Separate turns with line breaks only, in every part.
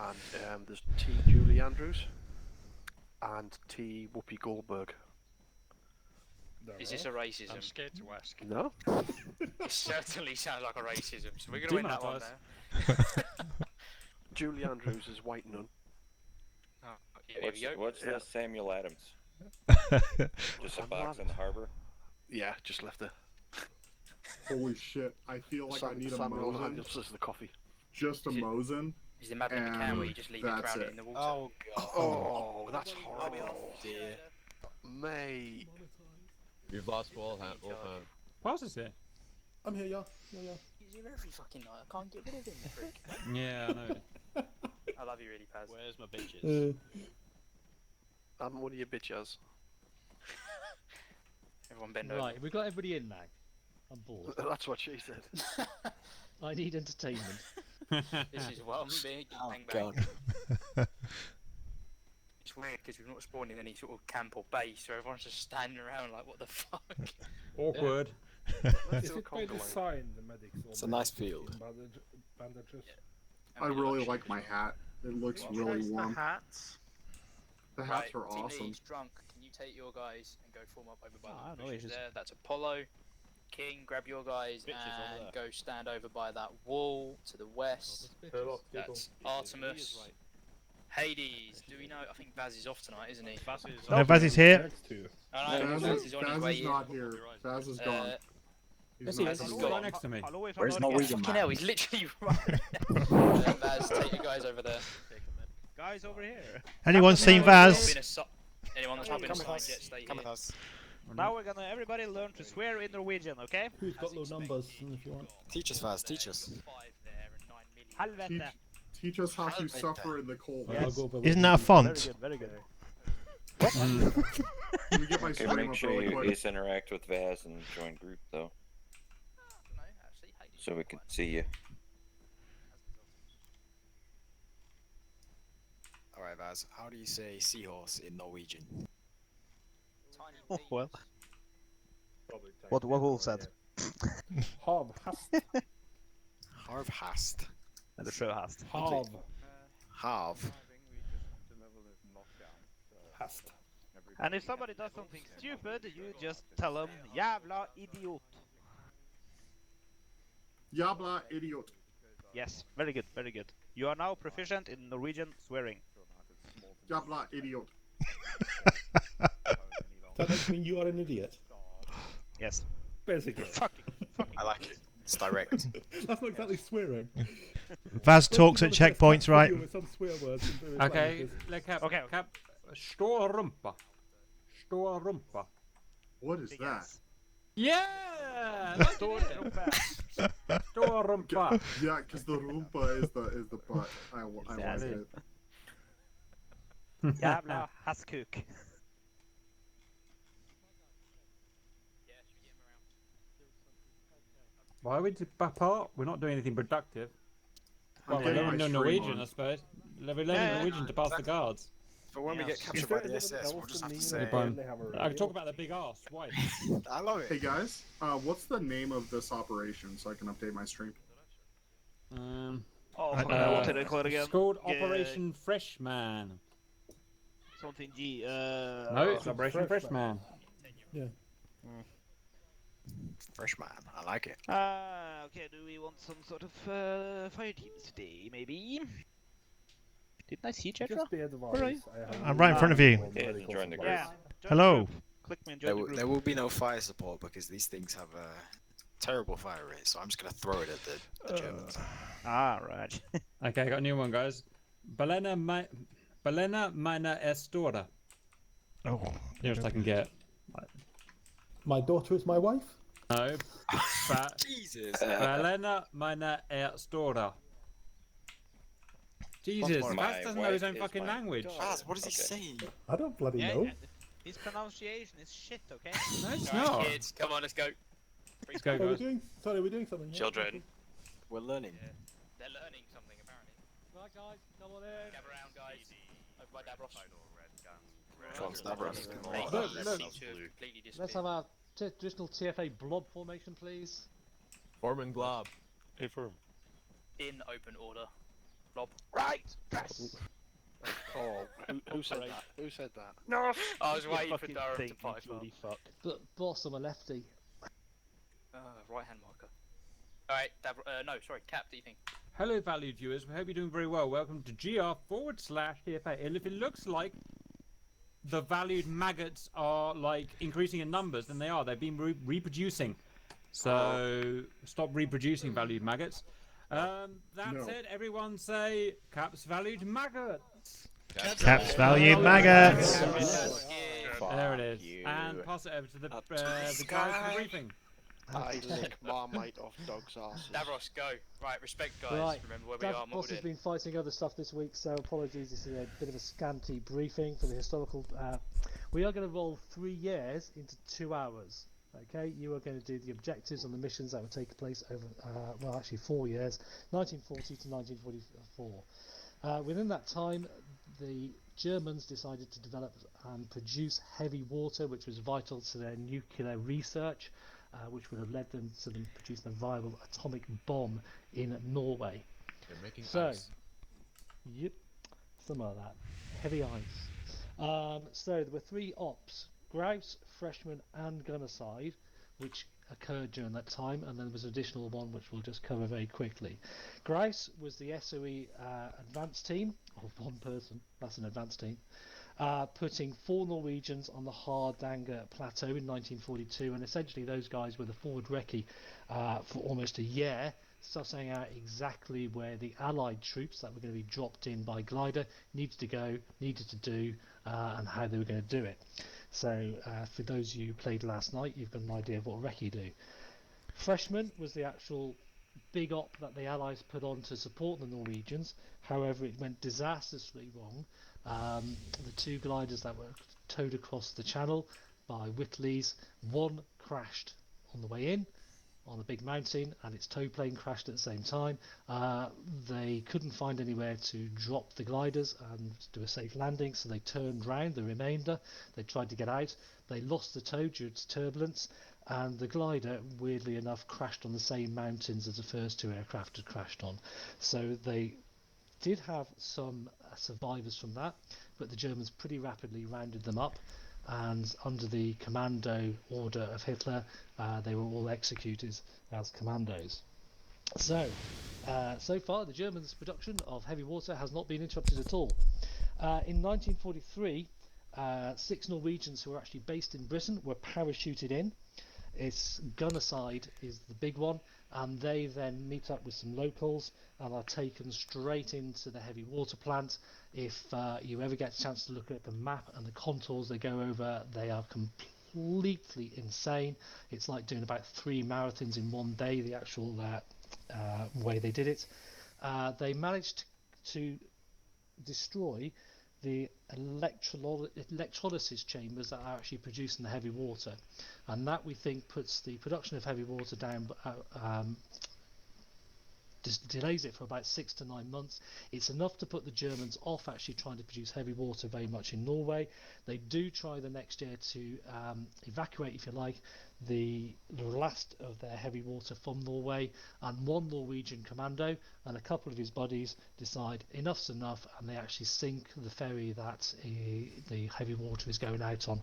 and there's T. Julie Andrews and T. Whoopi Goldberg.
Is this a racism?
I'm scared to ask.
No?
It certainly sounds like a racism, so we're going to win that one there.
Julie Andrews is white nun.
Oh, here we go.
What's this Samuel Adams? Just a box in the harbor?
Yeah, just left it.
Holy shit, I feel like I need a
Samuel
Mosin.
Adams is the coffee.
Just a Mosin.
Is the Madeline McCann where you just leave it crowded in the water?
Oh god.
Oh, that's horrible.
Oh dear.
Mate.
You've lost all hand.
Paz is here.
I'm here, yeah.
He's here every fucking night. I can't get rid of him, the freak.
Yeah, I know.
I love you really, Paz.
Where's my bitches?
I'm one of your bitches.
Everyone bend over.
Right, we've got everybody in now. I'm bored.
That's what she said.
I need entertainment.
This is one big bang bang. It's weird because we've not spawned in any sort of camp or base, so everyone's just standing around like, what the fuck?
Awkward.
Is it by design, the medics?
It's a nice field.
Bandages?
I really like my hat. It looks really warm.
hats?
The hats are
Team
awesome.
Lee's drunk. Can you take your guys and go form up over by
Oh,
the
no
bushes
issues.
there? That's Apollo. King, grab your guys
Bitches over
and go stand over by that wall to the west. That's Artemis. Hades, do we know? I think Vaz is off tonight, isn't he?
Baz is
No, Vaz is here.
Oh, no, Vaz is on his way
Baz is
in.
not here. Baz is gone.
Yes,
He's
he
not
is. He's
coming.
right next to me.
Where's Norwegian
Fucking
man?
hell, he's literally right there. Vaz, take your guys over there.
guys over here.
Anyone seen Vaz?
Anyone that's not been assigned yet, stay
Come with
here.
us.
Now we're gonna everybody learn to swear in Norwegian, okay?
Who's got low numbers, if you want?
Teach us fast, teach us.
Helvete.
Teach us how to suffer in the cold.
I'll go by
Isn't that a font?
Very good.
Let me get my
Okay,
stream
make
up
sure
really
you
quick.
ace interact with Vaz and join group though, so we can see you.
Alright, Vaz, how do you say seahorse in Norwegian?
Oh,
well.
What Wolf said?
Hav, hast.
Harv hast.
Eller sjöhast.
Hav,
Hav.
hast.
And if somebody does something stupid, you just tell them jävla idiot.
Yabla idiot.
Yes, very good. You are now proficient in Norwegian swearing.
Yabla idiot.
That doesn't mean you are an idiot.
Yes.
Basically.
Fucking.
I like it. It's direct.
That's not exactly swearing.
Vaz talks at checkpoints, right?
With some swear words in various
Okay,
languages.
let's have
Okay.
Stor rumpa. Stor rumpa.
What is that?
Yeah! Stor rumpa. Stor rumpa.
Yeah, because the rumpa is the butt. I like it.
Jävla hasskuk.
Why would you apart? We're not doing anything productive. Well,
I'm
we're
getting my
learning
stream
Norwegian,
on.
I suppose. We're learning Norwegian to pass the guards.
But when we get captured by the SS, we'll just have to say.
I can talk about the big arse. Why?
I love
Hey
it.
guys, what's the name of this operation so I can update my stream?
Oh,
Uh,
what did I call it again?
It's called Operation Freshman.
Something G.
No, it's Operation Freshman.
Freshman, I like it.
Okay, do we want some sort of fire teams today, maybe? Didn't I see Jetra?
Just be advised.
Alright.
I'm right in front of you.
Yeah, join the group.
Yeah. join
Hello.
the group. Click me and join the group.
There will be no fire support because these things have a terrible fire rate, so I'm just gonna throw it at the Germans.
Ah, right.
Okay, I got a new one, guys. Balena mina estora.
Oh,
Nearest I can get.
My daughter is my wife?
No.
Jesus!
Balena mina estora. Jesus,
My
Vaz doesn't know his
wife
own
is
fucking
my
language.
Baz, what is he
Okay.
saying?
I don't bloody know.
His pronunciation is shit, okay?
No, it's
Alright,
not.
kids, come on, let's go.
Let's go,
Are we
guys.
doing? Sorry, we're doing something. yeah?
Children.
We're learning.
They're learning something, apparently.
Right, guys, come on in.
Gather around, guys. Over by Davros.
Come on, Stavros.
Mate,
Look,
let's
look.
need to completely disappear.
Let's have our traditional TFA blob formation, please.
Form and glob.
Hey, firm.
In open order. blob.
Right. Yes.
Oh, who said that? Who said that?
No! I was waiting for
Fucking
Durham to
thing, you
pipe up.
bloody fuck.
But boss, I'm a lefty.
Right hand marker. Alright, no, sorry, Cap, what do you think?
Hello, valued viewers. We hope you're doing very well. Welcome to GR/TFA. And if it looks like the valued maggots are like increasing in numbers, then they are. They've been reproducing. So stop reproducing valued maggots. That said, everyone say Cap's valued maggots.
Cap's valued maggots.
There it is. And pass it over to the guys for the briefing.
I lick Marmite off dogs' arses.
Davros, go. Right, respect, guys.
Right.
Remember where we are and what
Boss
we're
has
doing.
been fighting other stuff this week, so apologies. This is a bit of a scanty briefing for the historical. We are going to roll 3 years into 2 hours. Okay, you are going to do the objectives and the missions that will take place over, well, actually 4 years, 1940 to 1944. Within that time, the Germans decided to develop and produce heavy water, which was vital to their nuclear research, which would have led them to them producing a viable atomic bomb in Norway.
They're making
ice. Yep, something like that. Heavy ice. So there were 3 ops: Grouse, Freshman, and Gunnerside, which occurred during that time, and then there was an additional one which we'll just cover very quickly. Grouse was the SOE advanced team, of 1 person, that's an advanced team, putting 4 Norwegians on the Hardanger Plateau in 1942, and essentially those guys were the forward recce for almost a year, sussing out exactly where the Allied troops that were going to be dropped in by glider needed to go, needed to do, and how they were going to do it. So for those of you who played last night, you've got an idea of what recce do. Freshman was the actual big op that the Allies put on to support the Norwegians. However, it went disastrously wrong. The 2 gliders that were towed across the channel by Whitleys, one crashed on the way in on a big mountain, and its tow plane crashed at the same time. They couldn't find anywhere to drop the gliders and do a safe landing, so they turned round the remainder. They tried to get out. They lost the tow due to turbulence, and the glider, weirdly enough, crashed on the same mountains as the first 2 aircraft had crashed on. So they did have some survivors from that, but the Germans pretty rapidly rounded them up, and under the commando order of Hitler, they were all executed as commandos. So, so far the Germans' production of heavy water has not been interrupted at all. In 1943, 6 Norwegians who were actually based in Britain were parachuted in. It's Gunnerside is the big one, and they then meet up with some locals and are taken straight into the heavy water plant. If you ever get a chance to look at the map and the contours they go over, they are completely insane. It's like doing about 3 marathons in one day, the actual way they did it. They managed to destroy the electrolysis chambers that are actually producing the heavy water, and that we think puts the production of heavy water down, just delays it for about 6 to 9 months. It's enough to put the Germans off actually trying to produce heavy water very much in Norway. They do try the next year to evacuate, if you like, the last of their heavy water from Norway, and 1 Norwegian commando and a couple of his buddies decide enough's enough, and they actually sink the ferry that the heavy water is going out on,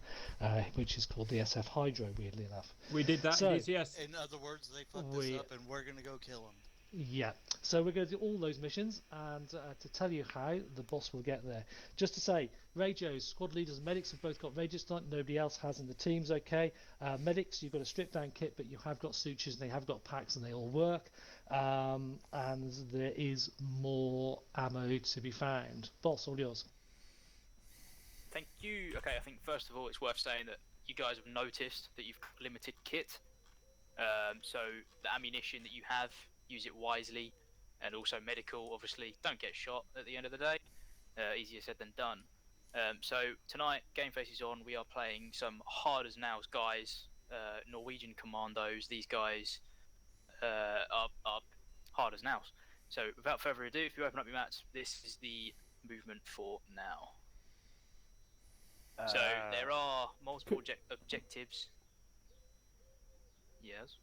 which is called the SF Hydro, weirdly enough.
We did that,
So,
yes.
In other words, they fucked us up and we're gonna go kill them.
Yeah, so we're going to do all those missions, and to tell you how, the boss will get there. Just to say, radios, squad leaders and medics have both got radios tonight, nobody else has in the teams, okay? Medics, you've got a stripped down kit, but you have got sutures and they have got packs and they all work. And there is more ammo to be found. Boss, all yours.
Thank you. Okay, I think first of all it's worth saying that you guys have noticed that you've got limited kit. So the ammunition that you have, use it wisely, and also medical, obviously, don't get shot at the end of the day. Easier said than done. So tonight, Game Face is on. We are playing some hard as nails guys, Norwegian commandos. These guys are hard as nails. So without further ado, if you open up your mats, this is the movement for now. So there are multiple objectives. Yes.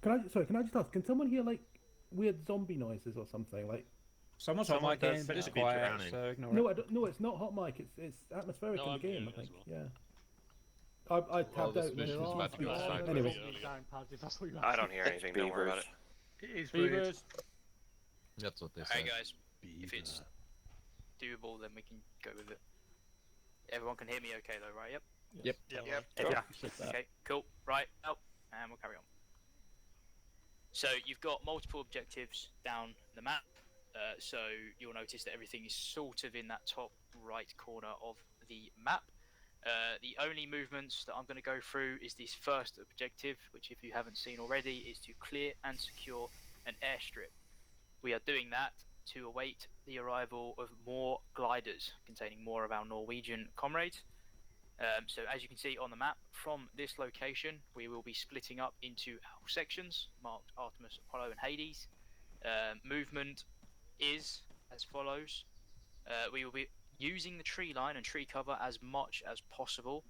Can I just ask? Can someone hear like weird zombie noises or something? Like
Someone's hot
Someone
mic in,
does
but it's
seem to be
quiet,
drowning.
so ignore
No,
it.
no, it's not hot mic. It's atmospheric
No,
in the
I'm
game.
muted
I
as
think.
well.
Yeah. I tabbed
this
out. when
mission's
it
about to go
was-
sideways.
Anyway,
I don't hear anything. Don't worry about it.
It is
Beavers.
That's what they
Hey
say.
guys, if it's doable, then we can go with it. Everyone can hear me okay though, right? Yep.
Yep.
Okay, cool. Right, out, and we'll carry on. So you've got multiple objectives down the map. So you'll notice that everything is sort of in that top right corner of the map. The only movements that I'm going to go through is this first objective, which if you haven't seen already, is to clear and secure an airstrip. We are doing that to await the arrival of more gliders containing more of our Norwegian comrades. So as you can see on the map, from this location we will be splitting up into our sections marked Artemis, Apollo and Hades. Movement is as follows. We will be using the tree line and tree cover as much as possible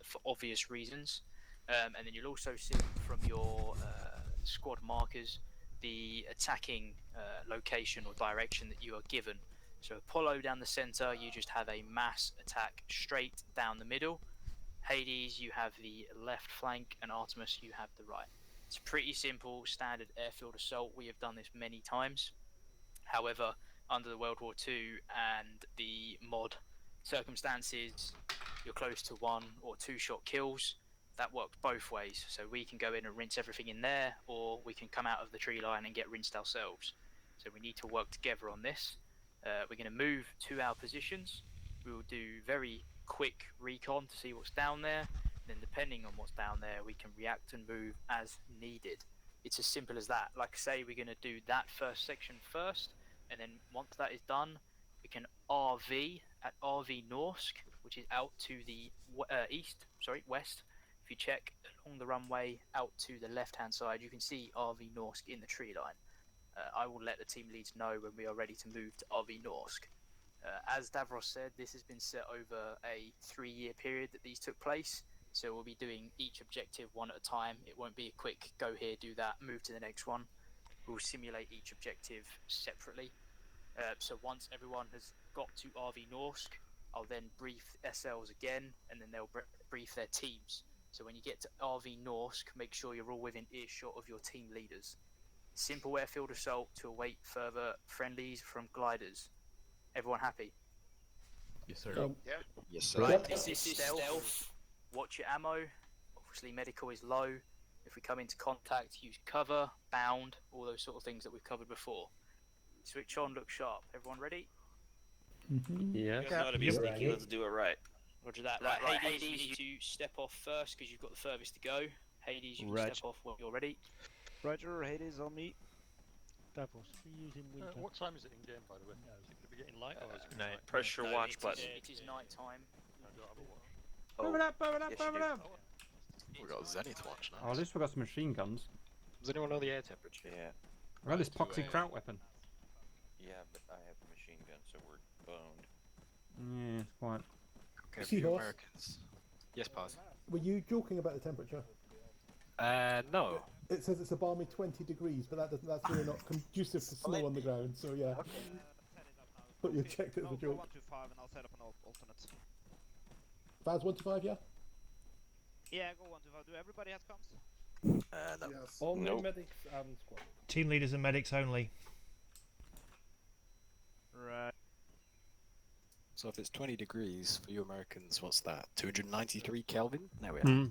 for obvious reasons, and then you'll also see from your squad markers the attacking location or direction that you are given. So Apollo down the center, you just have a mass attack straight down the middle. Hades, you have the left flank, and Artemis, you have the right. It's pretty simple, standard airfield assault. We have done this many times. However, under the World War II and the mod circumstances, you're close to 1 or 2 shot kills. That works both ways. So we can go in and rinse everything in there, or we can come out of the tree line and get rinsed ourselves. So we need to work together on this. We're going to move to our positions. We will do very quick recon to see what's down there. Then depending on what's down there, we can react and move as needed. It's as simple as that. Like I say, we're going to do that first section first, and then once that is done, we can RV at RV Norsk, which is out to the west. If you check along the runway out to the left-hand side, you can see RV Norsk in the tree line. I will let the team leads know when we are ready to move to RV Norsk. As Davros said, this has been set over a 3-year period that these took place, so we'll be doing each objective one at a time. It won't be a quick go here, do that, move to the next one. We'll simulate each objective separately. So once everyone has got to RV Norsk, I'll then brief SLs again, and then they'll brief their teams. So when you get to RV Norsk, make sure you're all within earshot of your team leaders. Simple airfield assault to await further friendlies from gliders. Everyone happy?
Yes, sir.
Yes, sir.
Right, this is stealth. Watch your ammo. Obviously medical is low. If we come into contact, use cover, bound, all those sort of things that we've covered before. Switch on, look sharp. Everyone ready?
Yeah.
You guys know how to be sneaky. Let's do it right.
Roger that. Right, Hades, you need to step off first because you've got the furthest to go. Hades, you can step off when you're ready.
Roger, Hades on me.
Davos, we're using winter.
What time is it in game, by the way? Is it going to be getting light or is it
No, press your watch button.
It is night time.
We got Zenith watch now.
Oh, at least we got some machine guns.
Does anyone know the air temperature?
Yeah.
We got this poxy kraut weapon.
Yeah, but I have a machine gun, so we're boned.
Yeah, it's quite.
Okay,
Seahorse.
few Americans. Yes, Paz.
Were you joking about the temperature?
No.
It says it's a balmy 20 degrees, but that's really not conducive to snow on the ground. So yeah. But you checked it as a joke.
125 and I'll set up an alternate.
Vaz 125, yeah.
Yeah, go 125. Do everybody have comms?
No.
Yes.
Only
Nope.
medics and squad.
Team leaders and medics only.
Right.
So if it's 20 degrees for you Americans, what's that? 293 Kelvin? There we are.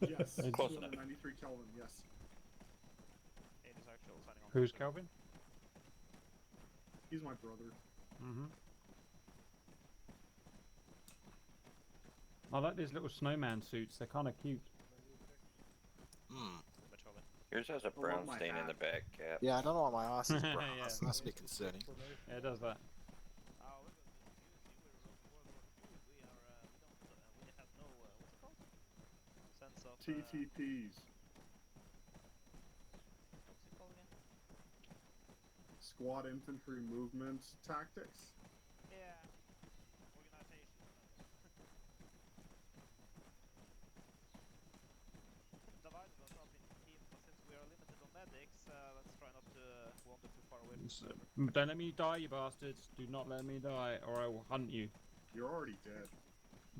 Yes.
Close enough.
293 Kelvin. Yes.
Hades actually signing on.
Who's Kelvin?
He's my brother.
Mm-hmm. I like these little snowman suits. They're kind of cute.
Hmm.
Yours has a brown stain in the back cap.
Yeah, I don't know why my ass is brown.
Yeah.
That's a bit concerning.
Yeah, it does that.
TTPs. Squad infantry movement tactics.
Yeah. Organization. Divide us up in teams, but since we are limited on medics, let's try not to walk wander too far away from
So,
the server.
don't let me die, you bastards. Do not let me die, or I will hunt you.
You're already dead.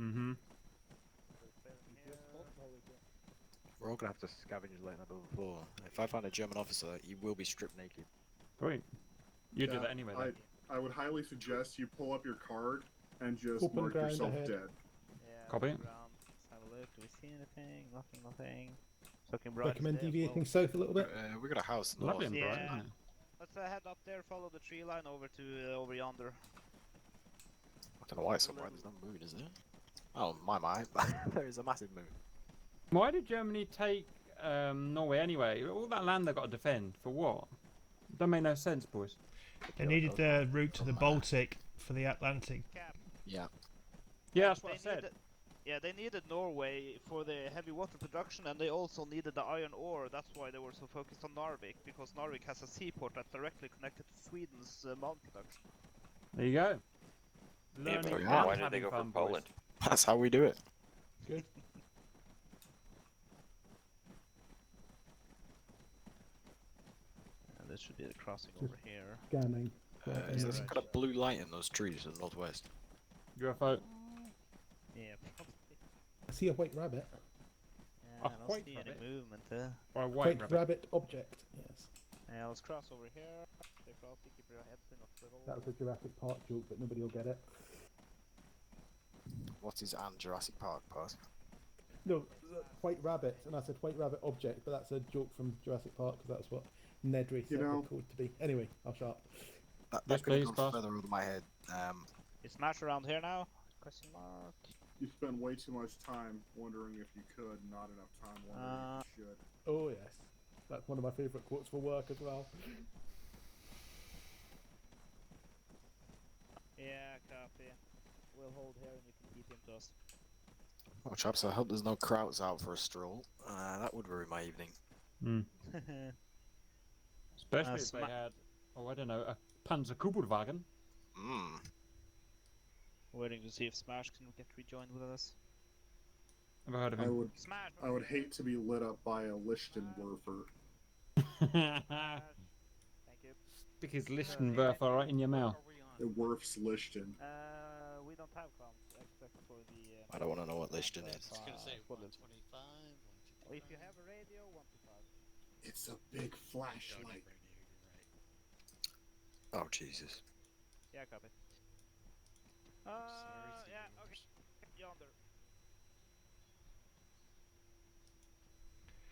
Mm-hmm.
We're all gonna have to scavenge like that before. If I find a German officer, he will be stripped naked.
Great. You do
Yeah,
that anyway, then.
I would highly suggest you pull up your card and just
Open
mark
ground
yourself
ahead.
dead.
Yeah,
Copy.
look around. Let's have a look. Do we see anything? Nothing. Looking bright.
Recommend
as day as
deviating
well.
south a little bit.
We got a house north.
Lovely and bright,
Yeah.
isn't it?
Let's head up there. Follow the tree line over to over yonder.
I don't know why it's so bright. There's no moon, is there? Oh, my mind. There is a massive moon.
Why did Germany take Norway anyway? All that land they got to defend for what? Don't make no sense, boys.
They needed the route to the Baltic for the Atlantic.
Yeah.
Yeah, that's what I said.
They needed Norway for the heavy water production, and they also needed the iron ore. That's why they were so focused on Narvik, because Narvik has a seaport that's directly connected to Sweden's malt production.
There you go.
Yeah,
Learning
but
and
why did they
having
go for
fun, boys.
Poland?
That's how we do it.
Good.
This should be the crossing over here.
Scanning.
Is there some kind of blue light in those trees to the northwest?
UFO.
Yeah, probably.
I see a white rabbit.
Yeah, I don't
white
see
rabbit?
any movement.
Or a
White
white
rabbit object. Yes.
Yeah, let's cross over here. Stay frosty, keep your heads in off the
That was a Jurassic Park joke, but nobody will get it.
What is an Jurassic Park part?
No, white rabbit, and I said white rabbit object, but that's a joke from Jurassic Park because that's what Nedry said the code to be. Anyway, I'll shut up.
That could have gone further over my head.
You smash around here now? Question mark.
You spend way too much time wondering if you could, not enough time wondering if you should.
Oh yes, that's one of my favourite quotes for work as well.
Yeah, copy. We'll hold here and you can keep him to us.
Oh, chaps, I hope there's no Krauts out for a stroll. That would ruin my evening.
Especially if they had, oh, I don't know, a Panzerkugelwagen.
Waiting to see if Smash can get rejoined with us.
Never heard of him.
I would hate to be lit up by a Lichtenwerfer.
Thank you.
Stick his Lichtenwerfer right in your mouth.
It Werf's Lichten.
We don't have comms except for the.
I don't want to know what Lichten is.
I was gonna say 125, 125.
If you have a radio, 125.
It's a big flashlight.
Oh, Jesus.
Yeah, copy. Yeah, okay. Yonder.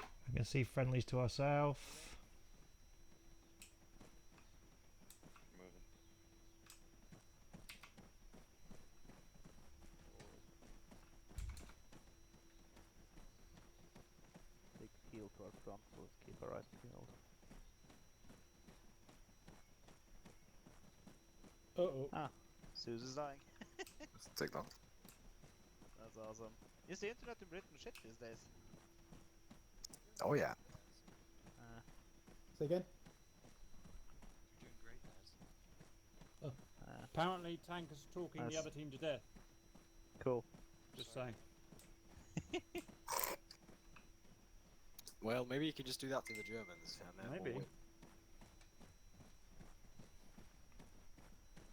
I can see friendlies to our south.
Big field to our front, so let's keep our eyes peeled.
Uh-oh.
Ah, Suze is dying.
Doesn't take long.
That's awesome. Is the internet in Britain shit these days?
Oh, yeah.
Say again?
You're doing great, guys.
Apparently, Tank is talking the
That's-
other team to death.
Cool.
Just saying.
Well, maybe you can just do that to the Germans. And then
Maybe.
we'll win.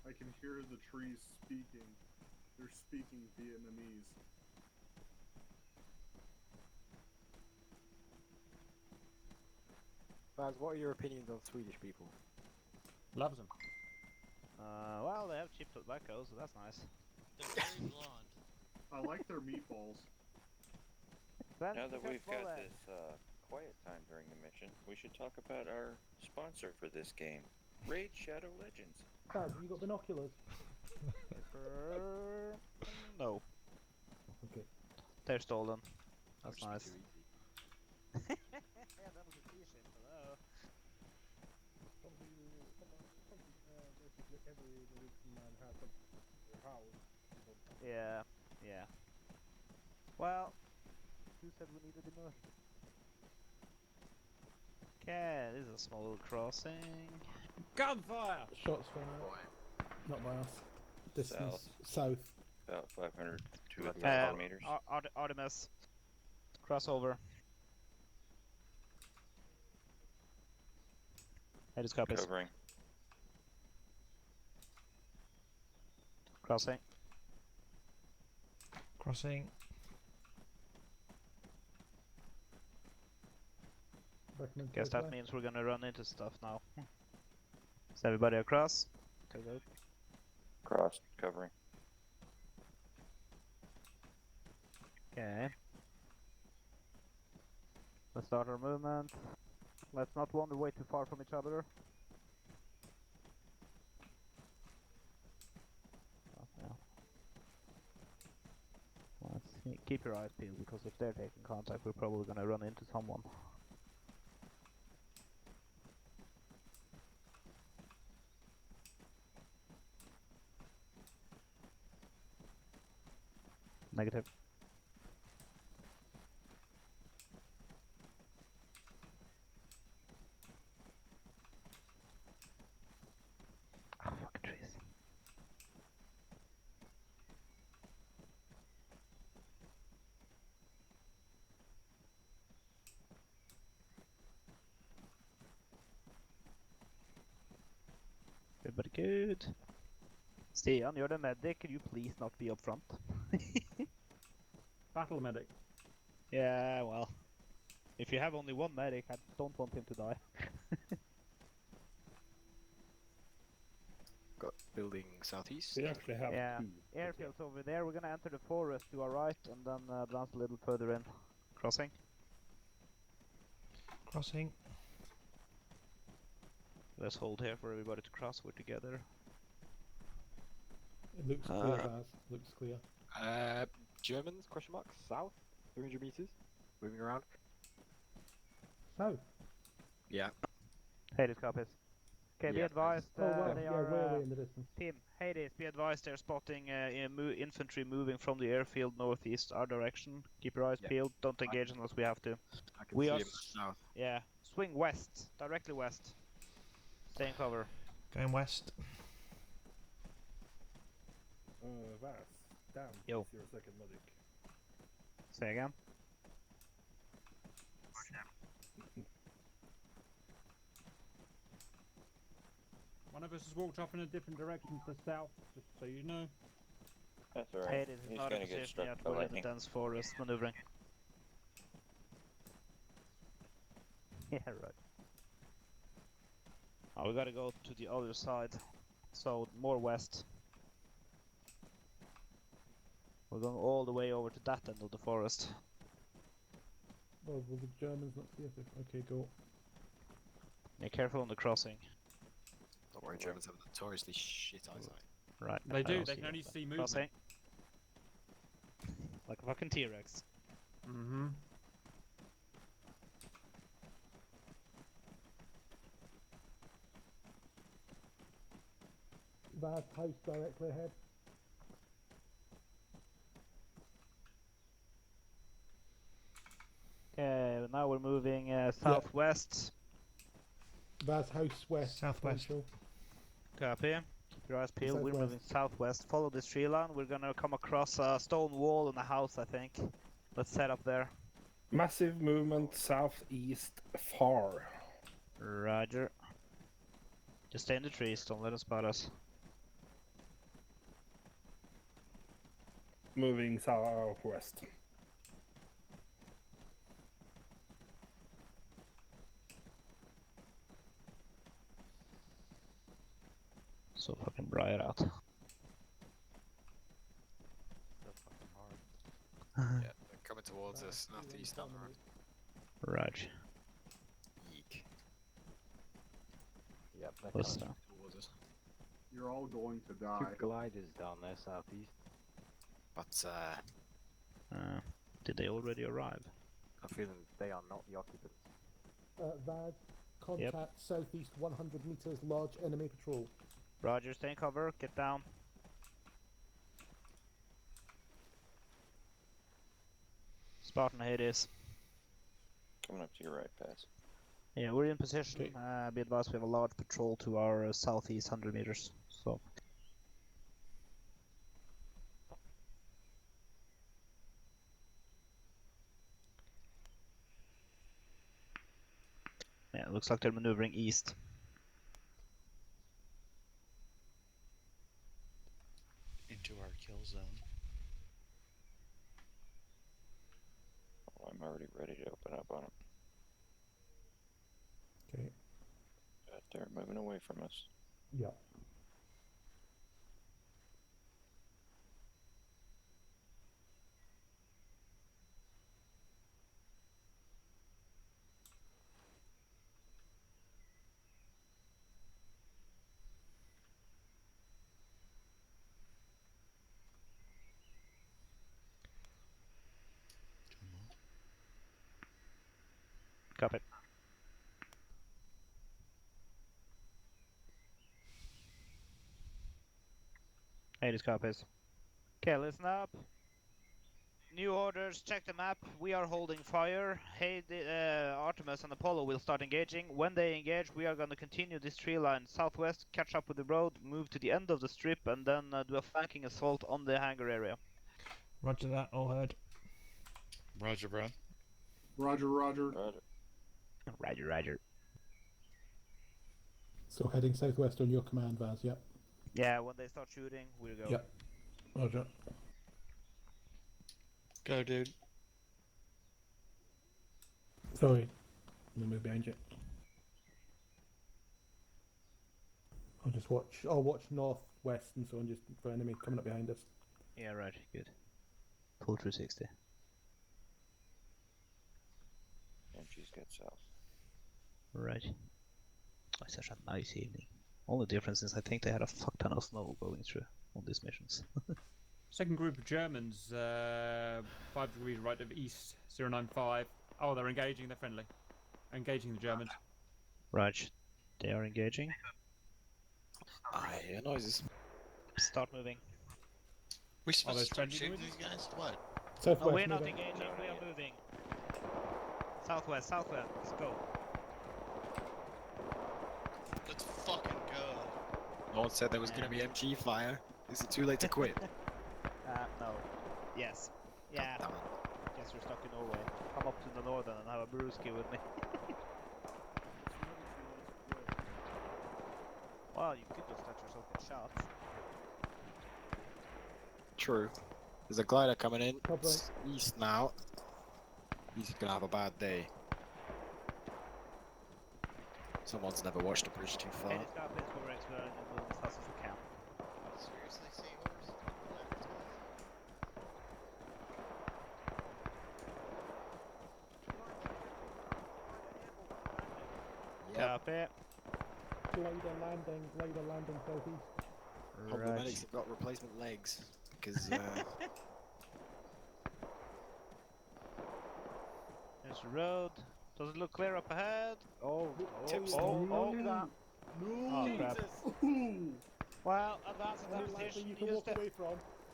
I can hear the trees speaking. They're speaking Vietnamese.
Baz, what are your opinions on Swedish people?
Loves them.
Well, they have cheap tobacco, so that's nice.
They're very blonde.
I like their meatballs.
Now that we've got this quiet time during the mission, we should talk about our sponsor for this game, Raid Shadow Legends.
Dad, have you got binoculars?
No.
Okay.
They're stolen. That's
That
nice.
should be too easy.
Yeah, that was a t-shirt. Hello. Yeah, yeah. Well, who said we needed immersion? Okay, this is a small little crossing.
Gunfire!
Shots fired. Not by us. Distance. South.
About 500 to 1,000
Uh,
meters.
Artemis. Crossover. Hades copies.
Covering.
Crossing.
Crossing.
Recommend
Guess
close
that
by.
means we're gonna run into stuff now. Is everybody across? Okay, good.
Crossed. Covering.
Okay. Let's start our movement. Let's not wander way too far from each other. Oh, yeah. Keep your eyes peeled, because if they're taking contact, we're probably gonna run into someone. Negative. Oh, fucking trees. Good, but good. Stian, you're the medic. Can you please not be up front?
Battle medic.
Yeah, well. If you have only one medic, I don't want him to die.
Got building southeast.
We actually have
Yeah,
two.
airfield's over there. We're gonna enter the forest to our right and then advance a little further in. Crossing.
Crossing.
Let's hold here for everybody to cross. We're together.
It looks clear, Vaz. Looks clear.
Germans, question mark, south, 300 meters, moving around.
South.
Yeah.
Hades copies. Okay, be
Yeah.
advised.
Oh wow,
They
yeah,
are
way away in the distance.
team. Hades, be advised. They're spotting infantry moving from the airfield northeast our direction. Keep your eyes
Yeah.
peeled. Don't engage unless we have to.
I can
We
see
are
him south.
Yeah, swing west, directly west. Stay in cover.
Going west.
Vaz, damn,
Yo.
it's your second medic.
Say again.
One of us has walked off in a different direction to the south, just so you know.
That's alright.
Hades is
He's
not in
gonna get
position
struck
yet.
by
We're in the
lightning.
dense forest maneuvering. Yeah, right. Oh, we gotta go to the other side. So, more west. We're going all the way over to that end of the forest.
Oh, will the Germans not see us? Okay, go.
Yeah, careful on the crossing.
Don't worry, Germans have notoriously shit eyesight.
Right.
They
I
do,
don't
they can
it,
only
but-
see movement.
Crossing. Like a fucking T-Rex.
Mm-hmm.
Vaz, house directly ahead.
Okay, now we're moving southwest.
Vaz, house west.
Southwest.
Central.
Copy. Keep your eyes peeled. We're
Southwest.
moving southwest. Follow this tree line. We're gonna come across a stone wall and a house, I think. Let's set up there.
Massive movement southeast far.
Roger. Just stay in the trees. Don't let them spot us.
Moving southwest.
So fucking bright out.
So fucking hard. Yeah, they're coming towards us, southeast down the road.
Raj.
Yeek. Yep, they're
What's
coming
that?
towards us.
You're all going to die.
Two gliders down there southeast.
But,
Did they already arrive?
I'm feeling they are not the occupants.
Vaz, contact southeast 100 meters, large enemy patrol.
Roger, stay in cover. Get down. Spartan Hades.
Coming up to your right, Pass.
Yeah, we're in position.
Okay.
Be advised, we have a large patrol to our southeast 100 meters. So. Yeah, it looks like they're maneuvering east.
to our kill zone.
Oh, I'm already ready to open up on them.
Okay.
But they're moving away from us.
Yeah.
Copy. Hades copies. Okay, listen up. New orders, check the map. We are holding fire. Artemis and Apollo will start engaging. When they engage, we are going to continue this tree line southwest, catch up with the road, move to the end of the strip, and then do a flanking assault on the hangar area.
Roger that, all heard.
Roger, bro.
Roger, roger.
Roger, roger.
So heading southwest on your command, Vaz, yep.
Yeah, when they start shooting, we'll go.
Yep. Roger.
Go, dude.
Sorry. I'm gonna move behind you. I'll watch northwest and so on, just for enemy coming up behind us.
Yeah, right, good. Pull through 60.
And she's got south.
Right. Oh, it's such a nice evening. Only difference is I think they had a fuck ton of snow going through on these missions.
Second group of Germans, 5 degrees right of east, 095. Oh, they're engaging, they're friendly. Engaging the Germans.
Right. They are engaging.
I hear noises.
Start moving.
We supposed
those
to start
friendly
shooting these guys? What?
Southwest,
No, we're not
moving.
engaging, we are moving. Southwest, southwest, let's go.
Let's fucking go.
No one said there was going to be MG fire. Is it too late to quit?
No. Yes. Yeah.
God damn it.
Guess we're stuck in Norway. Come up to the northern and have a brewski with me. Well, you could just let yourself get shot.
True. There's a glider coming in.
Top right.
It's east now. He's gonna have a bad day. Someone's never watched a bridge too far.
Okay, this guy plays for Rex, we're moving as fast as we can.
Seriously, seahorse?
Copy.
Glider landing southeast.
Hope the medics have got replacement legs, because
There's the road. Does it look clear up ahead?
oh, tips.
Oh,
No.
Oh, crap. Well, advance into
Any line
position.
you can walk away from.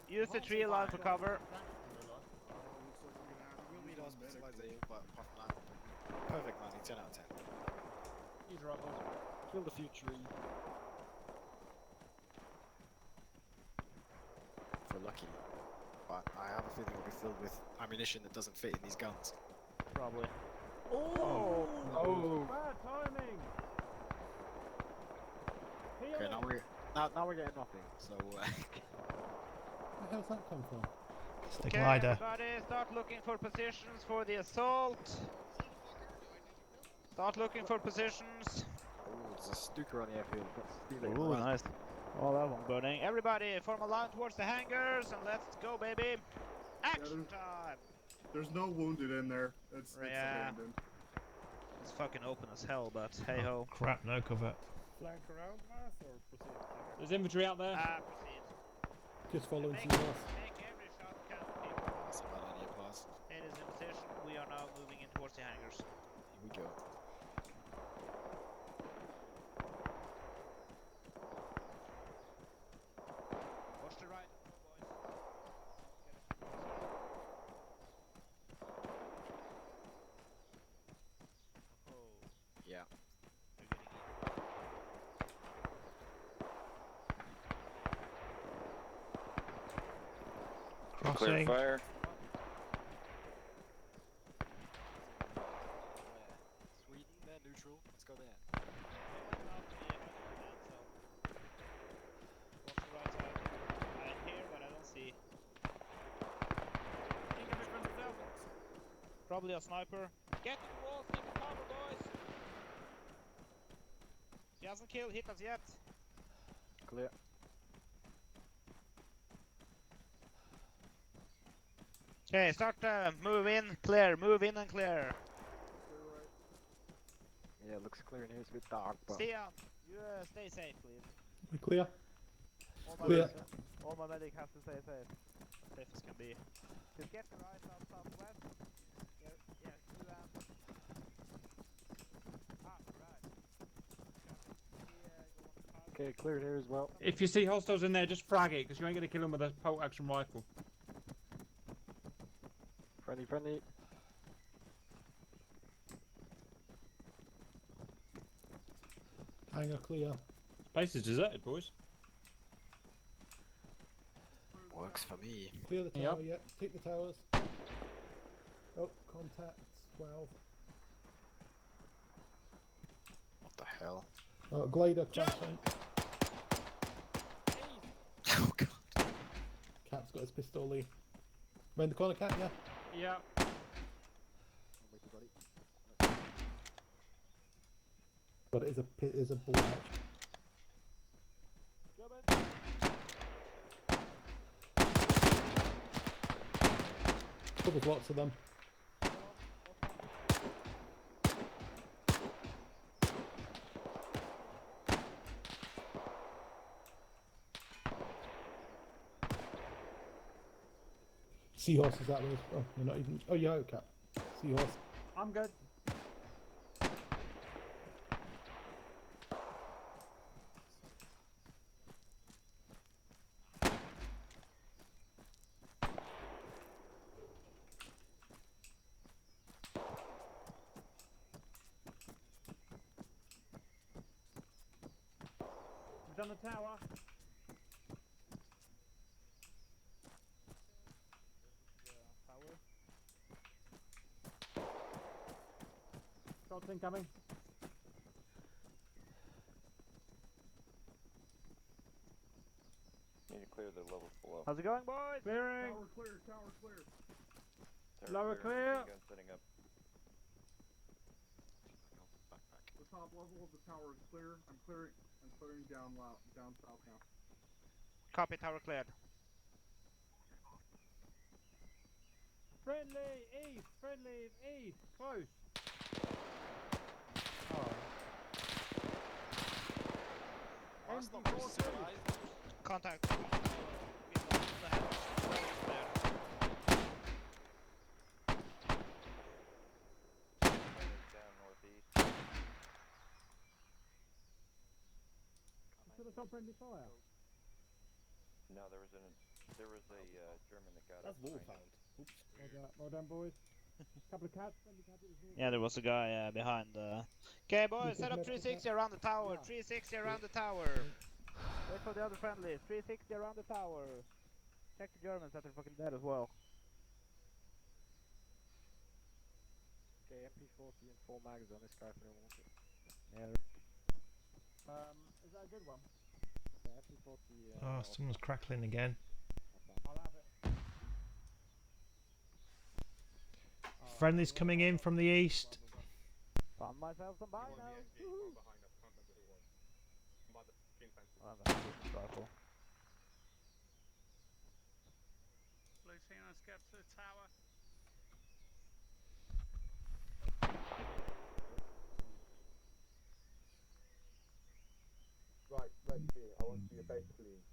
Use the tree line for cover.
We'll need our specialization, but apart from that, perfect landing, 10 out of 10.
He's right, boys.
Killed a few trees. If we're lucky. But I have a feeling it'll be filled with ammunition that doesn't fit in these guns.
Probably.
Oh!
Oh!
Bad timing!
Okay, now we're getting nothing, so
Where the hell's that come from?
It's the
Okay,
glider.
everybody, start looking for positions for the assault. Start looking for positions.
oh, there's a Stuka on the airfield. Let's steal it.
Ooh,
Run.
nice. Oh, that one burning. Everybody, form a line towards the hangars and let's go, baby. Action time!
There's no wounded in there. It's
Yeah.
abandoned.
It's fucking open as hell, but hey ho.
Crap, no cover.
Flank around mass or proceed?
There's infantry out there.
Proceed.
Just following
Make,
to the north.
make every shot count, people.
That's a bad idea, pass.
It is in position. We are now moving in towards the hangars.
Here we go.
Watch the right, boys. Oh,
Yeah.
they're getting in.
Clear
Crossing.
fire.
Sweden, they're neutral. Let's go there.
Watch the right side. I hear, but I Probably a sniper. Get to the walls, get the cover, boys! She hasn't hit us yet.
Clear.
Okay, start move in, clear, move in and clear.
Yeah, it looks clear in here. It's a bit dark, but
Stian, you stay safe, please.
We clear.
Clear. All my medic has to stay safe. Safe as can be. Just get the right out southwest. Yeah, you and... right.
okay, cleared here as well.
If you see hostiles in there, just frag it, because you ain't going to kill them with a bolt action rifle.
Friendly, friendly.
Hangar clear.
Place is deserted, boys.
Works for me.
Clear the tower, yep. Take the towers. Oh, contacts, 12.
What the hell?
Oh, glider crashing.
Oh god.
Cap's got his pistol. Round the corner, Cap, yeah?
Yeah.
But it is a ball match. There's lots of them. Seahorse is that way. Oh, you're not even. Oh, you're out, Cap. Seahorse.
I'm good. We've done the tower. Shots incoming.
Need to clear the levels below.
How's it going, boys?
Clearing.
Tower clear, tower clear.
Lower clear.
Gun setting up.
The top level of the tower is clear. I'm clearing down south now.
Copy, tower cleared.
Friendly east, close.
Contact.
Down northeast.
To the top friendly fire.
No, there was a German that got
That's
us.
Wolfhound. Oops.
Well done, boys. Couple of cats.
Yeah, there was a guy behind. Okay, boys, set up 360 around the tower. 360 around the tower. Wait for the other friendlies. 360 around the tower. Check the Germans that they're fucking dead as well.
Okay, MP40 and 4 mags on this guy if anyone wants it.
Yeah.
Is that a good one?
Yeah, MP40.
Oh, someone's crackling again.
I'll have it.
Friendly's coming in from the east.
Found myself some binos.
Blue team, let's get to the tower.
Right here. I want you to basically.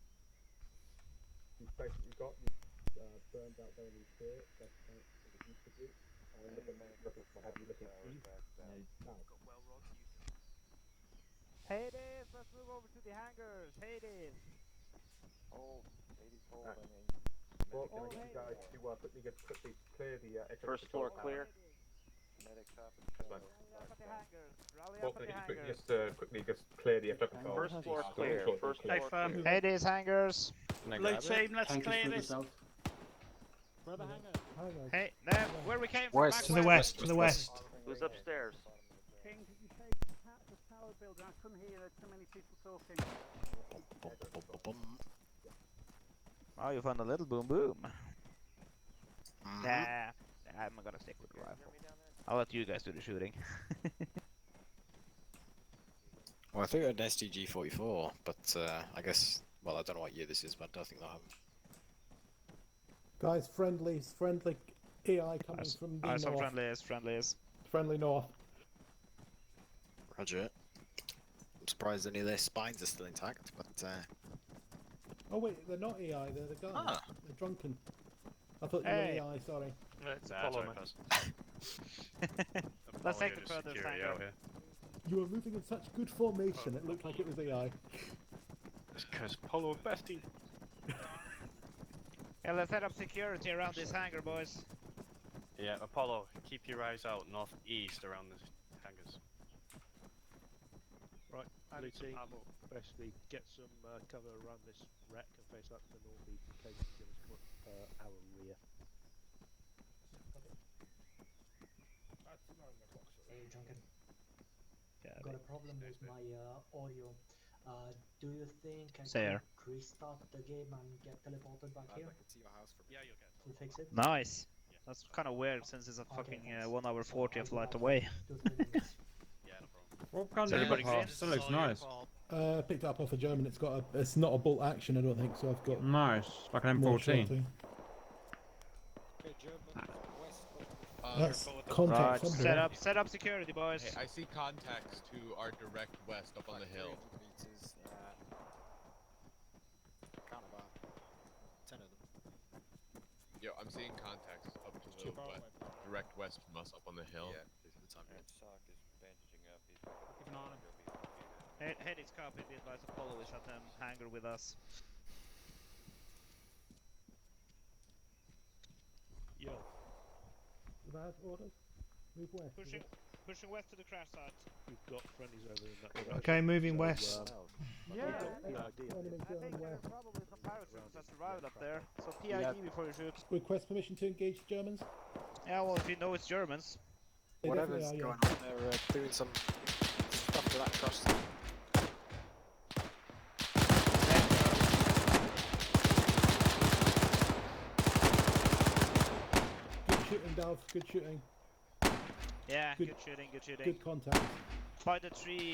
You've basically got burned out very clear. That's what it used to do. And look at have you looking east? No.
Hades, let's move over to the hangars. Hades.
Hold. 80's hold. I mean.
Well, can I get you guys to quickly clear the edge of
First
the
floor
control
clear.
tower?
Medic top.
Rally up at the hangers. Rally
Well,
up at the hangers.
quickly clear the edge of control.
First floor clear. First
Stay
floor
firm.
clear.
Hades hangars.
Blue team, let's clear this.
Where the hanger?
Hey, no, where we came from.
West.
back
To the west, to the west.
Who's upstairs?
King, could you take the tower building? I couldn't hear too many people talking.
Oh, you found a little boom boom. Nah, I'm gonna stick with the rifle. I'll let you guys do the shooting.
Well, I think an STG-44, but I guess, well, I don't know what year this is, but I don't think they'll have them.
Guys, friendly AI coming from the
I saw
north.
friendlies.
Friendly north.
Roger. I'm surprised any of their spines are still intact, but
Oh wait, they're not AI, they're the guys.
Ah.
They're drunken. I thought you
Hey.
were AI, sorry.
Follow me. Let's take the further tanker.
You were moving in such good formation, it looked like it was AI.
It's because Apollo bestie.
Yeah, let's set up security around this hangar, boys.
Yeah, Apollo, keep your eyes out northeast around the hangars.
Right, blue team, basically get some cover around this wreck and face up to the northeast in case you give us our rear.
Hey, Drunken.
Yeah,
Got a problem with my audio. Do you think I
There.
could restart the game and get teleported back here?
Yeah, you'll get
To fix it?
Nice. That's kind of weird since it's a fucking 1 hour 40 of flight away.
What kind
Is
of
everybody
pass? That looks nice.
Picked up off a German. It's not a bolt action, I don't think. So I've got
nice, like an
more
M14.
shooting. That's contact from here.
Set up security, boys.
Hey, I see contacts to our direct west up on the hill.
Count about 10 of them.
Yo, I'm seeing contacts up to the direct west from us up on the hill.
Yeah, for the time being.
Sock is bandaging up. He's
Keep an eye on him.
Head is copied. The advice Apollo is at the hangar with us.
Yo.
Bad orders. Move west.
Pushing west to the crash site.
We've got friendlies over in that direction.
Okay, moving west.
Yeah,
the idea.
I think there are probably some paratroopers that survived up there. So PID before you shoot.
Request permission to engage Germans.
Yeah, well, if you know it's Germans.
They
Whatever's
definitely
going
are,
on, they're doing some stuff to that cross.
Good shooting, Dove. Good shooting.
Yeah, good shooting, good shooting.
Good contact.
By the tree,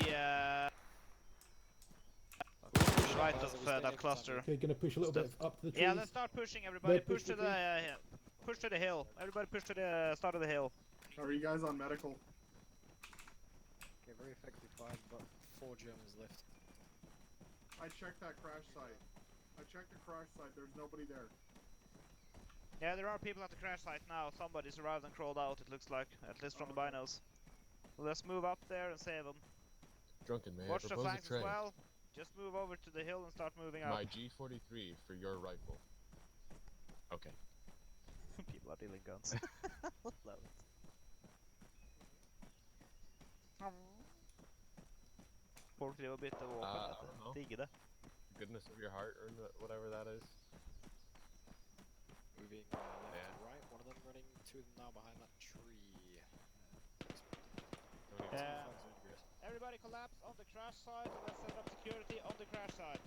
right of that cluster.
Okay, gonna push a little bit up to the trees.
Yeah, let's start pushing, everybody.
Push
Push to the hill. Everybody push to the start of the hill.
Are you guys on medical?
Okay, very effective fire, but 4 Germans left.
I checked that crash site. There's nobody there.
Yeah, there are people at the crash site now. Somebody's arrived and crawled out, it looks like. At least from the binos. So let's move up there and save them.
Drunken man,
Watch the
propose a
flanks as
trade.
well. Just move over to the hill and start moving up.
My G43 for your rifle. Okay.
People are dealing guns. Love it. Folk lever bytte vapen. Digger det.
Goodness of your heart, or whatever that is.
Moving left to right, one of them running, 2 of them now behind that tree.
Everybody collapse on the crash site and let's set up security on the crash site.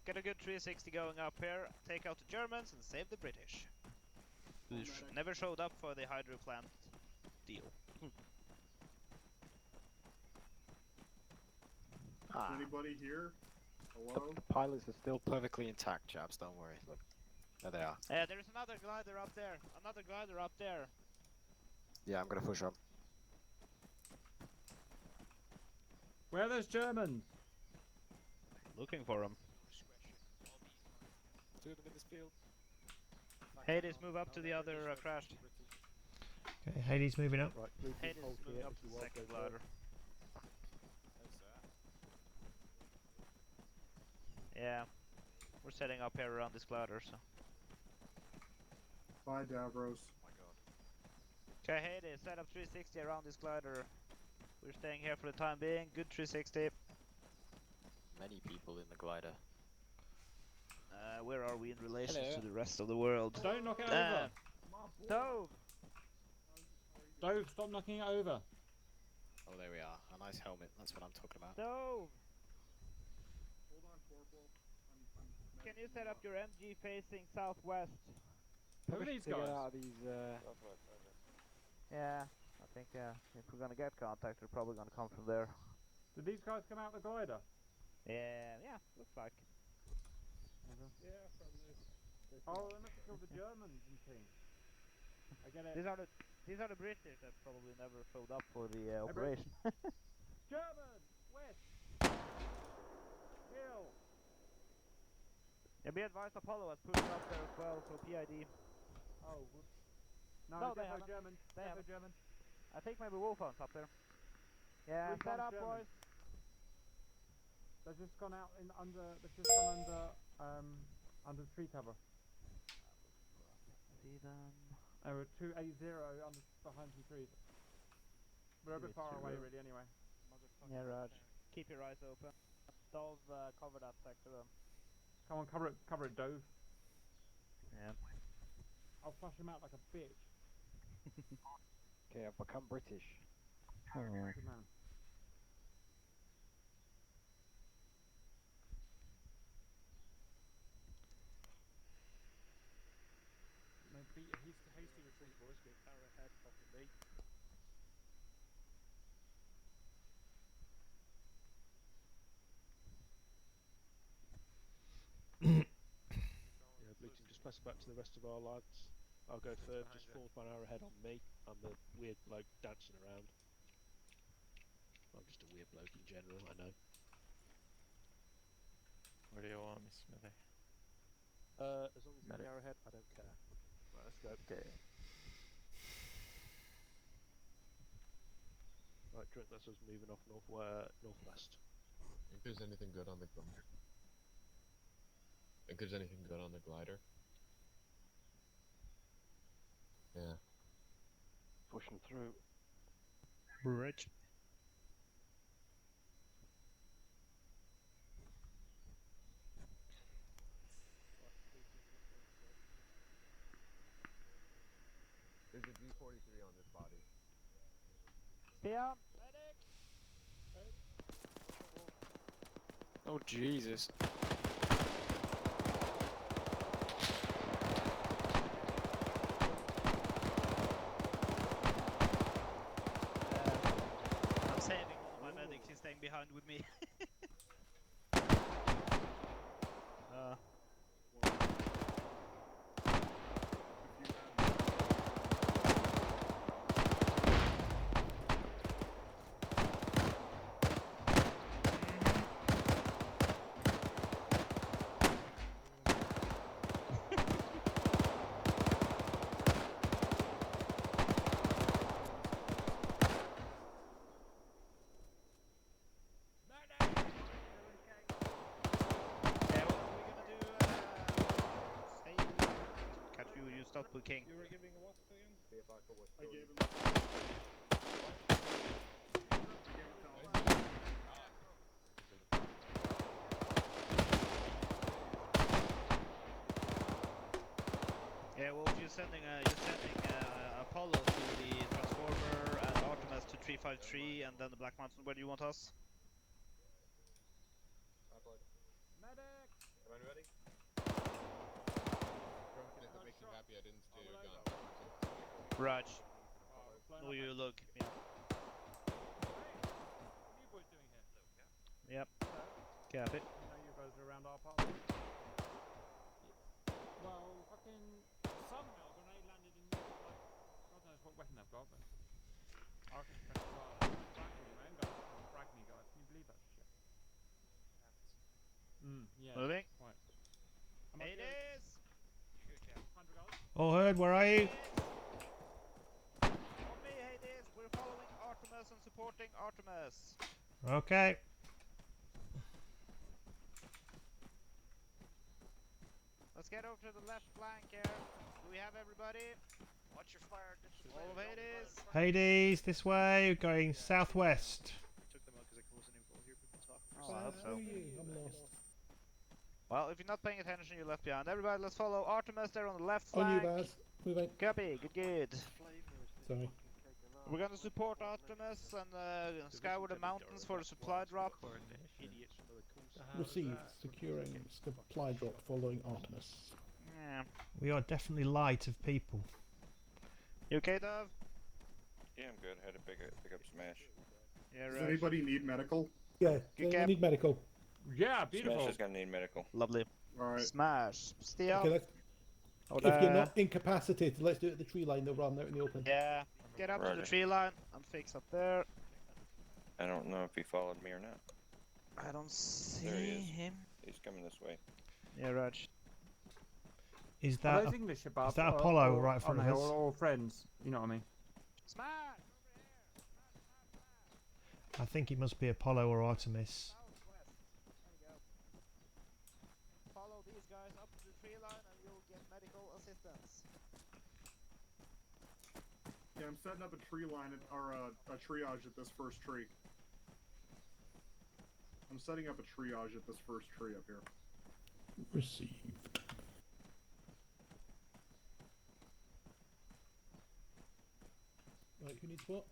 Get a good 360 going up here, take out the Germans and save the British. Who never showed up for the hydro plant deal.
Anybody here? Hello?
The pilots are still perfectly intact, chaps, don't worry. Look, there they are.
Yeah, there's another glider up there. Another glider up there.
Yeah, I'm gonna push up.
Where are those Germans?
Looking for them.
2 of them in this field.
Hades, move up to the other crash.
Okay, Hades moving up.
Right, blue team,
Hades,
hold
moving
here
up
if
to
you
the
want
second
to
glider. Yeah, we're setting up here around this glider, so.
Bye, Davros.
Okay, Hades, set up 360 around this glider. We're staying here for the time being. Good 360.
Many people in the glider.
Where are we in relation
Hello.
to the rest of the world?
Don't knock it over.
Dove!
Dove, stop knocking it over.
Oh, there we are. A nice helmet. That's what I'm talking about.
Stove!
Hold on, Corporal. I'm
Can you set up your MG facing southwest?
Who are these
To get
guys?
out of these,
Yeah, I think if we're gonna get contact, they're probably gonna come from there.
Did these guys come out the glider?
Yeah, looks like.
Yeah, from the...
Oh, they must have killed the Germans and things. I get it.
These are the British that probably never showed up for the operation.
German! West! Kill!
Yeah, be advised, Apollo has pushed up there as well, so PID.
Oh, whoops. No,
No, they
defo
haven't.
German.
They
Defo
haven't.
German.
I think maybe Wolfhound's up there. Yeah,
Recon
set up,
German.
boys.
They've just gone out in under. They've just gone under the tree cover.
See them.
There were 280 under behind some trees. We're a bit far away, really. Anyway.
Yeah, Raj. Keep your eyes open. Dove, cover that sector.
Come on, cover it, Dove.
Yeah.
I'll flush him out like a bitch.
Okay, I've become British.
Good man. Beat a hasty retreat, boys.
Good power ahead, copy me. Yeah, Bleaching, just pass it back to the rest of our lads. I'll go first, just forward 1 hour ahead on me. I'm the weird bloke dancing around. I'm just a weird bloke in general, I know.
Where do you want me, Smithy?
As long as it's an hour ahead, I don't care. Right, let's go.
Okay.
Right, drink vessels moving off northwest.
Think there's anything good on the glider? Think there's anything good on the glider? Yeah.
Pushing through.
Bridge.
There's a G43 on this body.
Yeah.
Oh, Jesus.
I'm saving all my medics, he's staying behind with me. Start with King.
You were giving a what again? I gave him.
Yeah, well, you're sending Apollo to the Transformer and Artemis to 353, and then the Black Mountain. Where do you want us?
Medic!
Everyone ready? If it makes you happy, I didn't steal your gun.
Raj. No, you look. Yeah.
What are you boys doing here?
Yep. Copy.
You know you guys are around our part of the Well, fucking somehow a grenade landed in like God knows what weapon they've got, but Architect fracking me, man, guys. Fracking me, guys. Can you believe that shit? Yeah.
Moving.
Right.
It is.
All heard, where are you?
On me, Hades. We're following Artemis and supporting Artemis.
Okay.
Let's get over to the left flank here. Do we have everybody? Watch your fire. All of Hades.
Hades, this way, going southwest.
Took them out because I wasn't involved here. People talk.
Oh,
I hope so.
I'm lost.
Well, if you're not paying attention, you're left behind. Everybody, let's follow Artemis there on the left
On you,
flank.
Baz. Moving.
Copy. Good.
Sorry.
We're gonna support Artemis and scour the mountains for a supply drop.
Idiots from other courses.
Received. Securing supply drop following Artemis.
Yeah.
We are definitely light of people.
You okay, Dove?
Yeah, I'm good. Had to pick up Smash.
Yeah,
Does
right.
anybody need medical?
Yeah,
Good
they
cap.
need medical.
Yeah, beautiful.
Smash is gonna need medical.
Lovely.
Alright.
Smash. Steel.
Okay, let's. If you're not incapacitated, let's do it at the tree line. They'll run out in the open.
Yeah. Get up to the
Roger.
tree line and fix up there.
I don't know if he followed me or not.
I don't see
There he is.
him.
He's coming this way.
Yeah, Raj.
Is
Are
that
those English above?
is that
or-
Apollo
or-
right in front of
or,
us?
or friends? You know what I mean?
Smash!
I think it must be Apollo or Artemis.
Follow these guys up to the tree line and you'll get medical assistance.
Yeah, I'm setting up a tree line or a triage at this first tree. I'm setting up a triage at this first tree up here.
Received. Right, who needs what?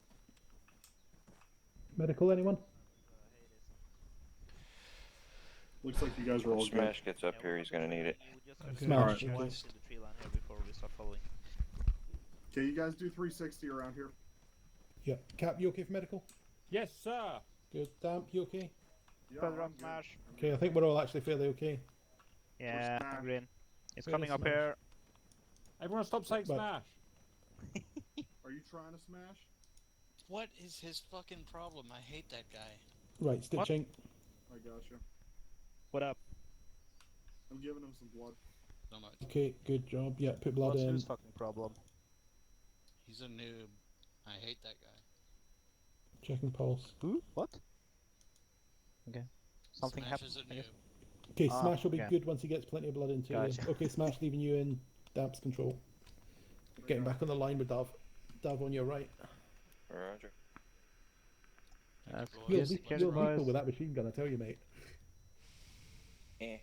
Medical, anyone?
Looks like you guys are all good.
Smash gets up here, he's gonna need it.
Smash.
In the tree line here before we start following.
Okay, you guys do 360 around here.
Yeah. Cap, you okay for medical?
Yes, sir.
Good. Damp, you okay?
Yeah,
Further
I'm
on
good.
Smash.
Okay, I think we're all actually fairly okay.
Yeah,
Smash?
I'm green. It's
Where's
coming up
Smash?
here.
Everyone stop saying
Right.
smash.
Are you trying to smash?
What is his fucking problem? I hate that guy.
Right, stitching.
I gotcha.
What up?
I'm giving him some blood.
So much.
Okay, good job. Yeah, put blood
What's
in.
his fucking problem?
He's a noob. I hate that guy.
Checking pulse.
Who? What? Okay. Something
Smash
happened.
is a
I guess.
noob.
Okay,
Ah,
Smash will be
okay.
good once he gets plenty of blood into
Gotcha.
you. Okay, Smash leaving you in Damp's control. Getting back on the line with Dove. Dove on your right.
Roger.
That's
You're,
good. Catch
you're
boys.
lethal with that machine gun, I tell you, mate.
Eh.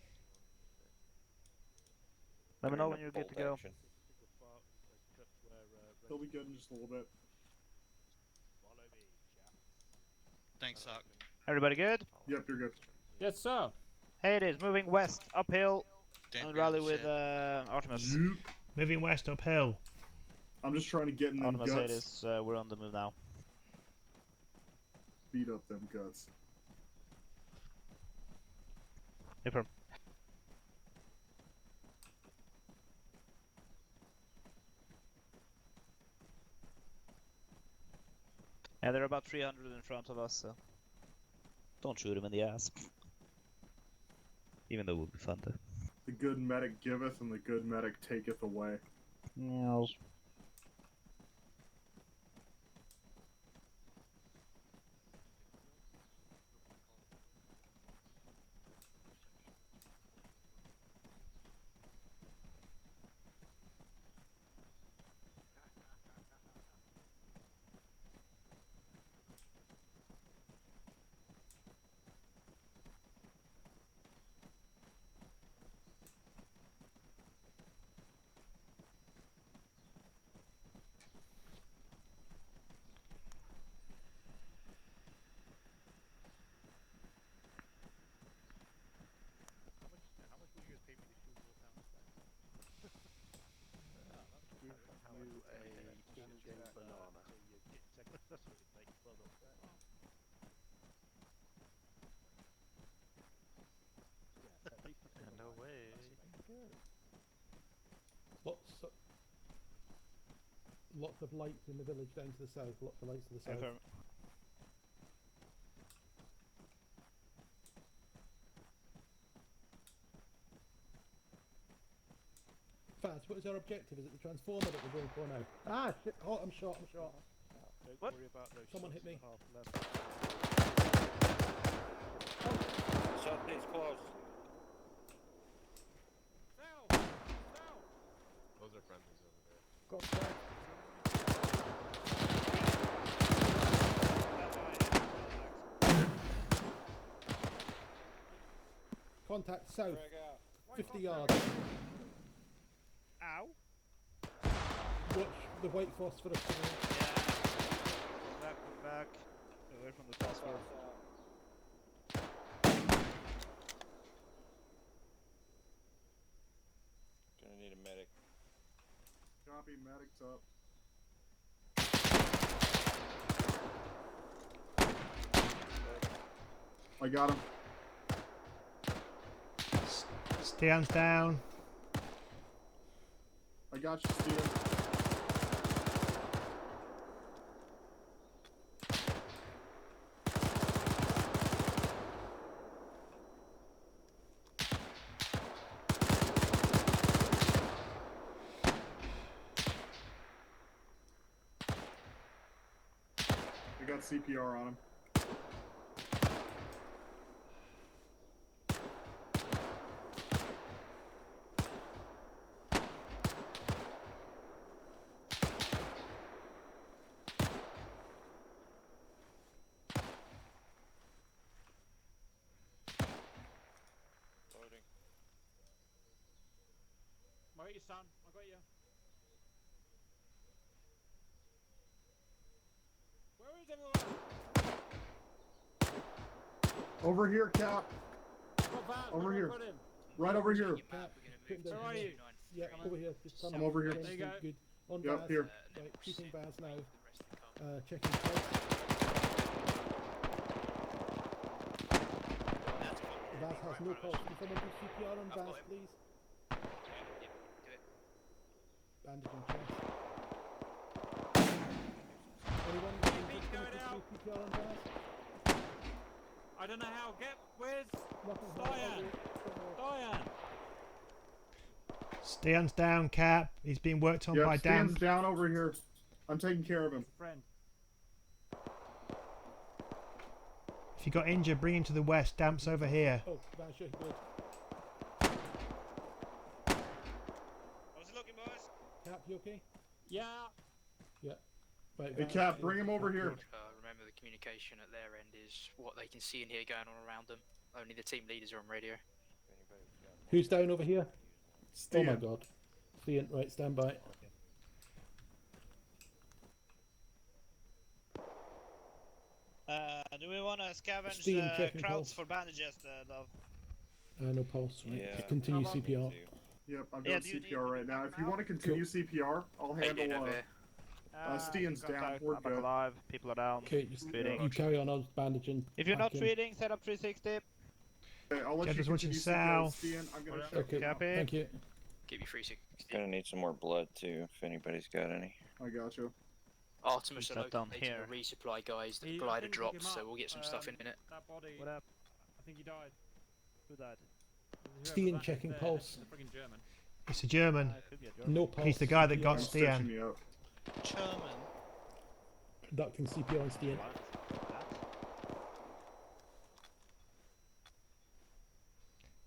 Let me
They're
know
in
when
a
you're good to
bolt
go.
action.
He'll be good in just a little bit.
Thanks, Sock.
Everybody good?
Yep, you're good.
Yes, sir.
Hey, it is moving west, uphill,
Damn
and
good
rally with
shit.
Artemis.
Moving west uphill.
I'm just trying to get in them
Artemis, hey, it
guts.
is. We're on the move now.
Beat up them guts.
Affirm. Yeah, they're about 300 in front of us, so don't shoot him in the ass. Even though it would be fun to.
The good medic giveth and the good medic taketh away.
No.
You a in-game banana. No way.
Lots of lights in the village down to the south. Lots of lights to the south.
Affirm.
Faz, what is our objective? Is it the transformer that we're going for now? Ah, shit. Oh, I'm shot. I'm shot.
Don't
What?
worry about those
Someone
shots
hit me.
at half level.
Something's close.
Those are friendlies over there.
Got back. Contact south. 50 yards.
Ow.
Watch the white phosphorus.
back. Away from the phosphor.
Gonna need a medic.
Copy, medic's up. I got him.
Stian's down.
I got you, Steven. I got CPR on him.
Loading.
Wait, your son. I got you. Where is everyone?
Over here, Cap. Over here. Right over here.
Where are you?
Yeah, over here. Just
I'm over here.
Good, good. On
Yep,
Baz.
here.
Right, shooting Baz now. Checking pulse. Baz has no pulse. Can someone do CPR on Baz, please? Bandaging chest. Anyone can do CPR on Baz?
I don't know how. Where's Diane? Diane.
Stian's down, Cap. He's being worked on by
Stan's
Damp.
down over here. I'm taking care of him.
Friend.
If you got injured, bring him to the west. Damp's over here.
Oh, Baz, you're good.
How's it looking, boys?
Cap, you okay?
Yeah.
Yeah. Right,
Hey,
Baz,
Cap, bring him over here.
Remember, the communication at their end is what they can see and hear going on around them. Only the team leaders are on radio.
Who's down over here?
Stian.
Oh my god. Stian, right, stand by.
Do we want to scavenge
Steam, checking
crowds
pulse.
for bandages, Dove?
No pulse, right?
Yeah.
Continue CPR.
Yep, I'm
Yeah,
doing
do you
CPR
need
right now. If you
backup
want to continue CPR, I'll handle. Stian's down. We're
I'm back
good.
alive. People are down.
Okay, just
Treating.
you carry on. I was bandaging.
If you're not
back in.
treating, set up 360.
Okay, I'll let
Jed's
you
watching
continue CPR,
south.
Stian. I'm gonna check
Okay,
you out.
Copy.
thank you.
Give you 360.
Gonna need some more blood too, if anybody's got any.
I got you.
Artemis
Put
are
that down
locating
here.
the resupply guys. The
I
glider
didn't pick him
drops, so
up.
we'll get some stuff in it.
That body.
What up?
I think he died.
Who died?
Steam
Whoever
checking
there,
pulse.
the friggin' German.
It's a German.
Could be a German.
No pulse.
He's the guy that
CPR.
got
I'm stitching
Stian.
you up.
German.
Conducting CPR on Stian.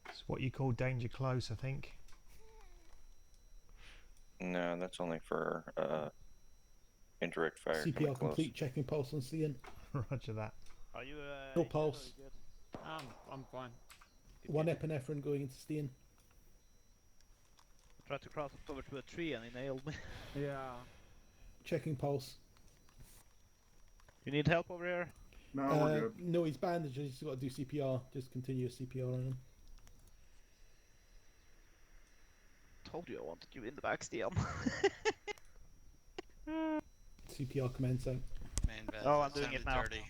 It's what you call danger close, I think.
No, that's only for indirect fire. coming
CPR
close.
complete. Checking pulse on Stian.
Roger that.
Are you?
No
injured or
pulse.
you good?
I'm fine.
One epinephrine going into Stian.
Tried to cross over to a tree and he nailed me.
Yeah.
Checking pulse.
You need help over here?
No, we're good.
No, he's bandaged. He's got to do CPR. Just continue CPR on him.
Told you I wanted you in the back, Stian.
CPR commencing.
Man, Beth,
Oh, I'm
that
doing it
sounded
now.
dirty.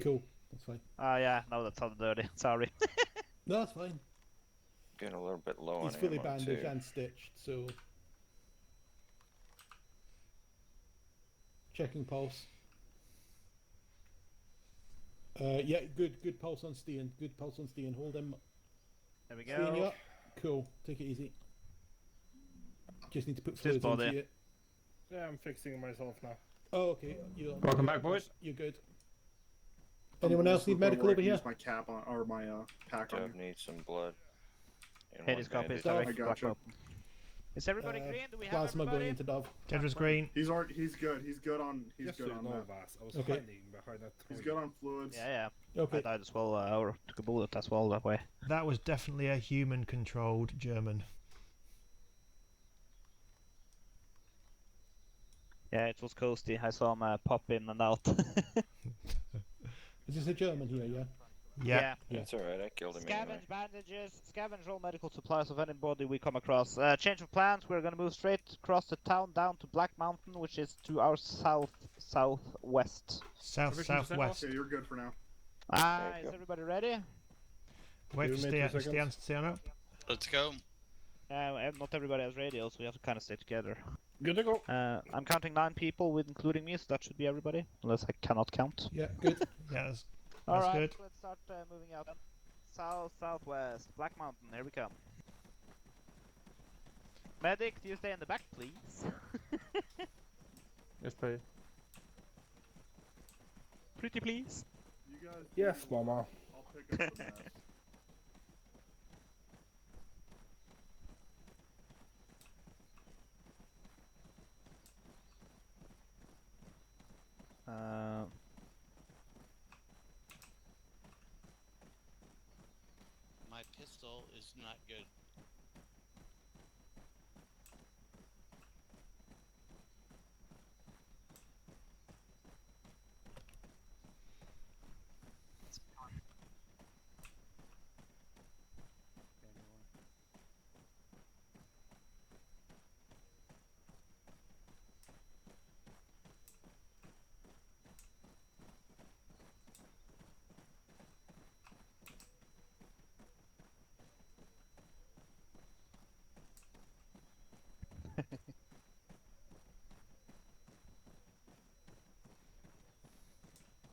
Cool. That's fine.
Yeah, no, that sounded dirty. Sorry.
No, that's fine.
Getting a little bit low
He's
on
fully
ammo
bandaged
too.
and stitched, so. Checking pulse. Yeah, good pulse on Stian. Good pulse on Stian. Hold him.
There we
Stian,
go.
you up? Cool. Take it easy. Just need to put fluids
body.
into you.
Yeah, I'm fixing myself now.
Oh, okay. You're
Welcome back, boys.
You're good. Anyone else need medical over here?
Use my cap on, or my pack on.
Dove needs some blood. and
Hey,
one
this cop is
bandage.
I got you.
Is everybody green? Do we have
Plasma
everybody?
going into Dove.
Jed was green.
He's already. He's good. He's good on. He's
Yes,
good
sir,
on
no,
that.
Vas. I was
Okay.
hiding behind that
He's
toilet.
good on fluids.
Yeah.
Okay.
I died as well. Or took a bullet as well that way.
That was definitely a human-controlled German.
Yeah, it was Coasty. I saw him pop in and out.
Is this a German here, yeah?
Yeah.
That's alright, I killed him anyway.
Scavenge bandages, scavenge all medical supplies of anybody we come across. Change of plans, we're gonna move straight across the town down to Black Mountain, which is to our southwest.
Southwest.
Okay, you're good for now.
Is everybody ready?
Wait for
Give me 2
Stian
seconds.
to stand up.
Let's go.
Not everybody has radios, so we have to kind of stay together.
Good to go.
I'm counting 9 people, with including me, so that should be everybody, unless I cannot count.
Yeah, good.
Yeah, that's
Alright,
good.
let's start moving out. Southwest, Black Mountain, here we come. Medic, do you stay in the back, please?
Yes, please.
Pretty please.
You guys.
Yes, Mama.
I'll pick up the mess.
My pistol is not good.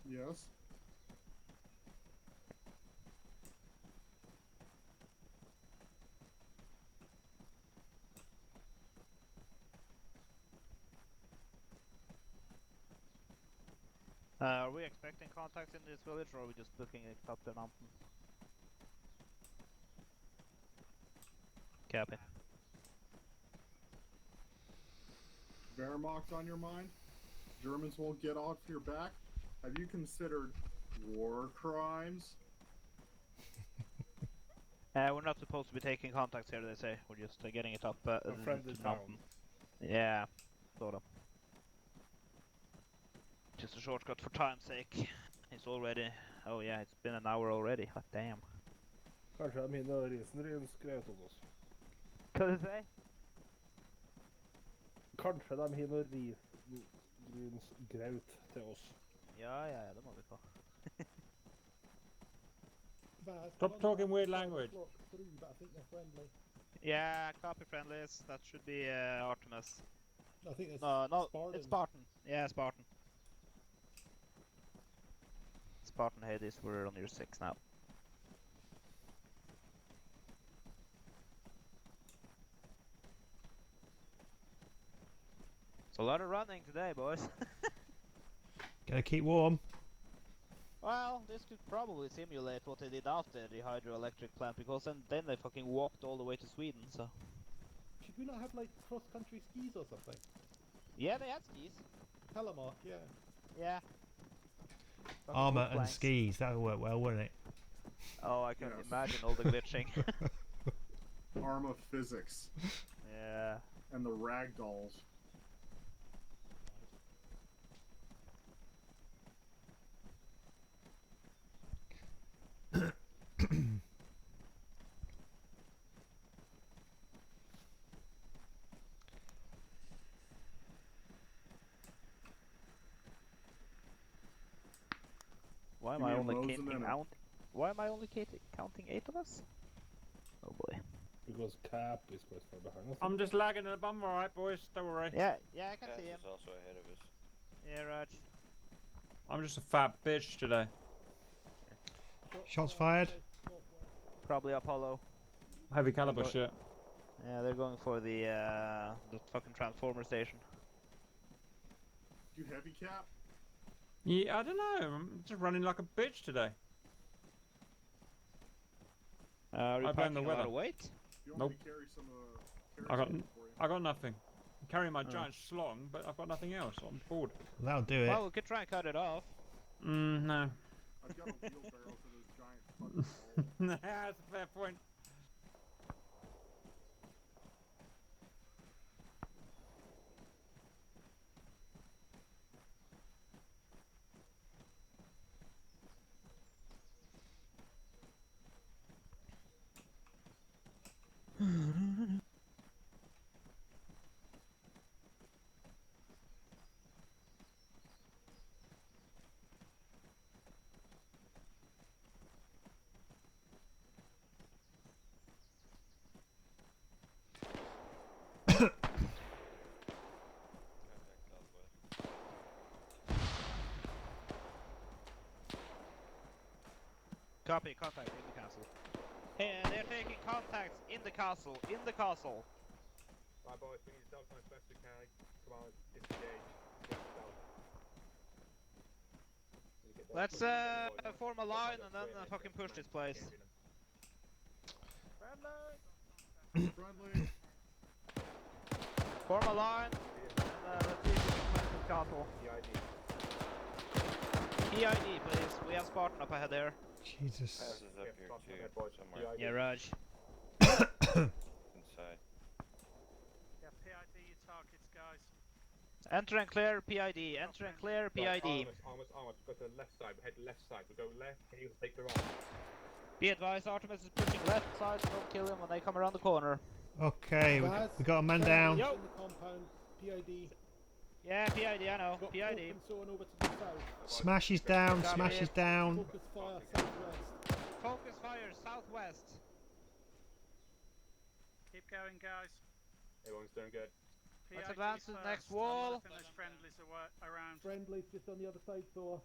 Yes.
Are we expecting contacts in this village, or are we just booking it up the mountain? Copy.
Wehrmacht on your mind? Germans won't get off your back? Have you considered war crimes?
We're not supposed to be taking contacts here, they say. We're just getting it up
A
to
friendly
the
town.
mountain. Yeah, sort of. Just a shortcut for time's sake. It's already... Oh yeah, it's been an hour already. Hot damn.
Kanskje de hinner risenskraut hos oss.
Hva du sier?
Kanskje de hinner risenskraut til oss.
Ja, det må vi få.
Stop talking weird language.
But I think they're friendly.
Yeah, copy friendlies. That should be Artemis.
I think it's
No,
Spartan.
it's Spartan. Yeah, Spartan. Spartan Hades, we're on your 6 now. It's a lot of running today, boys.
Gotta keep warm.
Well, this could probably simulate what they did after the hydroelectric plant, because then they fucking walked all the way to Sweden, so...
Should we not have like cross-country skis or something?
Yeah, they had skis.
Telemark, yeah.
Yeah. Fucking
Armour
wood
and
planks.
skis, that would work well, wouldn't it?
Oh, I can
Yes.
imagine all the glitching.
Arma physics.
Yeah.
And the ragdolls.
Why am
Give
I
me a
only
Mosin
counting
and a-
out? Why am I only counting 8 of us? Oh boy.
Because Cap is quite far behind us.
I'm just lagging a bum, alright, boys. Don't worry.
Yeah, I can
Cass
see him.
is also ahead of us.
Yeah, Raj.
I'm just a fat bitch today.
Shots fired.
Probably Apollo.
Heavy caliber shit.
Yeah, they're going for the fucking transformer station.
You heavy cap?
Yeah, I don't know. I'm just running like a bitch today.
Are you
I blame
packing
the
a lot
weather.
of weight?
You want
Nope.
me to carry some
I got,
something for you?
I got nothing. I'm carrying my
Oh.
giant slong, but I've got nothing else. I'm bored.
That'll do it.
Well, we could try and cut it off.
No.
I've got a wheelbarrow for those giant fucking balls.
That's a fair point.
Copy, contact in the castle. Hey, they're taking contacts in the castle. In the castle.
Right, boys, we need to stealth as best we can. Come on, disengage. Get stealth.
Let's form a line and then fucking push this place.
Friendly.
Form a line and let's see if we can cleanse this castle. PID, please. We have Spartan up ahead there.
Jesus.
Passes up here too, somewhere.
Yeah, Raj.
Inside.
Yeah, PID your targets, guys.
Enter and clear PID. Enter and clear PID.
Artemis, go to the left side. We head left side. We go left. Can you take the right?
Be advised, Artemis is pushing left side, so don't kill him when they come around the corner.
Okay, we got a man down.
Yo. In the compound, PID.
Yeah, PID, I know. PID.
Over to the south.
Smash is down, smash is down.
Focus fire, southwest.
Focus fire, southwest.
Keep going, guys.
Everyone's doing good.
Let's
PID
advance to the next
first.
wall.
I'm looking at friendlies around.
Friendly, just on the other side, Thor.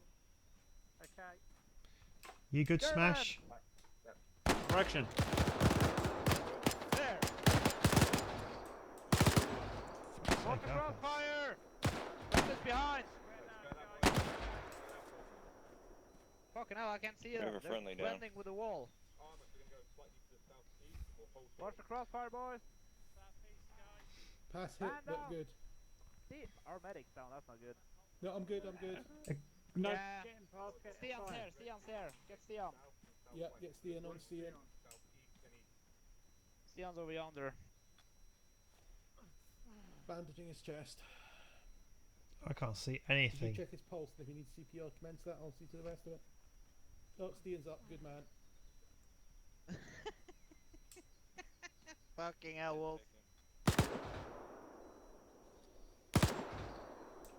Okay.
You good, Smash?
Correction.
There. Watch the crossfire! Put this behind! Fucking hell, I can't see them. They're
friendly now.
blending with the wall. Watch the crossfire, boys.
Pass hit, not good.
See, our medic's down, that's not good.
No, I'm good, I'm good.
No.
Yeah. Stian's here, Stian's here. Get Stian.
Yeah, get Stian on Stian.
Stian's over yonder.
Bandaging his chest.
I can't see
Did
anything.
you check his pulse? And if he needs CPR, commence that. I'll see to the rest of it. Oh, Stian's up. Good man.
Fucking hell, Wolf.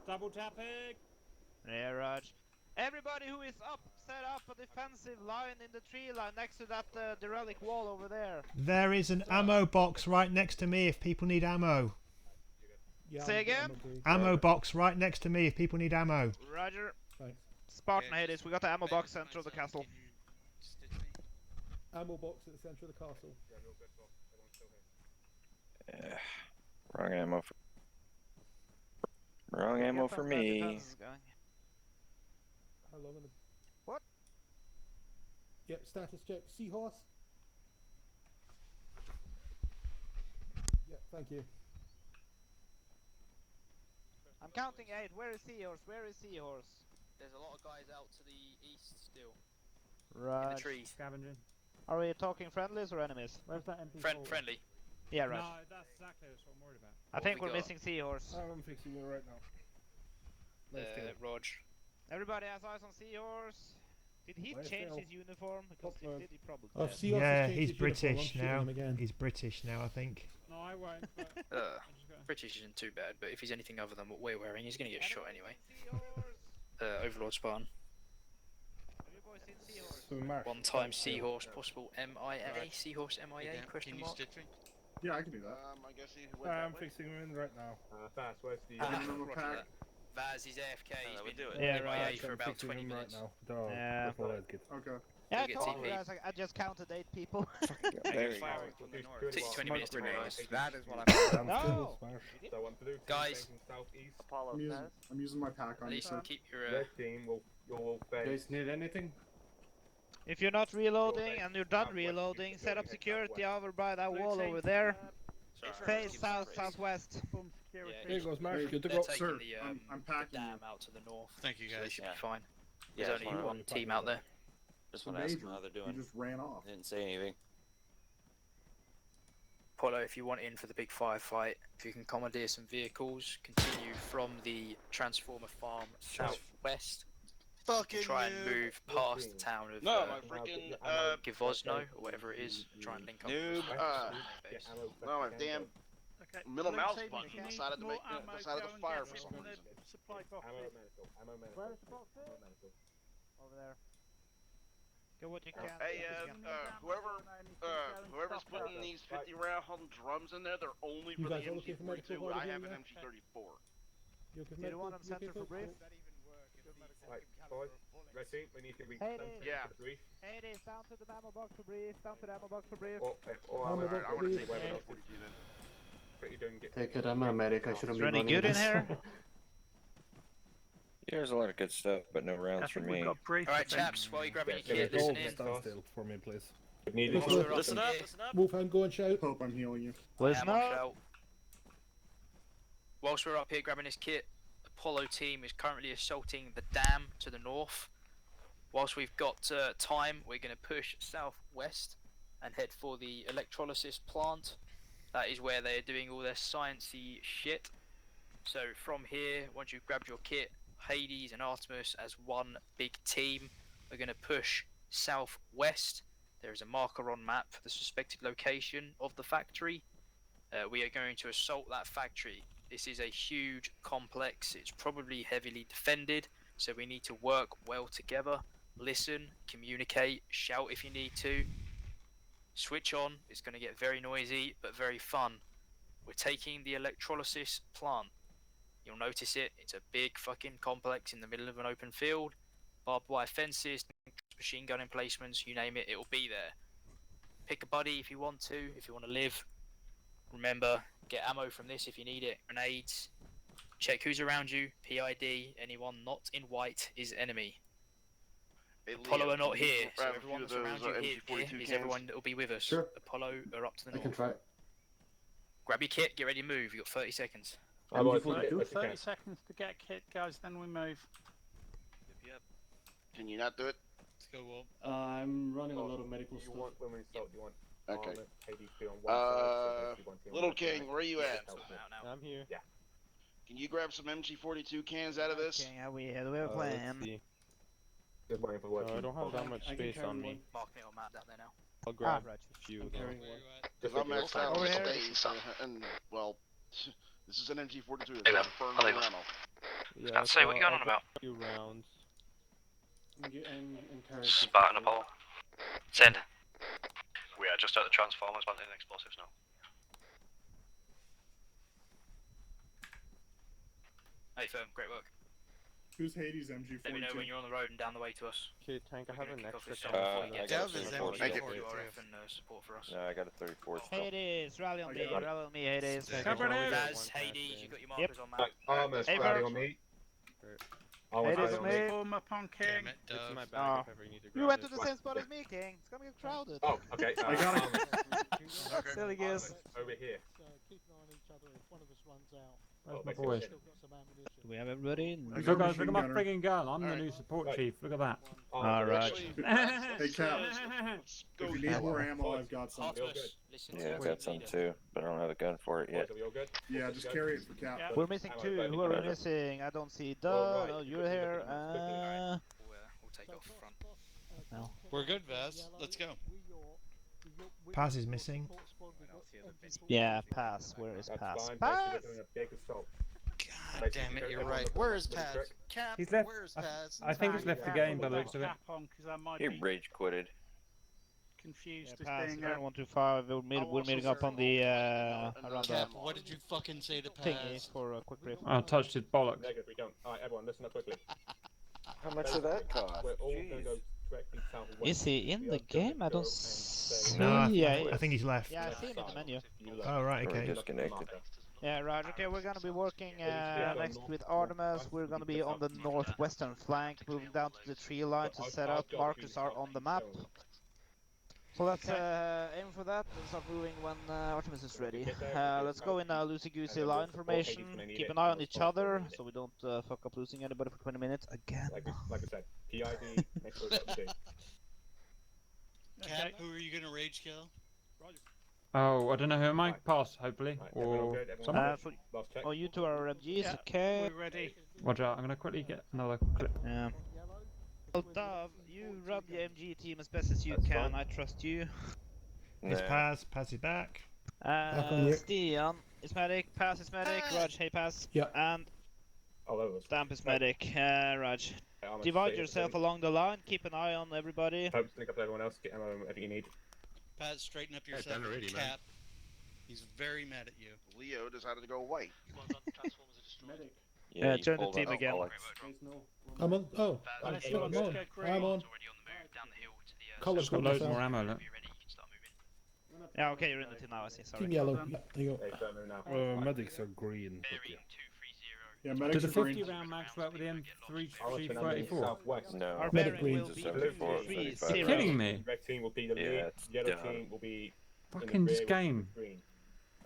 Double tapping.
Yeah, Raj. Everybody who is up, set up a defensive line in the tree line next to that derelict wall over there.
There is an ammo box right next to me if people need ammo.
Yeah,
Say again?
Ammo box right next to me if people need ammo.
Roger.
Thanks.
Spartan Hades, we got the ammo box center of the castle.
Ammo box at the centre of the castle.
Wrong ammo for. Wrong ammo for me.
How long on the...
What?
Yep, status check. Seahorse. Yep, thank you.
I'm counting 8. Where is Seahorse? Where is Seahorse?
There's a lot of guys out to the east still.
Right.
In the trees.
Scavenging.
Are we talking friendlies or enemies?
Where's that MP?
Friendly.
Yeah, right.
No, that's exactly what I'm worried about.
I think we're missing Seahorse.
I'm fixing it right now.
Rog.
Everybody has eyes on Seahorse. Did he change his uniform? Because if he did, he probably
Oh,
did.
Seahorse
Yeah,
has changed
he's
his uniform. I'm
British
shooting
now.
him again.
He's British now, I think.
No, I won't. But
British isn't too bad, but if he's anything other than what we're wearing, he's going to get shot anyway. Overlord Spartan.
Have you boys seen Seahorse?
One time Seahorse, possible MIA. Seahorse MIA? Question mark.
Yeah, I can do that.
I guess he went
I'm
that way.
fixing him in right now.
Fast, where's the...
Roger that. Vaz is AFK. He's been
Yeah,
MIA
right.
for about 20 minutes.
Yeah.
Okay.
Yeah, I
Get
told you
TP.
guys, I just counted 8 people.
There you go.
Takes you 20 minutes to realise.
That is what I'm
No!
Guys,
I'm using my pack on
at
you,
least
sir.
keep your.
Red team will face...
need anything?
If you're not reloading and you're done reloading, set up security over by that wall over there. Face south, southwest.
Yeah,
Here goes Marsh, good to
they're
go.
taking
Sir,
the,
I'm packing
the dam
you.
out to the north.
Thank you,
So they
guys.
should
Yeah.
be fine.
Yeah,
There's
that's
only
fine.
one team out there.
Just want to ask them
Major,
how they're
he
doing.
just ran off.
Didn't say anything.
Polo, if you want in for the big firefight, if you can commandeer some vehicles, continue from the Transformer farm southwest,
Fucking
try and
noob.
move past the town of
No, my freaking
Givozno, or whatever it is, try and link up
noob.
with the base.
No, my damn
Okay.
middle
Luke,
mouse
see if
button
you need
decided to
more
make it
ammo,
decided
go
to
and
fire
get
for
it
some
from the
reason.
supply box.
Where is the box? Over there. Get what you can.
Hey, whoever's putting these 50 round drums in there, they're only
You
for the
guys all okay for medical
MG42. I
holiday,
have an
yeah?
MG34.
You'll give
Do you
medical,
want them
you'll
center
give
for
help.
brief?
Right, boys, ready? We need to reach
Hades.
center
Yeah.
for the brief.
Hades, down to the ammo box for brief. Down to the ammo box for brief.
Ammo box for brief.
Take
it, I'm a medic. I shouldn't be
Running
running
good in
this.
here?
There's a lot of good stuff, but no rounds for me.
Alright, chaps, while you're grabbing your kit, listen in.
Stand still for me, please.
Listen up.
Wolfhound, go and shout.
Hope I'm healing you.
Listen up.
Shout. Whilst we're up here grabbing this kit, Apollo team is currently assaulting the dam to the north. Whilst we've got time, we're going to push southwest and head for the electrolysis plant. That is where they're doing all their sciencey shit. So from here, once you've grabbed your kit, Hades and Artemis as one big team, we're going to push southwest. There is a marker on map for the suspected location of the factory. We are going to assault that factory. This is a huge complex. It's probably heavily defended, so we need to work well together. Listen, communicate, shout if you need to. Switch on. It's going to get very noisy, but very fun. We're taking the electrolysis plant. You'll notice it. It's a big fucking complex in the middle of an open field. Barbed wire fences, machine gun emplacements, you name it, it'll be there. Pick a buddy if you want to, if you want to live. Remember, get ammo from this if you need it. Grenades. Check who's around you. PID. Anyone not in white is enemy.
Hey,
Apollo
Leo,
are not
can you
here, so
grab a
everyone
few
that's
of
around
those,
you here
MG42
is
cans?
everyone that will be with us.
Sure.
Apollo are up to the
I
north.
can try.
Grab your kit, get ready to move. You've got 30 seconds.
30 seconds to get kit, guys, then we move.
Yep. Can you not do it?
Let's go, Wolf.
I'm running a lot of medical stuff.
When we start, you want
Okay.
armor, Hades be on one side, so if you want
Little
on
King, where you at?
I'm here.
Yeah.
Can you grab some MG42 cans out of this?
Okay, how we have a plan.
Just waiting for work.
I don't have that much
I can
space
carry
on
one.
me.
Mark me on map down there now.
I'll grab
right.
a few.
I'm
though.
carrying one.
Because I'm maxed out
Over
on
here.
space, and well, this is an MG42. It's burned ammo.
Yeah,
say what you got on
I'll
about.
grab a few rounds.
I'm carrying
Spartan Apollo. Send. We are just at the Transformers planting explosives now.
Hey, firm, great work.
Who's Hades MG42?
Let me know when you're on the road and down the way to us.
Okay, Tank, I have an
Kick off
extra
this
gun.
I got
Dev
a
is
34
MG42.
Thank you.
You are and support for us.
No, I got a 34 still.
Hades, rally on
I
me,
got it.
rally on me, Hades.
Cover
it.
Raz, Hades, you got your markers on map.
Armor,
Hey,
ready
Bert.
on me.
Hades on me.
Form up on King.
Damn it,
It's in my
Dove.
bag if ever you need to grab
You went
it.
to the same spot as me, King. It's gonna get crowded.
Oh, okay.
I got it.
Silly goose.
Over here.
Keep an eye on each other if one of us runs out.
Where's
Oh,
my
basically,
boy?
Still got some ammunition.
Do we have everybody?
I
Look
got
guys, look
machine
at my
gunner.
friggin' gun. I'm the
Alright.
new support
Right.
chief. Look at that.
Alright.
Hey, Cap. If you need more ammo, I've got some.
Artemis, listen to
Yeah, I've
the
got some
leader.
too, but I don't have a gun for it yet.
Boys, are we all good?
Yeah, just carry it for Cap.
Yeah.
We're missing two. Who are we missing? I don't see Doug.
Alright.
No, you're here.
We'll take off front.
No.
We're good, Vaz. Let's go.
Paz is missing.
Yeah, pass. Where is
That's
pass?
fine.
Pass.
Basically, we're doing a big assault.
God damn it, you're right. Where is Paz? Cap,
He's left.
where's Paz?
I think he's left the game by the looks of it.
Cap on, because I might
He
be
rage quitted.
confused
Yeah,
as
pass.
being
125. We're meeting up on the around the
Cap, what did you fucking say to
thingy
Paz?
for a quick brief.
I touched his bollocks.
Negative, we don't. Alright, everyone, listen up quickly.
How much did that cost?
We're all going to
Jeez.
go directly southwest.
Is he in
We
the
are
game? I
gonna
don't
go
see.
and
No,
Yeah,
I think he's left.
yeah, I see him in the menu.
Oh, right,
Or we
okay.
disconnected.
Yeah, right. Okay, we're gonna be working next with Artemis. We're gonna be on the northwestern flank, moving down to the tree line to set up. Markers are on the map. So let's aim for that and start moving when Artemis is ready. Let's go in loosey-goosey line formation. Keep an eye on each other so we don't fuck up losing anybody for 20 minutes again.
Like I said, PID, make sure it's up to date.
Cap, who are you gonna rage kill?
Oh, I don't know who am I? Pass, hopefully.
Right, everyone
Or
good? Everyone
someone.
good? Last check.
Oh, you two are MGs,
Yeah,
okay?
We're ready.
Watch out, I'm gonna quickly get another clip.
Yeah. Well, Dove, you run the MG team as best as you
That's
can.
fine.
I trust you.
It's
Nah.
Paz. Paz is back.
on you.
Stian is medic. Pass is medic. Raj, hey Pass.
Yeah.
And
Oh, that was.
Stamp is medic. Raj.
I'm
Divide yourself along the line. Keep an eye on everybody.
Hope to link up with everyone else. Get ammo whatever you need.
Paz, straighten up
Yeah,
yourself.
done already, man.
Cap. He's very mad at you.
Leo decided to go white.
Yeah,
Yeah,
you
join the
pulled
team
us,
again.
Alex.
I'm on. Oh, I'm
Nice.
on.
Let's go green.
I'm on. Colour
Just got
code
loads
myself.
more ammo. Look.
Yeah, okay, you're in the team now, I see. Sorry.
Team yellow. Yeah, there you
Hey,
go.
start moving now.
Medics are green. But yeah. Yeah,
Do
medics
the
are
50
green.
round mags work with the
Alright, then I'm in
M334?
southwest.
No.
Our
Medic
bearing
green.
will be
74,
330.
You're kidding me?
Red team will be the
Yeah,
lead.
it's
Yellow
done.
team will be in
Fucking
the
this
rear with
game.
green.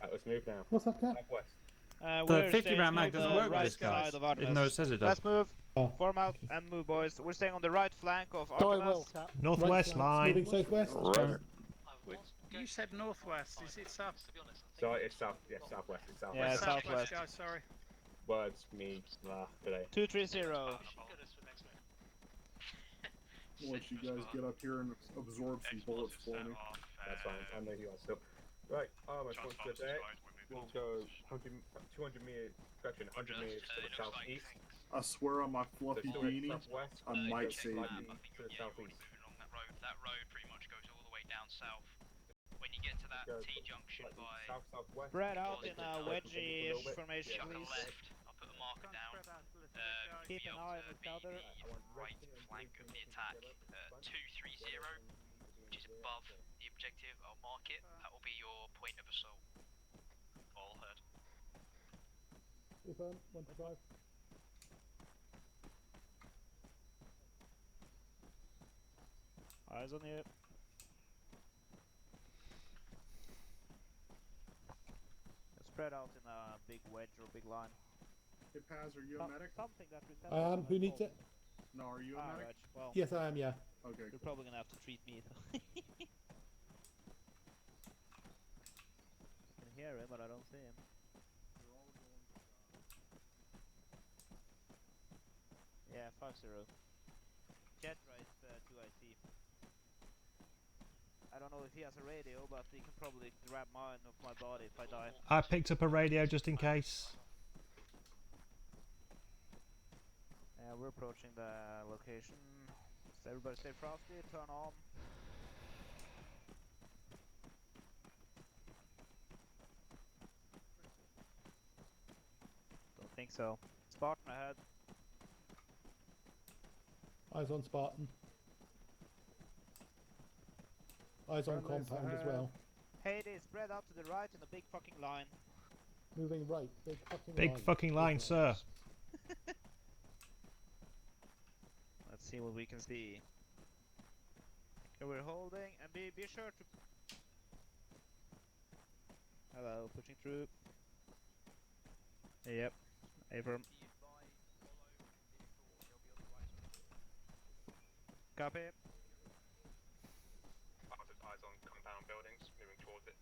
Right, let's move now.
What's that, Cat?
Southwest.
The
We're
50
staying
round mag
on
doesn't
the
work with
right
this guy,
side of
even
Artemis.
though it says it does.
Let's move.
Oh.
Form out and move, boys. We're staying on the right flank of Artemis.
Northwest line.
Moving southwest.
Right.
You said northwest. Is it south?
So it's south. Yeah, southwest. It's southwest.
Yeah,
Southwest,
southwest.
guys. Sorry.
Words me today.
230.
I'll let you guys get up here and absorb some bullets for me.
That's fine. I'm with you on still. Right, armor once we're there, we'll go 200 meters, correction, 100 meters to the southeast.
I swear on my fluffy
So
beanie,
southwest,
I might
go
save
slightly
you.
to the southeast.
That road pretty much goes all the way down south. When you get to that
Go
T-junction
slightly
by...
southwest.
Spread out in a
Little
wedgie
bit.
formation,
Chuck a
please.
left. I'll put a marker down.
Keep an eye on each other.
The right flank of the attack. 230, which is above the objective. I'll mark it. That will be your point of assault. All heard.
Confirm. 125.
Eyes on you. Spread out in a big wedge or big line.
Hey Paz, are you a medic?
Something that
I am. Who needs it?
No, are you a medic?
Reg. Well,
Yes, I am. Yeah.
Okay.
you're probably gonna have to treat me. I can hear him, but I don't see him. Yeah, 50. Jet right to IT. I don't know if he has a radio, but he can probably grab mine off my body if I die.
I picked up a radio just in case.
Yeah, we're approaching the location. So everybody stay frosty, turn on. Don't think so. Spartan ahead.
Eyes on Spartan. Eyes on compound as well.
Hades, spread out to the right in a big fucking line.
Moving right. Big fucking
Big
line.
fucking line, sir.
Let's see what we can see. Okay, we're holding, and be sure to... Hello, pushing through. Yep, Abram. Copy.
Eyes on compound buildings, moving towards it.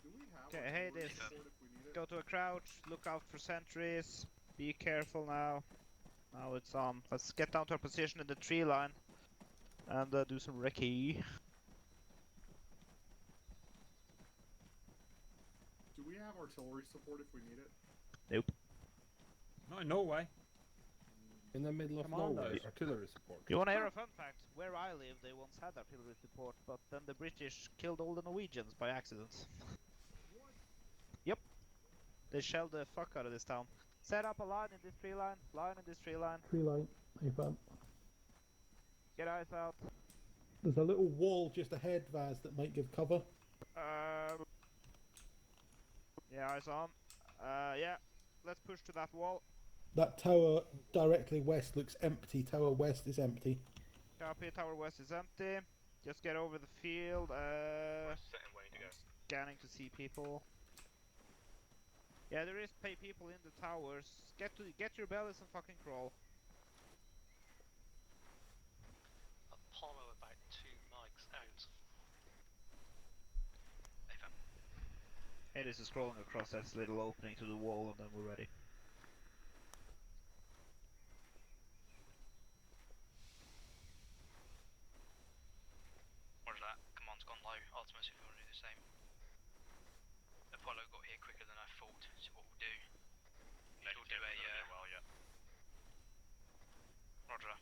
Do we have
Okay,
artillery
Hades,
support if we need it?
go to a crouch, look out for sentries, be careful now. Now it's on. Let's get down to our position in the tree line and do some recce.
Do we have artillery support if we need it?
Nope.
Not in Norway.
In the middle of nowhere, artillery support.
You wanna hear a fun fact? Where I live, they once had artillery support, but then the British killed all the Norwegians by accident. Yep. They shelled the fuck out of this town. Set up a line in this tree line. Line in this tree line.
Tree line. Confirm.
Get eyes out.
There's a little wall just ahead, Vaz, that might give cover.
Yeah, eyes on. Yeah. Let's push to that wall.
That tower directly west looks empty. Tower west is empty.
Copy, tower west is empty. Just get over the field. Scanning to see people. Yeah, there is people in the towers. Get your bellies and fucking crawl.
Apollo about 2 mics out.
Hey, this is crawling across that little opening to the wall, and then we're ready.
Where's that? Command's gone low. Artemis, if you want to do the same. Apollo got here quicker than I thought, so what we'll do... We'll do a... Roger.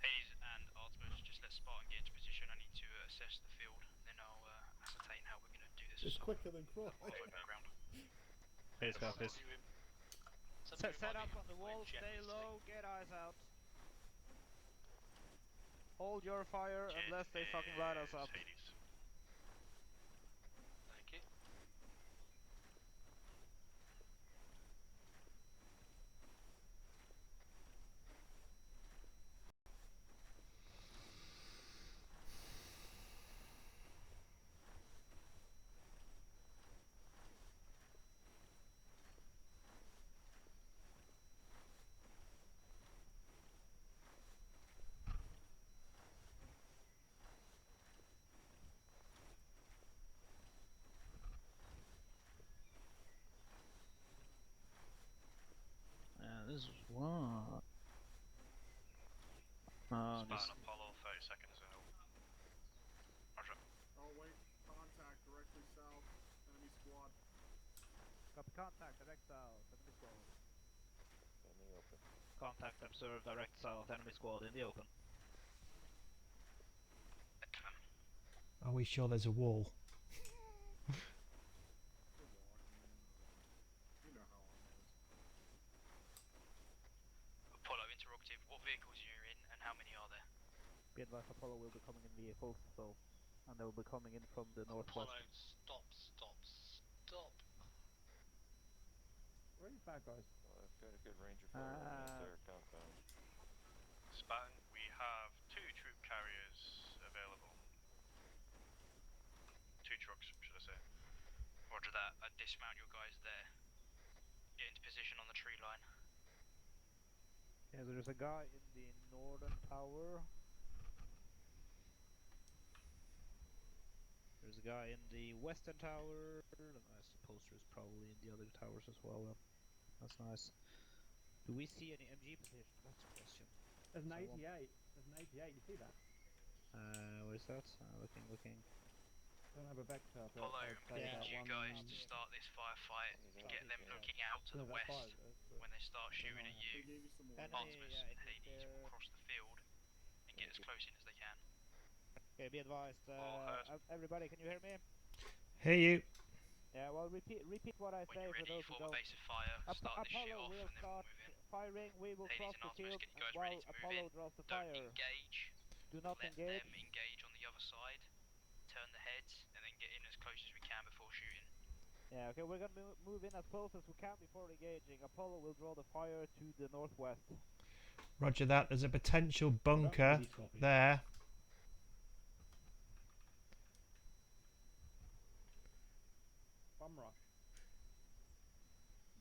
Hades and Artemis, just let Spartan get into position. I need to assess the field, then I'll ascertain how we're going to do this.
quicker than crawl.
Hey, Scott, please. Set up on the wall, stay low, get eyes out. Hold your fire unless they fucking light us up.
Thank you.
This is what? Oh, this.
Spartan Apollo, 30 seconds out. Roger.
Oh wait, contact directly south, enemy squad.
Copy contact, direct south, enemy squad.
In the open.
Contact observed, direct south, enemy squad in the open.
Are we sure there's a wall?
You know how I'm is.
Apollo, interrogative. What vehicles are you in, and how many are there?
Be advised, Apollo will be coming in vehicles, so, and they will be coming in from the northwest.
Apollo, stop.
Where are these bad guys?
Well, I've got a good ranger fire on this there compound.
Spartan, we have 2 troop carriers available. 2 trucks, should I say.
Roger that. Dismount your guys there. Get into position on the tree line.
Yeah, there's a guy in the northern tower. There's a guy in the western tower, and I suppose there's probably in the other towers as well. That's nice. Do we see any MG position? That's a question.
There's an 88. There's an 88. You see that?
Where's that? Looking.
Don't have a vector. But
Apollo, I need you guys to start this firefight and get them looking out to the west. When they start shooting at you, Artemis and Hades will cross the field and get as close in as they can.
Okay, be advised. Everybody, can you hear me?
Hear you.
Yeah, well, repeat what I say for those who don't.
Base of fire. Start this shit
Apollo
off,
will
and then
start
we'll move in.
firing. We will cross
Hades and
the
Artemis,
field
get you guys
while
ready to move
Apollo
in.
draws the
Don't
fire.
engage.
Do not
Let
engage.
them engage on the other side. Turn the heads, and then get in as close as we can before shooting.
Yeah, okay, we're gonna move in as close as we can before engaging. Apollo will draw the fire to the northwest.
Roger that. There's a potential bunker there.
Bum rush.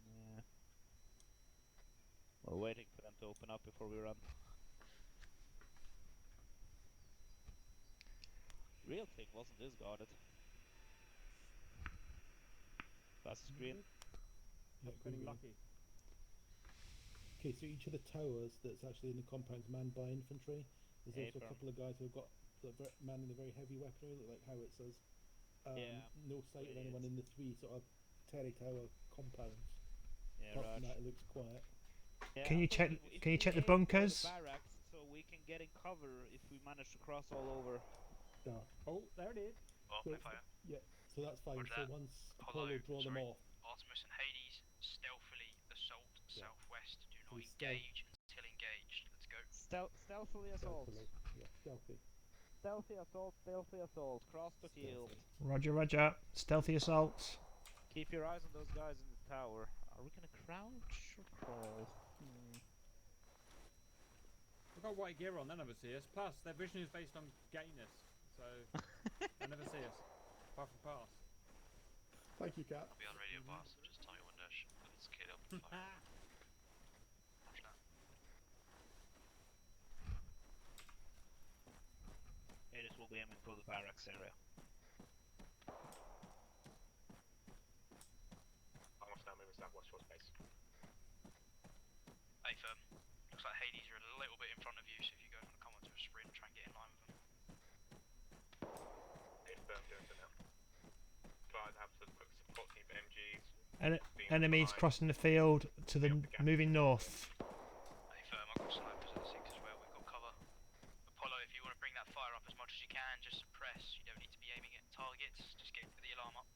Yeah. We're waiting for them to open up before we run. Real thing wasn't this guarded. That's green.
Yeah,
Feeling
green.
lucky.
Okay, so each of the towers that's actually in the compound is manned by infantry. There's also a couple of guys who've got manning the very heavy weaponry, look like howitzers. No sight of anyone in the 3 sort of terry tower compounds.
Yeah,
Apart from that, it looks quiet.
Yeah,
Can you check? Can you check the bunkers?
Barracks, so we can get in cover if we manage to cross all over.
Yeah.
Oh, there it is.
Opening fire.
Yeah, so that's fine. So once Apollo draw them off.
Artemis and Hades, stealthily assault southwest. Do not engage until engaged. Let's go.
Stealthily assault.
Yeah, stealthy.
Stealthy assault. Cross the field.
Roger. Stealthy assaults.
Keep your eyes on those guys in the tower. Are we gonna crouch or crawl?
We've got white gear on, they never see us. Plus, their vision is based on gayness, so they never see us. Apart from pass.
Thank you, Cat.
I'll be on radio pass, so just tell me when to let's get up and fire. Roger that.
Hades will be aiming for the barracks area.
Almost now moving south, watch your space.
Hey, firm. Looks like Hades are a little bit in front of you, so if you guys want to come onto a sprint, try and get in line with them.
Hey, firm, doing so now. Try to have some quick support team for MGs.
Enemies crossing the field to the moving north.
Hey, firm, I've got snipers at the 6 as well, we've got cover. Apollo, if you want to bring that fire up as much as you can, just suppress. You don't need to be aiming at targets, just get the alarm up.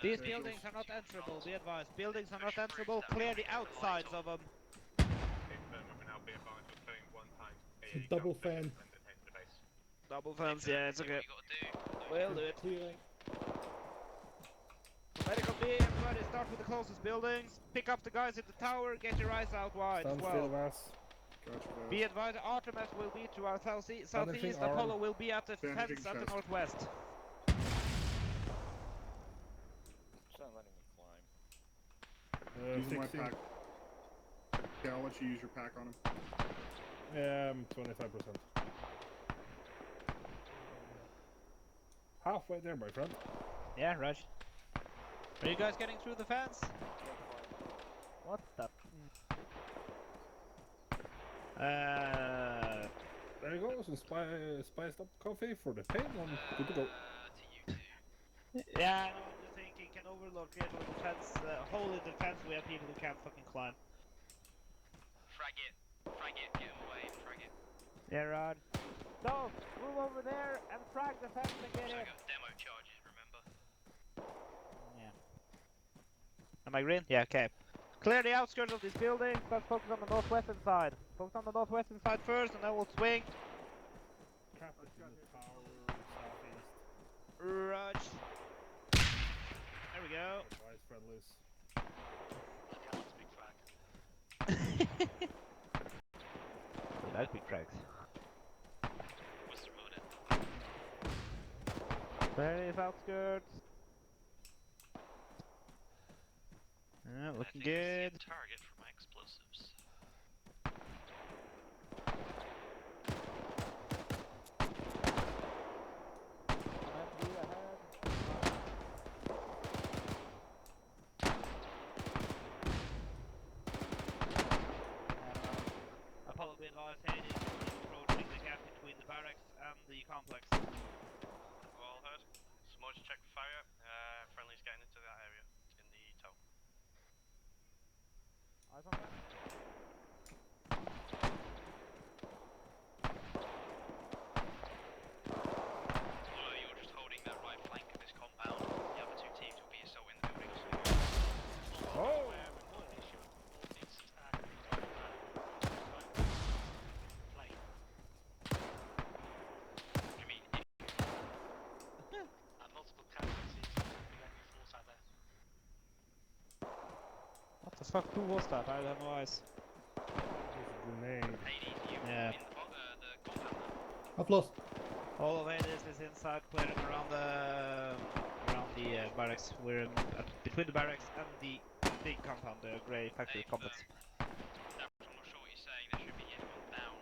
These buildings are not enterable, be advised. Buildings are not enterable, clear the outsides of them.
So double fan.
Double fence, yeah, it's okay. We'll do it.
Clearing.
Medical B, everybody start with the closest buildings. Pick up the guys in the tower, get your eyes out wide as well. Be advised, Artemis will be to our southeast, Apollo will be at the fence at the northwest.
It's not letting me climb.
Use my pack. Okay, I'll let you use your pack on him.
25%. Halfway there, my friend.
Yeah, Raj. Are you guys getting through the fence? What the?
There you go, some spiced up coffee for the pain. I'm good to go.
Yeah, I know, I'm just thinking, can Overlord create a defense, hole in the fence we have people who can't fucking climb?
Frag it, get him away, frag it.
Yeah, Rod. So, move over there and frag the fence and get in.
I got demo charges, remember?
Yeah. Am I green? Yeah, okay. Clear the outskirts of this building. Let's focus on the northwestern side. Focus on the northwestern side first, and then we'll swing. Rush. There we go.
Advice, friendlies.
We like big frags.
What's the road at?
Various outskirts. Yeah, looking good.
Target for my explosives.
Apollo be advised, Hades is approaching the gap between the barracks and the complex.
All heard. Smudge check for fire. Friendly's getting into that area in the tow.
Eyes on that.
Apollo, you're just holding that right flank of this compound. The other two teams will be assaulting the buildings.
Oh!
What the fuck? Who was that? I have no eyes.
Grenade.
Yeah.
I've lost.
All of Hades is inside, clearing around the barracks. We're between the barracks and the big compound, the grey factory complex.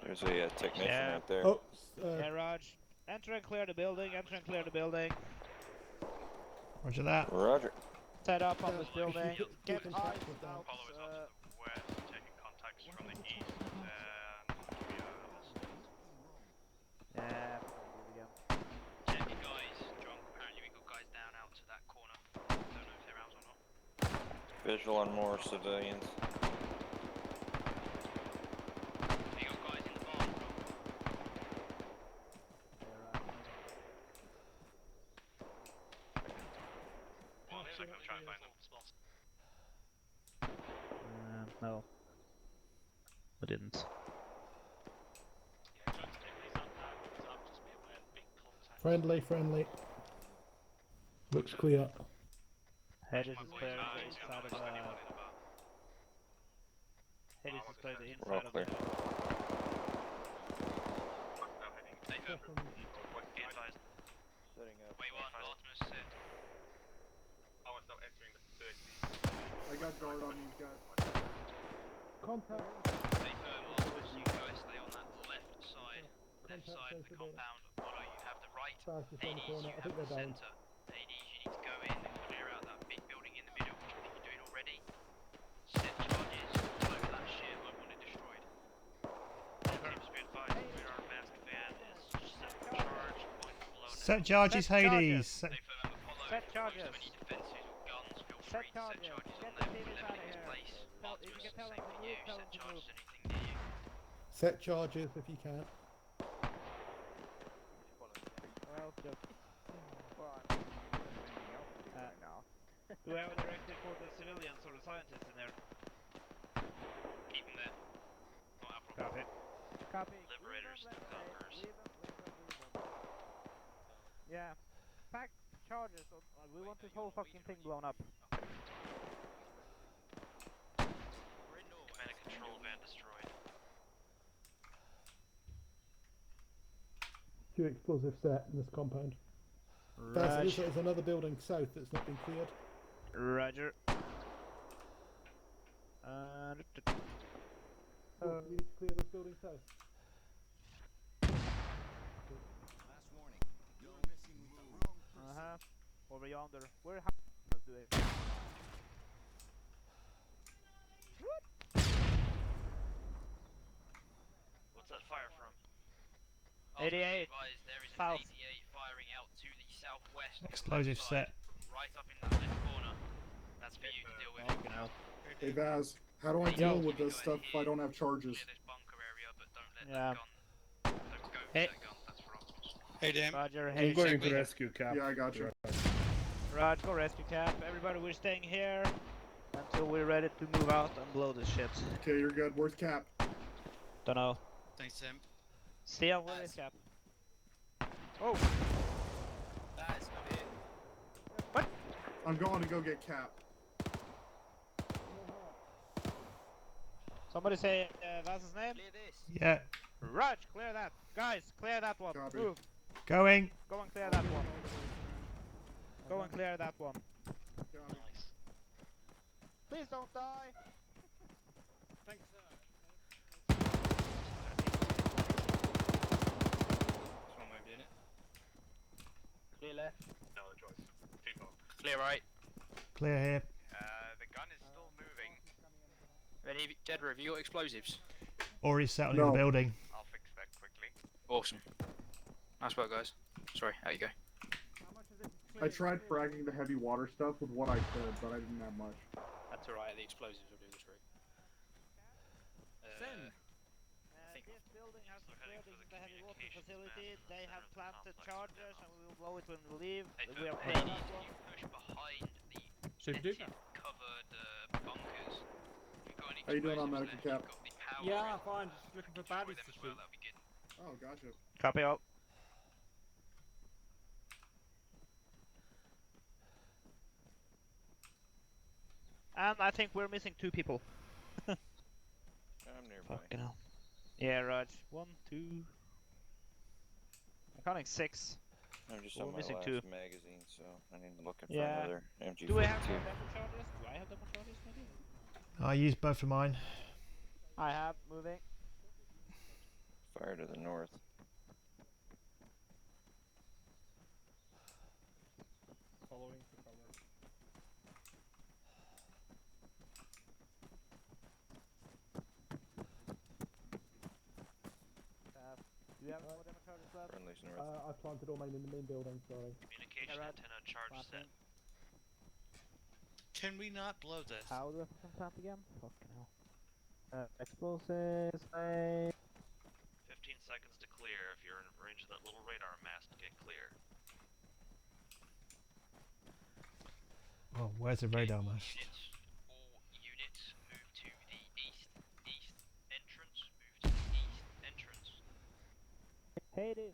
There's a technician
Yeah.
right there.
Oh,
Yeah, Raj. Enter and clear the building. Enter and clear the building.
Roger that.
Roger.
Set up on this building. Get eyes out.
Apollo's out to the west, taking contacts from the east.
Yeah.
Check your guys, drunk. Apparently we got guys down out to that corner. Don't know if they're out or not.
Visual on more civilians.
We got guys in the barn.
One second, I'm trying to find them.
No. I didn't.
friendly, friendly. Looks clear.
Hades is clearing the inside of the... Hades is clearing the inside of the...
Wait, one, Artemis said.
I got guard on these guys.
Contact.
Stay firm, Artemis. You guys stay on that left side of the compound. Apollo, you have the right. Hades, you have the center. Hades, you need to go in and clear out that big building in the middle, which I think you're doing already. Set charges all over that shit. I want it destroyed.
Teams be advised, we are masked van is set charge, point below.
Set charges, Hades.
Set charges. Set charges. Get the Hades out of here. If you can tell them to move, tell them to move.
Set charges if you can.
Well, just...
Do we have a directive for the civilians or the scientists in there?
Keep them there. Not our problem.
Copy.
Liberators, conquerors.
Yeah. Pack charges. We want this whole fucking thing blown up.
We're in Norway.
Command and control van destroyed.
Few explosives set in this compound. There's another building south that's not been cleared.
Roger.
You need to clear this building south.
Last warning. No missing move.
Over yonder. Where do they?
What's that fire from?
88.
There is
South.
an 88 firing out to the southwest.
Explosive set.
Right up in that left corner. That's for you to deal with.
Hey Vaz, how do I deal with this stuff if I don't have charges?
Yeah. Hey.
Hey, Dan.
Roger.
I'm
Hey.
going to rescue Cap.
Yeah, I got you.
Raj, go rescue Cap. Everybody, we're staying here until we're ready to move out and blow this shit.
Okay, you're good. Where's Cap?
Dunno.
Thanks, Tim.
Still, where is Cap? Oh!
Guys, come here.
What?
I'm going to go get Cap.
Somebody say Vaz's name?
Clear this.
Yeah.
Raj, clear that. Guys, clear that one.
Copy.
Move.
Going.
Go and clear that one. Go and clear that one.
Nice.
Please don't die.
Thanks, sir. That's one way of doing it.
Clear left.
No choice. Keep on.
Clear right.
Clear here.
The gun is still moving.
Ready, Jedra, have you got explosives?
Already settled in
No.
the building.
I'll fix that quickly.
Awesome. Nice work, guys. Sorry, out you go.
I tried fragging the heavy water stuff with what I could, but I didn't have much.
That's alright, the explosives will do the trick.
Send.
This building has been cleared. This is the heavy water facility. They have planted charges and we will blow it when we leave. We are
Hey,
clear.
you push behind the
Should we do that?
covered bunkers. If you've got any
How you doing on
explosives
medical
left,
cap?
you've got the power
Yeah,
in.
fine. Just looking for
Destroy
baddies
them
to
as well,
shoot.
that'd be good.
Oh, gotcha.
Copy out. And I think we're missing 2 people.
I'm nearby.
Fucking hell. Yeah, Raj. 1, 2. I'm counting 6.
I'm just
We're
on my
missing
last
2.
magazine, so I need to look for
Yeah.
another MG42.
Do we have more demo charges? Do I have demo charges maybe?
I used both of mine.
I have. Moving.
Fire to the north.
Following for cover.
Do you have more demo charges left?
Friendly's north.
I planted all mine in the main building, sorry.
Communication antenna charge set.
Can we not blow this?
How do I fucking plant again? Fucking hell. Explosives,
15 seconds to clear. If you're in range of that little radar mast, get clear.
Oh, where's the radar mast?
All units move to the east entrance. Move to the east entrance.
Hades,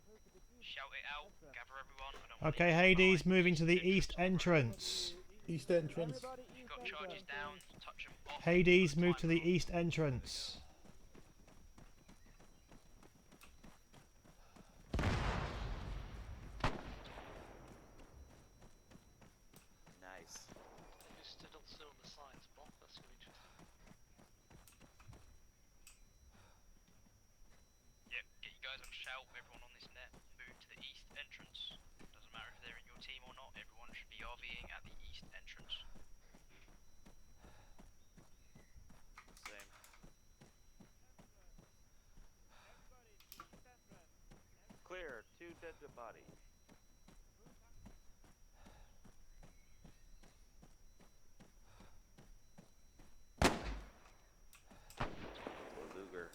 Shout it out. Gather everyone. I don't want
Okay, Hades moving to the east entrance.
East entrance.
If you've got charges down, touch them off.
Hades move to the east entrance.
Nice.
You stood still on the sides, Bob. That's going to be interesting.
Yep, get you guys on shout. Everyone on this net, move to the east entrance. Doesn't matter if they're in your team or not. Everyone should be RVing at the east entrance.
Same. Clear. 2 dead to body. Luger.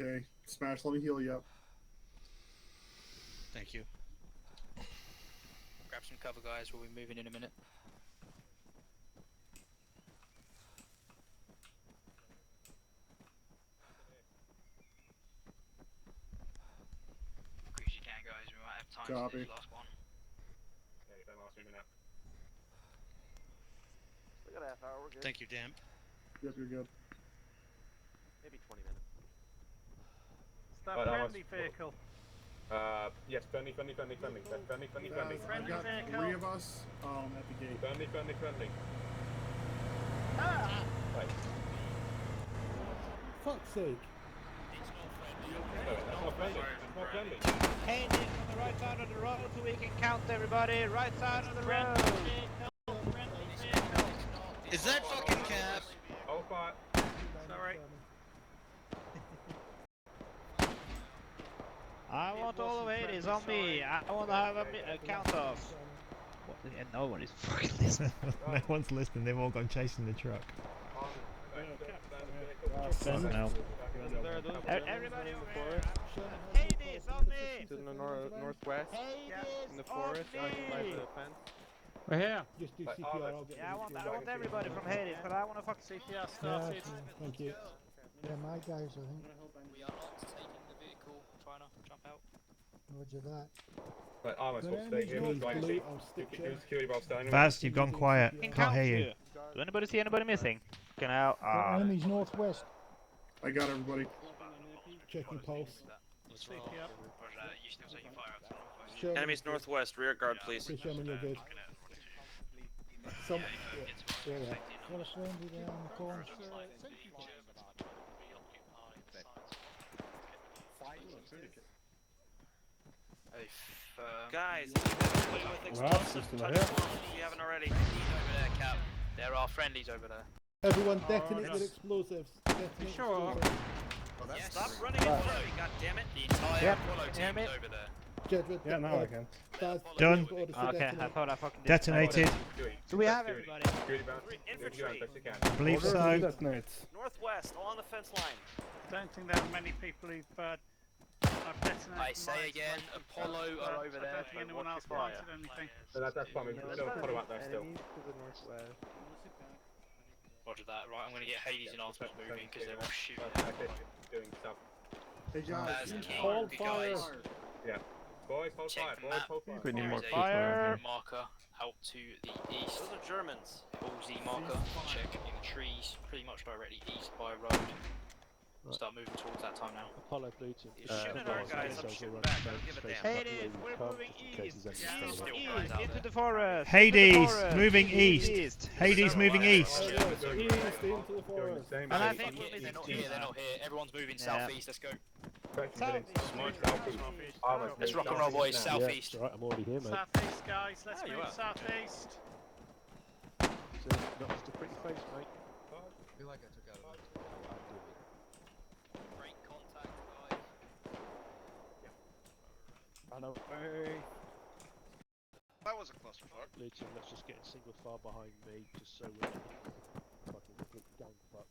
Okay, Smash, let me heal you up.
Thank you.
Grab some cover, guys. We'll be moving in a minute. Quick as you can, guys. We might have time to do this last one.
We got a half hour, we're good.
Thank you, Damp.
Yep, you're good.
Maybe 20 minutes.
Is that friendly vehicle?
Yes, friendly.
I've got 3 of us at the gate.
Friendly.
Ah!
Right.
Fuck's sake.
That's not friendly. It's not friendly.
Hey, Nick, on the right side of the road so we can count everybody. Right side of the road.
Is that fucking Cap?
Hold fire.
Sorry.
I want all of Hades on me. I want to have a count off. Yeah, no one is fucking listening.
No one's listening. They've all gone chasing the truck.
No.
Everybody over here.
Hades on me.
To the northwest. In the forest, by the fence.
We're here.
Just do CPR. I'll get
Yeah, I want everybody from Hades, but I want to fuck
CPR started.
Thank you.
Yeah, my guys, I think.
We are not taking the vehicle. Trying to jump out.
Roger that.
Right, Armour's will stay here. Security bar staying.
Vaz, you've gone quiet. Can't hear you.
Do anybody see anybody missing? Fucking hell.
Enemies northwest.
I got everybody.
Checking pulse.
Enemies northwest, rear guard, please.
Please show me you're good.
Some. Yeah, there. Got a friendly there on the corner.
Guys, with explosives, touch one if you haven't already.
Over there, Cap. There are friendlies over there.
Everyone detonate with explosives. Detonate
Sure.
Yes.
Stop running in front of me, goddammit.
The entire Apollo team is over there.
Jedward,
Yeah, now I can.
Done.
Okay, I thought I fucking did.
Detonated.
So we have everybody.
Infantry.
I believe so.
Northwest, along the fence line.
Don't think there are many people who've detonated.
I say again, Apollo are over there.
I don't think anyone else planted anything.
That's fine. We've got a photo out there still.
Roger that. Right, I'm going to get Hades and Artemis moving because they're all shooting.
Doing stuff.
Hey guys,
Hold fire.
Guys.
Yeah. Boys, hold fire. Boys, hold fire.
We need more
There is
fire.
a marker out to the east.
Those are Germans.
Ballsy marker. Check in the trees, pretty much directly east by road. Start moving towards that time now.
Apollo Blue Team.
You're shooting at our guys, I'm shooting back. I don't give a damn.
Hades, we're moving east. East into the forest.
Hades, moving east. Hades, moving east.
East into the forest.
And I think we're
They're
missing
not
two
here, they're
now.
not here. Everyone's moving
Yeah.
southeast. Let's go.
Southeast.
Let's rock and roll, boys.
Yeah,
Southeast.
right, I'm already here, mate.
Southeast, guys. Let's
you
move
are.
southeast.
So, not just a pretty face, mate.
I feel like I took out a
Great contact, guys.
I know.
That was a clusterfuck.
Blue Team, let's just get in single file behind me, just so we're fucking complete gang fuck.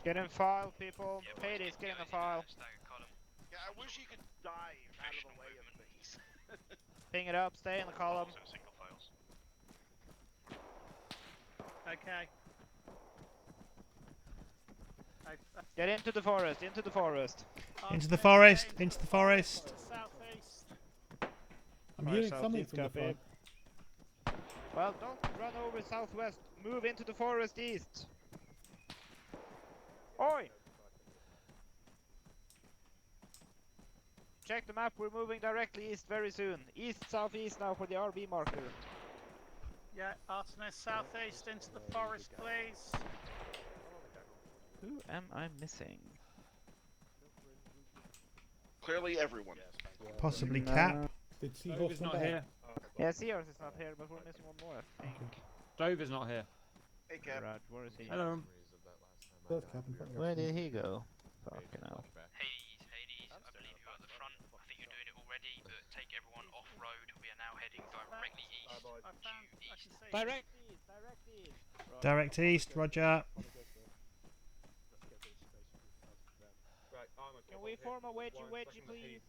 Get in file, people. Hades, get in the file.
Yeah, I wish you could die out of the way of things.
Ping it up, stay in the column.
Okay.
Get into the forest, into the forest.
Into the forest, into the forest.
Southeast.
I'm hearing something from the front.
Well, don't run over southwest. Move into the forest east. Oi! Check the map, we're moving directly east very soon. East, southeast now for the RB marker.
Yeah, Artemis, southeast into the forest, please.
Who am I missing?
Clearly everyone.
Possibly Cap.
Did Seahorse come
not
back?
here.
Yeah, Seahorse is not here, but we're missing one more, I think.
Dover's not here.
Hey, Cap.
Right, where is he?
Hello.
First Cap in front of
Where
us.
did he go? Fucking hell.
Hades, I believe you're at the front. I think you're doing it already, but take everyone off road. We are now heading directly east.
Direct east, direct east.
Direct east, roger.
Can we form a wedgie, please?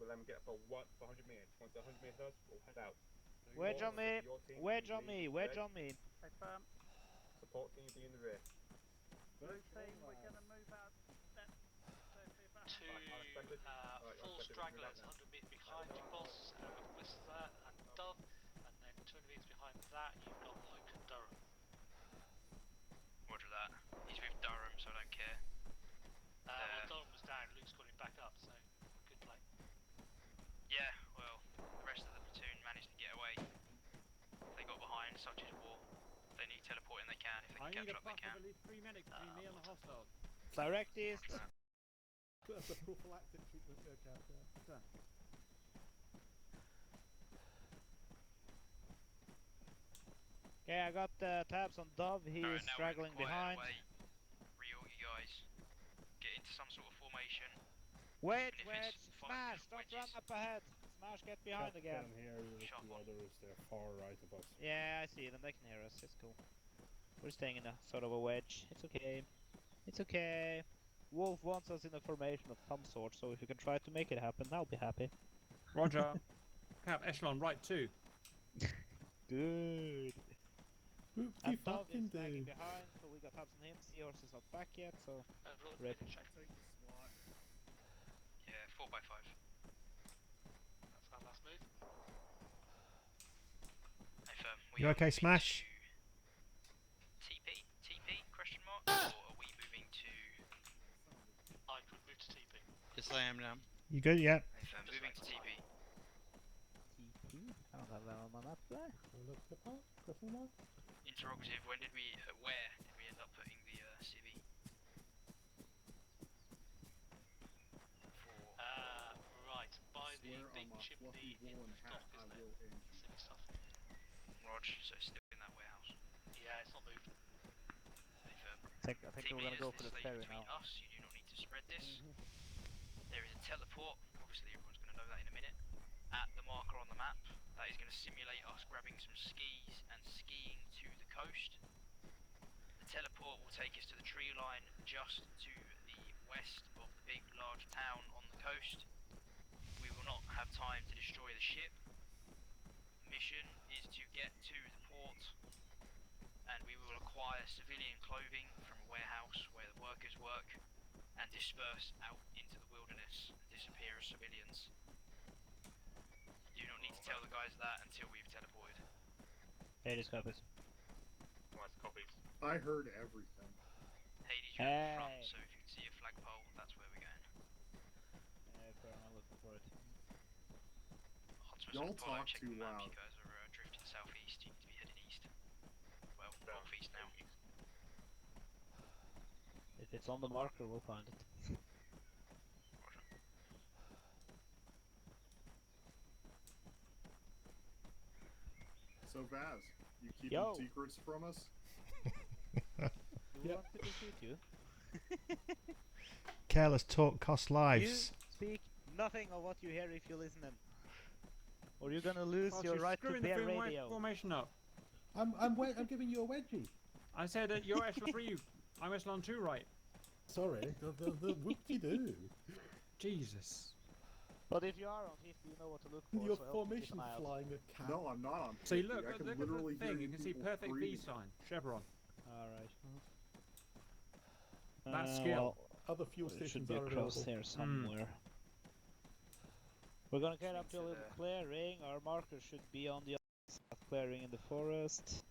We'll let them get for 100 meters. Once the 100 meters us, we'll head out.
Wedge on me, wedge on me, wedge on me.
Hey, firm.
Support team be in the rear.
Blue team, we're going to move out.
Two full stragglers 100 metres behind you, boss, west of that, and Dove, and then 200 metres behind that, you've got Luke and Durham.
Roger that. He's with Durham, so I don't care.
Well, Durham was down, Luke's got him back up, so good play.
Yeah, well, the rest of the platoon managed to get away. They got behind, such is war. If they need teleporting, they can. If they can capture up, they can.
At least 3 medics between me and the hostiles.
Direct east.
That's a prophylactic treatment there, Captain.
Okay, I got tabs on Dove. He is straggling behind.
Reorg you guys. Get into some sort of formation.
Wedge, smash! Don't run up ahead. Smash, get behind again.
Down here, the two others, they're far right of us.
Yeah, I see them. They can hear us. It's cool. We're staying in a sort of a wedge. It's okay. It's okay. Wolf wants us in a formation of some sort, so if you can try to make it happen, I'll be happy.
Roger. Cap echelon right too.
Good.
Whoopty
And Dove is
fucking
lagging
do.
behind, so we got tabs on him. Seahorse is not back yet, so rip.
Yeah, 4x5.
That's our last move.
Hey, firm,
You okay, Smash?
TP? TP? Question mark? Or are we moving to...
I could move to TP.
Yes, I am now.
You good? Yeah.
Hey, firm, moving to TP.
TP? I don't have that on my map there.
Interrogative, where did we end up putting the civvy?
Right, by the big chimney in the dock, isn't it? Silly stuff.
Rog, so still in that warehouse.
Yeah, it's not moved.
Hey, firm.
I think we're gonna go for the ferry now.
Us, you do not need to spread this. There is a teleport, obviously everyone's going to know that in a minute, at the marker on the map. That is going to simulate us grabbing some skis and skiing to the coast. The teleport will take us to the tree line just to the west of the big large town on the coast. We will not have time to destroy the ship. The mission is to get to the port, and we will acquire civilian clothing from a warehouse where the workers work and disperse out into the wilderness and disappear as civilians. You do not need to tell the guys that until we've teleported.
Hades copies.
Nice copies.
I heard everything.
Hades, you're in front, so if you can see a flagpole, that's where we're going.
Fair, I'm looking for it.
Optimus
Y'all
and Apollo,
talk
check
too
the map.
loud.
You guys are drifting southeast. You need to be heading east. Well, northeast now.
If it's on the marker, we'll find it.
So Vaz, you keeping
Yo.
secrets from us?
You want me to shoot you?
Careless talk costs lives.
You speak nothing of what you hear if you listen. Or you're gonna lose your right to bear radio.
Formation up.
I'm giving you a wedgie.
I said that you're echelon 3, I'm echelon 2, right?
Sorry, the whoop-de-doo.
Jesus.
But if you are on 50, you know what to look for.
Your
so
formation
keep an eye out.
flying a cat.
No, I'm not on.
See,
50.
look,
I can
look
literally
at the thing.
hear
You can see
people
perfect V
breathing.
sign, chevron.
Alright.
That's skill.
Other fuel
It
stations
should be
are
across
available.
here somewhere. We're gonna get up to a little clearing. Our marker should be on the other side of clearing in the forest.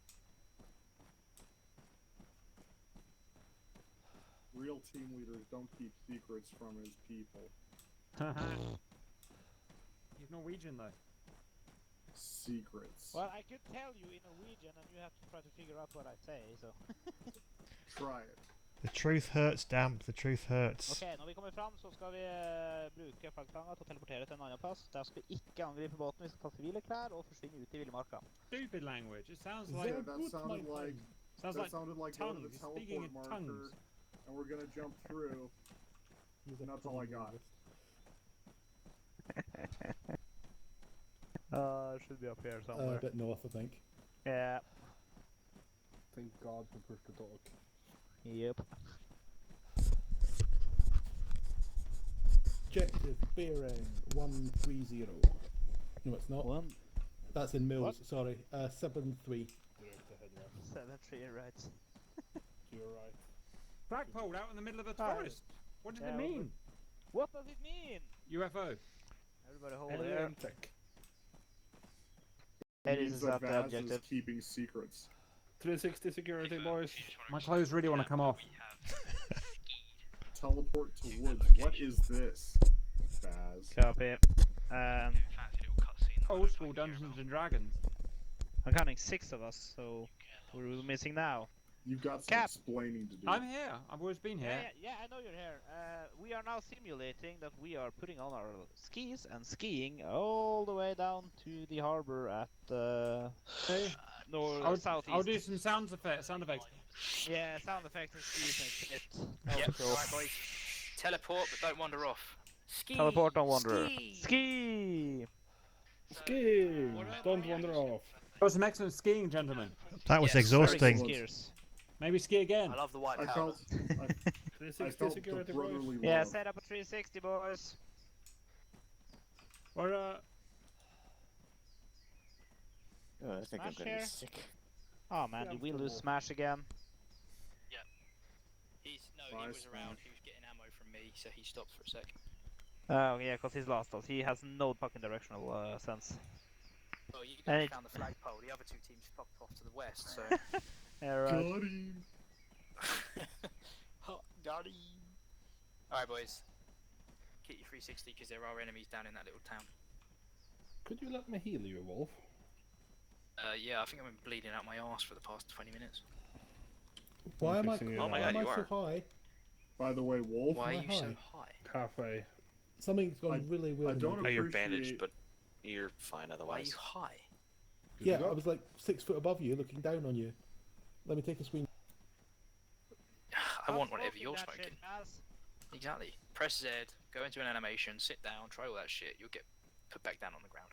Real team leaders don't keep secrets from his people.
He's Norwegian though.
Secrets.
Well, I could tell you in Norwegian and you have to try to figure out what I say, so...
Try it.
The truth hurts, damp. The truth hurts.
Ok, når vi kommer fram så skal vi bruke flaggstanga til å teleportere til en annen plass. Der skal vi ikke angripe båten, vi skal ta sivile klær og forsvinne ut i villmarka.
Stupid language. It sounds
Yeah,
like
that sounded like
sounds
that
like
sounded like go to
tongues.
the
He's speaking
teleport
in
marker,
tongues.
and we're gonna jump through. And that's all I got.
It should be up here somewhere.
A bit north, I think.
Yeah.
Thank God for push to talk.
Yep.
objective bearing 130. No, it's not.
One.
That's in mils.
What?
Sorry, 73.
7-3, right.
To your right.
Flagpole out in the middle of the forest. What does it mean?
What does it mean?
UFO.
Everybody hold
Alien
there.
tech.
It
Means
is
that
not the
Vaz
objective.
is keeping secrets. 360 security, boys.
My clothes really want to come off.
Teleport to woods. What is this, Vaz?
Copy.
Old school Dungeons and Dragons.
I'm counting 6 of us, so we're missing now.
You've got some
Cap.
explaining to do.
I'm here. I've always been here.
Yeah, I know you're here. We are now simulating that we are putting on our skis and skiing all the way down to the harbor at southeast.
I'll do some sound effects.
Yeah, sound effects and skis and shit.
Yep, right boys. Teleport, but don't wander off. Ski!
Teleport, don't wander.
Ski!
Ski!
Ski! Don't wander off.
That was some excellent skiing, gentlemen.
That was
Yes, very
exhausting.
good
Maybe ski again.
I love the white
I
powder.
felt, I felt the brotherly
Yeah,
love.
set up a 360, boys.
Or
Oh, I think I'm
Smash
gonna
here.
be sick.
Oh man, did we lose Smash again?
Yeah. He was around. He was getting ammo from me, so he stopped for a sec.
Oh yeah, because he's lost us. He has no fucking directional sense.
Well, you guys found the flagpole. The other two teams fucked off to the west, so.
Yeah, right.
Got him.
Got him. Alright, boys. Get your 360 because there are enemies down in that little town.
Could you let me heal you, Wolf?
Yeah, I think I've been bleeding out my arse for the past 20 minutes.
Why am I?
Oh my God,
why am
you
I so
are.
high?
By the way, Wolf.
Why are
Am I
you so high?
Halfway.
Something's gone really weird.
I don't
Oh, you're
appreciate.
bandaged, but you're fine
Why are
otherwise.
you high?
Yeah, I was like 6 foot above you, looking down on you. Let me take a screen.
I want whatever you're smoking. Exactly. Press Z, go into an animation, sit down, try all that shit, you'll get put back down on the ground.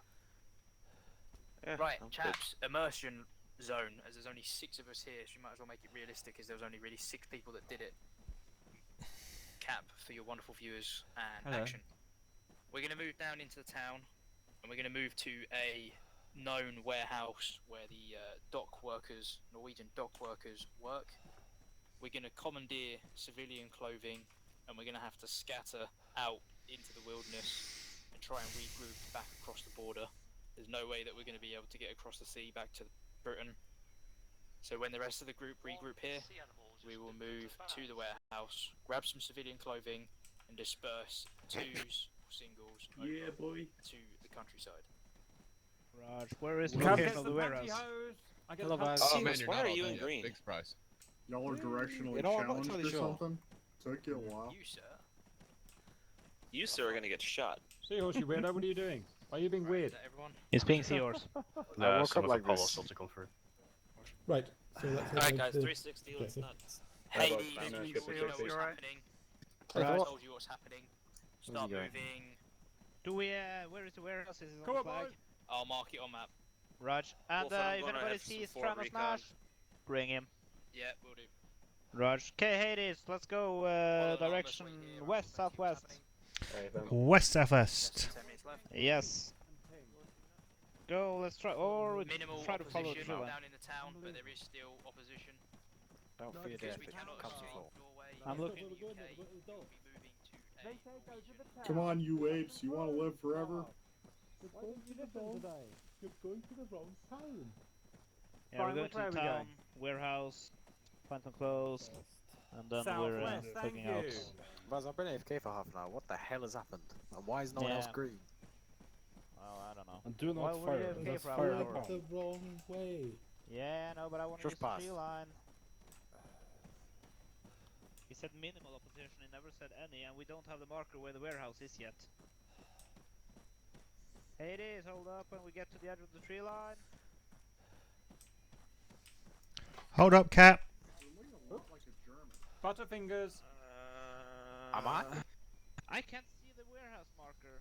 Yeah,
Right,
sounds
chaps, immersion zone, as there's only 6 of us here, so you might as well make it realistic as there was only really 6 people that did it. Cap, for your wonderful viewers, and
Hello.
action. We're going to move down into the town, and we're going to move to a known warehouse where the dock workers, Norwegian dock workers, work. We're going to commandeer civilian clothing, and we're going to have to scatter out into the wilderness and try and regroup back across the border. There's no way that we're going to be able to get across the sea back to Britain. So when the rest of the group regroup here, we will move to the warehouse, grab some civilian clothing, and disperse twos or singles over to the countryside.
Raj, where is the
Come
location
get
of the
the
warehouse?
pantyhose. I get
Hello,
the
guys.
pantyhose.
Oh, man, you're
Why
not
are
all
you
done
in
yet.
green?
Big surprise.
Y'all are directionally
You know, I'm not
challenged
entirely
or
sure.
something. Took you a while.
You, sir?
You, sir, are gonna get shot.
Seahorse, you weirdo. What are you doing? Why are you being weird?
Is that everyone?
He's being seahorse.
I woke up like this.
Right. So that's
Alright guys,
the-
360, let's
okay.
nuts. Hades, you know what's happening. I
Right.
told you what's happening. Start
you going?
moving.
Do we, where is the warehouse? Is it
Come
on
on,
the flag?
boys.
I'll mark it on map.
Raj. And
Wolf, I'm
if
gonna
anybody
have some
sees
forward
Trano
recon.
Smash, bring him.
Yeah, we'll do.
Raj. Okay, Hades, let's go
Follow the
direction
armor's way here,
west,
see what's
southwest.
happening.
West southwest.
10 minutes left.
Yes. Go, let's try, or we
Minimal
try to follow the
opposition
tree line.
down in the town, but there is still opposition.
Don't fear
Because
death.
we
It
cannot
comes
escape
before.
your way.
I'm
in
looking.
the UK, we'll be moving to a Norwegian.
Come on, you apes. You want to live forever?
You're going to the wrong. You're going to the wrong town.
Yeah,
Fine,
we're going
which
to
way
the
are we
town,
going?
warehouse, find some clothes, and then we're
Southwest, thank
cooking out.
you.
Buzz, I've been AFK for half an hour. What the hell has happened? And why is no one else
Yeah.
green?
Oh, I don't know.
And do
Why
not
were
fire.
you AFK
That's
for
fire
hours?
the
Went
bomb.
the wrong way.
Yeah, no, but I want to use
Just
the
pass.
tree line. He said minimal opposition, he never said any, and we don't have the marker where the warehouse is yet. Hey, it is, hold up when we get to the edge of the tree line.
Hold up, Cap.
Butterfingers.
Am I?
I can't see the warehouse marker.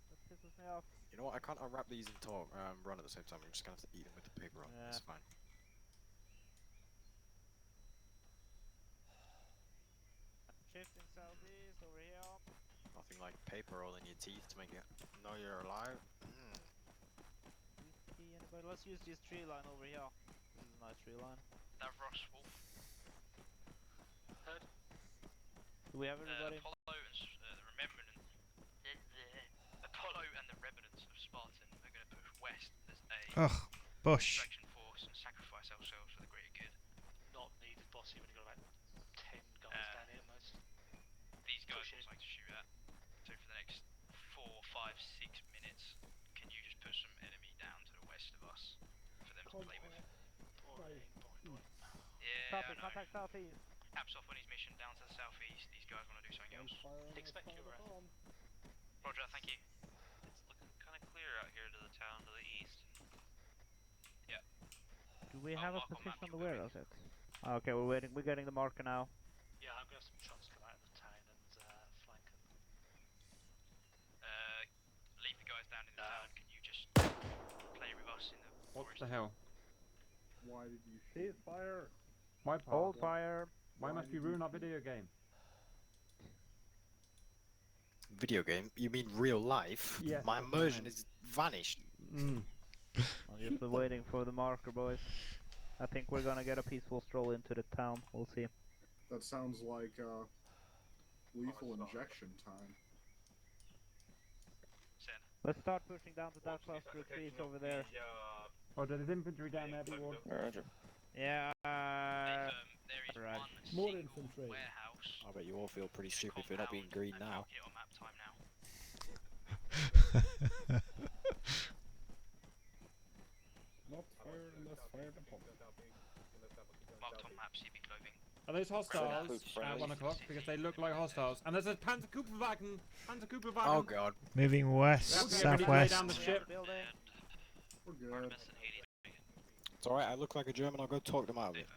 That pisses me off.
You know what? I can't unwrap these and talk, run at the same time. I'm just gonna have to eat them with the paper on.
Yeah.
It's fine.
Shifting southeast over here.
Nothing
like paper all in your teeth to make it know you're alive.
See anybody? Let's use this tree line over here. This is a nice tree line.
That Ross Wolf. Heard.
Do we have everybody?
Apollo and the remnants of Spartan are going to push west as a
Ugh, bush.
distraction force and sacrifice ourselves for the greater good.
Not needed, boss. You've only got about 10 guns down here at most.
These guys would like to shoot at. So for the next 4, 5, 6 minutes, can you just put some enemy down to the west of us for them to play with? Yeah,
Copy,
I know.
contact southeast.
Caps off on his mission down to the southeast. These guys want to do something else.
Expect your wrath.
Roger, thank you.
It's looking kind of clear out here to the town to the east.
Yeah.
Do we have a position on the warehouse yet? Okay, we're waiting. We're getting the marker now.
Yeah, I'm going to have some trucks come out of the town and flank them.
Leave the guys down in the town. Can you just play with us in the
What
forest?
the hell?
Why did you
Cease fire.
Why
Hold fire.
Why must we ruin our video game?
Video game? You mean real life?
Yes,
My
that's what I
immersion
meant.
is vanished.
I'm just waiting for the marker, boys. I think we're gonna get a peaceful stroll into the town. We'll see.
That sounds like lethal injection time.
Let's start pushing down to that cluster of trees over there.
Oh, there's infantry down there, be warned.
Roger.
Yeah.
There is
Right.
one
More
single
infantry.
warehouse.
I bet you all feel pretty stupid for not being green now.
Get on map time now.
Not fire unless fired upon.
Marked on map, CB clothing.
Are those hostiles at
friendly.
1 o'clock? Because they look like hostiles. And there's a Panzerkupferwagen! Panzerkupferwagen!
Oh god.
Moving west,
We have to get ready to lay
southwest.
down the ship.
We're good.
It's alright, I look like a German, I'll go talk them out of it.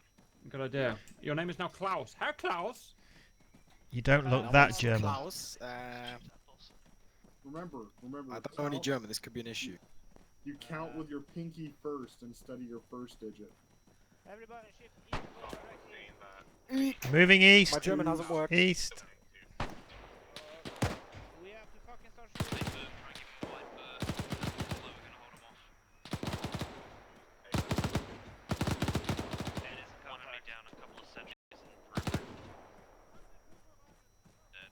Good idea. Your name is now Klaus. Herr Klaus!
You don't look
No,
that
it's
German.
Klaus.
Remember.
I don't know any German, this could be an issue.
You count with your pinky first instead of your first digit.
Everybody shift east.
Moving east.
My German hasn't worked.
East.
We have to fucking start shooting.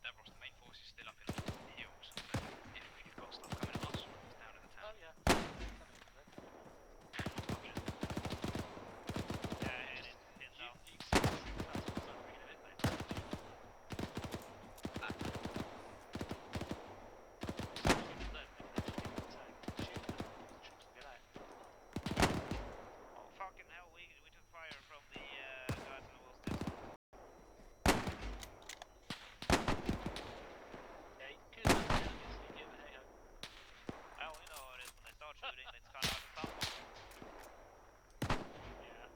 That was the main force is still up in the hills. If you've got stuff coming at us, it's down in the town.
Oh, yeah.
Oh fucking hell! We took fire from the guys in the wall steps.
Yeah, you could have done this video, but hey ho.
Well, we know how it is when they start shooting. It's kind of hard to stop them.
Yeah.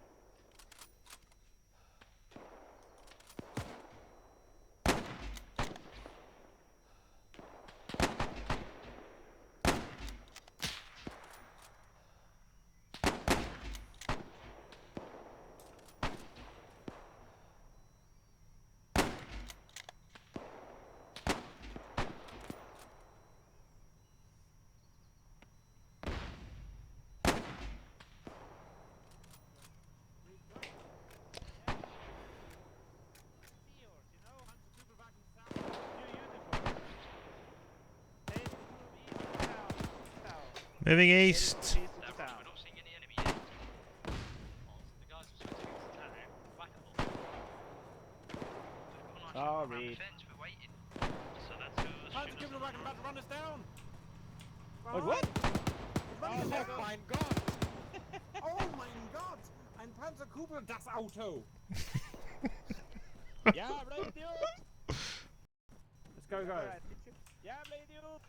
Moving east.
The guys were switching into town, whack-a-mole.
Sorry.
So that's who's
Panzerkupferwagen about to run us down!
Wait, what?
Oh mein Gott! Oh mein Gott! Ein Panzerkupfer, das Auto!
Jävla idiot!
Let's go, guys.
Jävla idiot!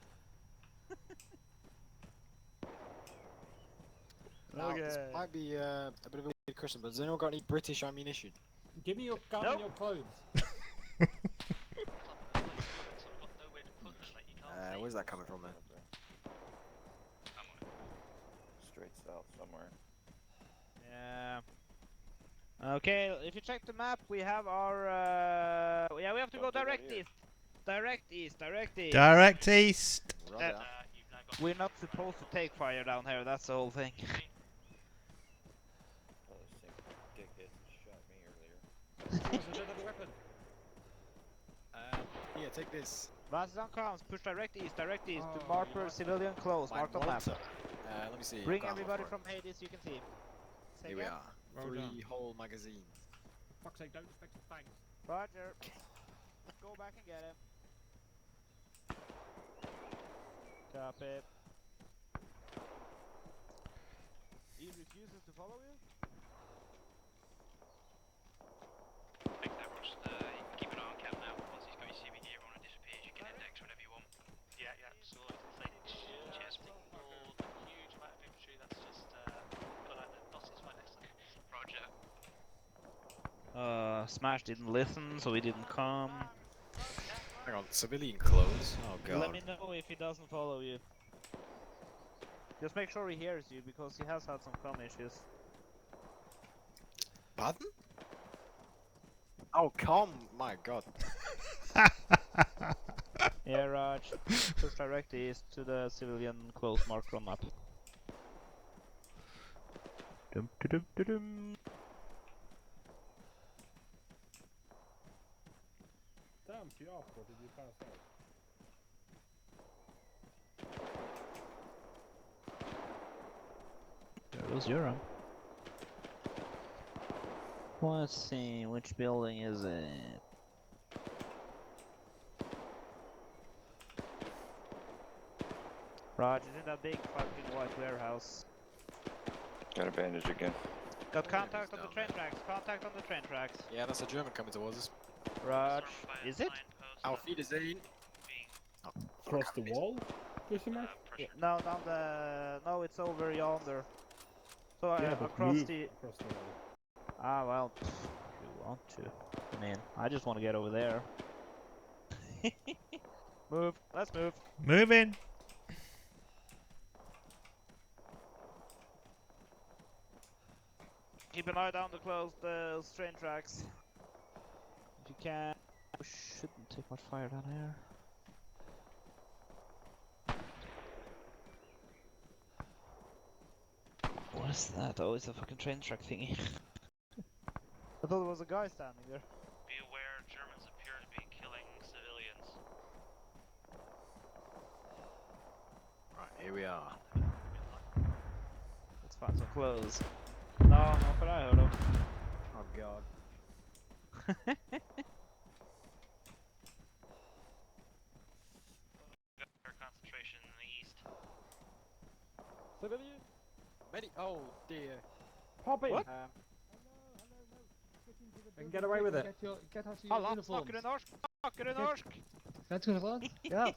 Now, this might be a bit of a weird question, but has anyone got any British ammunition?
Give me your gun and your clothes.
Where's that coming from then?
Straight south somewhere.
Yeah. Okay, if you check the map, we have our. Yeah, we have to go direct east. direct east, direct east.
Direct east.
We're not supposed to take fire down here, that's the whole thing.
Oh, those same dickheads that shot me earlier.
I don't have a weapon.
Yeah, take this.
Advances on comms, push direct east to marker civilian close, marked on map.
Let me see.
Bring everybody from Hades you can see.
Here we are.
Well
Three
done.
whole magazine.
For fuck's sake, don't expect a thanks.
Roger. Go back and get him. Copy. He refuses to follow you?
I think that was keep an eye on Cap now. Once he's got his CB gear on and disappears, you can index whenever you want.
Yeah, so I think just ignore the huge amount of infantry that's just got out there. Boss is right next to them.
Roger.
Smash didn't listen, so he didn't come.
Hang on, civilian clothes? Oh god.
Let me know if he doesn't follow you. Just make sure he hears you, because he has had some comm issues.
Pardon? Oh, my god.
Yeah, Raj. Push direct east to the civilian close marker on map. Dum dum dum dum.
Damn, Piafo, did you pass out?
There goes Euron. Let's see, which building is it? Raj, it's in that big fucking white warehouse.
Got a bandage again.
Got contact on the train tracks, contact on the train tracks.
Yeah, that's a German coming towards us.
Raj, is it?
Auf Wiedersehen.
Across the wall? Question mark?
No, down the... No, it's over yonder. So
Yeah, but
across
move
the...
across the wall.
Ah, well, if you want to. I mean, I just want to get over there. Move, let's move.
Moving.
Keep an eye down to close the train tracks. If you can. We shouldn't take much fire down here. What is that? Oh, it's a fucking train track thingy. I thought there was a guy standing there.
Be aware, Germans appear to be killing civilians.
Right, here we are.
Let's find some clothes. No, not what I heard of.
Oh god.
Concentration in the east.
Civilian?
Many. Oh dear.
Poppy!
What?
I can get away with it.
Get out of your
Hallå,
uniforms.
snackar du norsk? Snackar du norsk?
Get to the front. Yeah.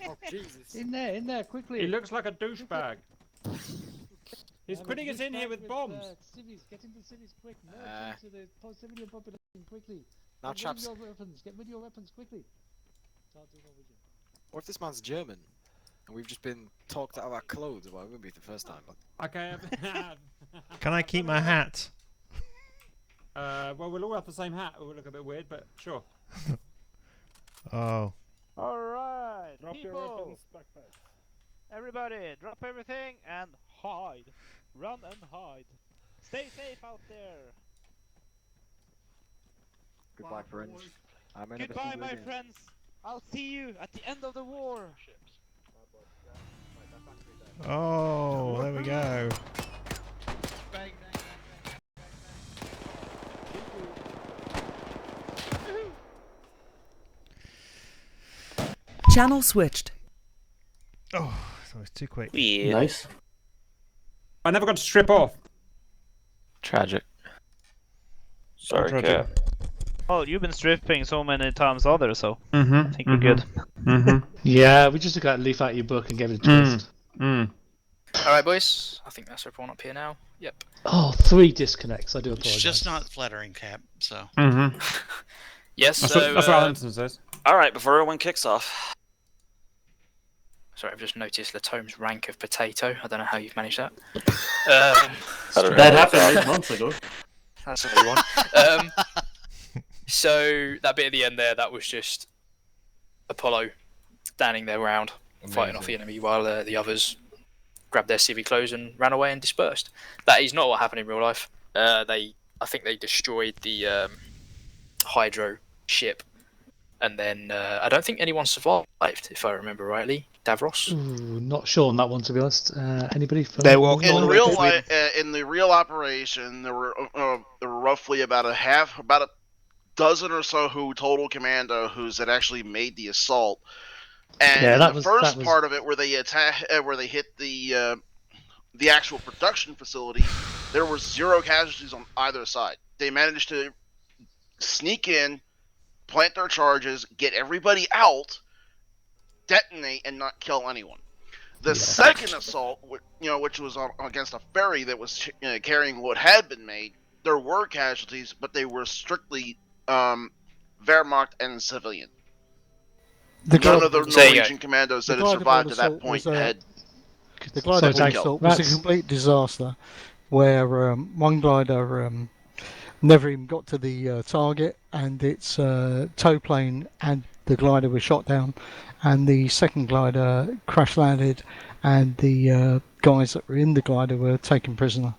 Oh Jesus.
In there, quickly.
He looks like a douchebag. He's
Yeah,
putting
but
us in here with bombs.
Cities, get into cities quick. Merge into the civilian population quickly.
Now,
Get rid of
chaps.
your weapons. Get rid of your weapons quickly. Start doing Norwegian.
What if this man's German? And we've just been talked out of our clothes? Well, it wouldn't be the first time, but...
Okay.
Can I keep my hat?
Well, we'll all have the same hat. It will look a bit weird, but sure.
Oh.
Alright,
Drop your
people!
weapons, backpacks.
Everybody, drop everything and hide. Run and hide. Stay safe out there.
Goodbye, friends. I may never see
Goodbye,
you
my
again.
friends. I'll see you at the end of the war.
Oh, there we go.
Channel switched.
Oh, that was too quick.
Weird.
Nice.
I never got to strip off.
Tragic. Sorry,
Tragic.
Cap.
Well, you've been stripping so many times other, so I think we're
Mm-hmm.
good.
Yeah, we just got to leaf out your book and give it a twist.
Alright, boys. I think that's everyone up here now. Yep.
Oh, 3 disconnects. I do
It's
apologize.
just not flattering, Cap, so.
Yes,
That's
so.
what Alanson says.
Alright, before everyone kicks off.
Sorry, I've just noticed Latome's rank of potato. I don't know how you've managed that.
That happened 8 months ago.
That's a new one. So that bit at the end there, that was just Apollo standing their ground, fighting off the enemy, while the others grabbed their civvy clothes and ran away and dispersed. That is not what happened in real life. I think they destroyed the Hydro ship, and then I don't think anyone survived, if I remember rightly. Davros?
Ooh, not sure on that one, to be honest. Anybody? From
In real life, in the real operation, there were roughly about a dozen or so who total commando who's had actually made the assault. And
yeah,
in the first part of it, where they hit the actual production facility, there were 0 casualties on either side. They managed to sneak in, plant their charges, get everybody out, detonate, and not kill anyone. The second assault, which was against a ferry that was carrying what had been made, there were casualties, but they were strictly Wehrmacht and civilian. None of the Norwegian commandos that had survived to that point had.
The glider assault was a complete disaster, where one glider never even got to the target, and its tow plane and the glider were shot down, and the second glider crash landed, and the guys that were in the glider were taken prisoner.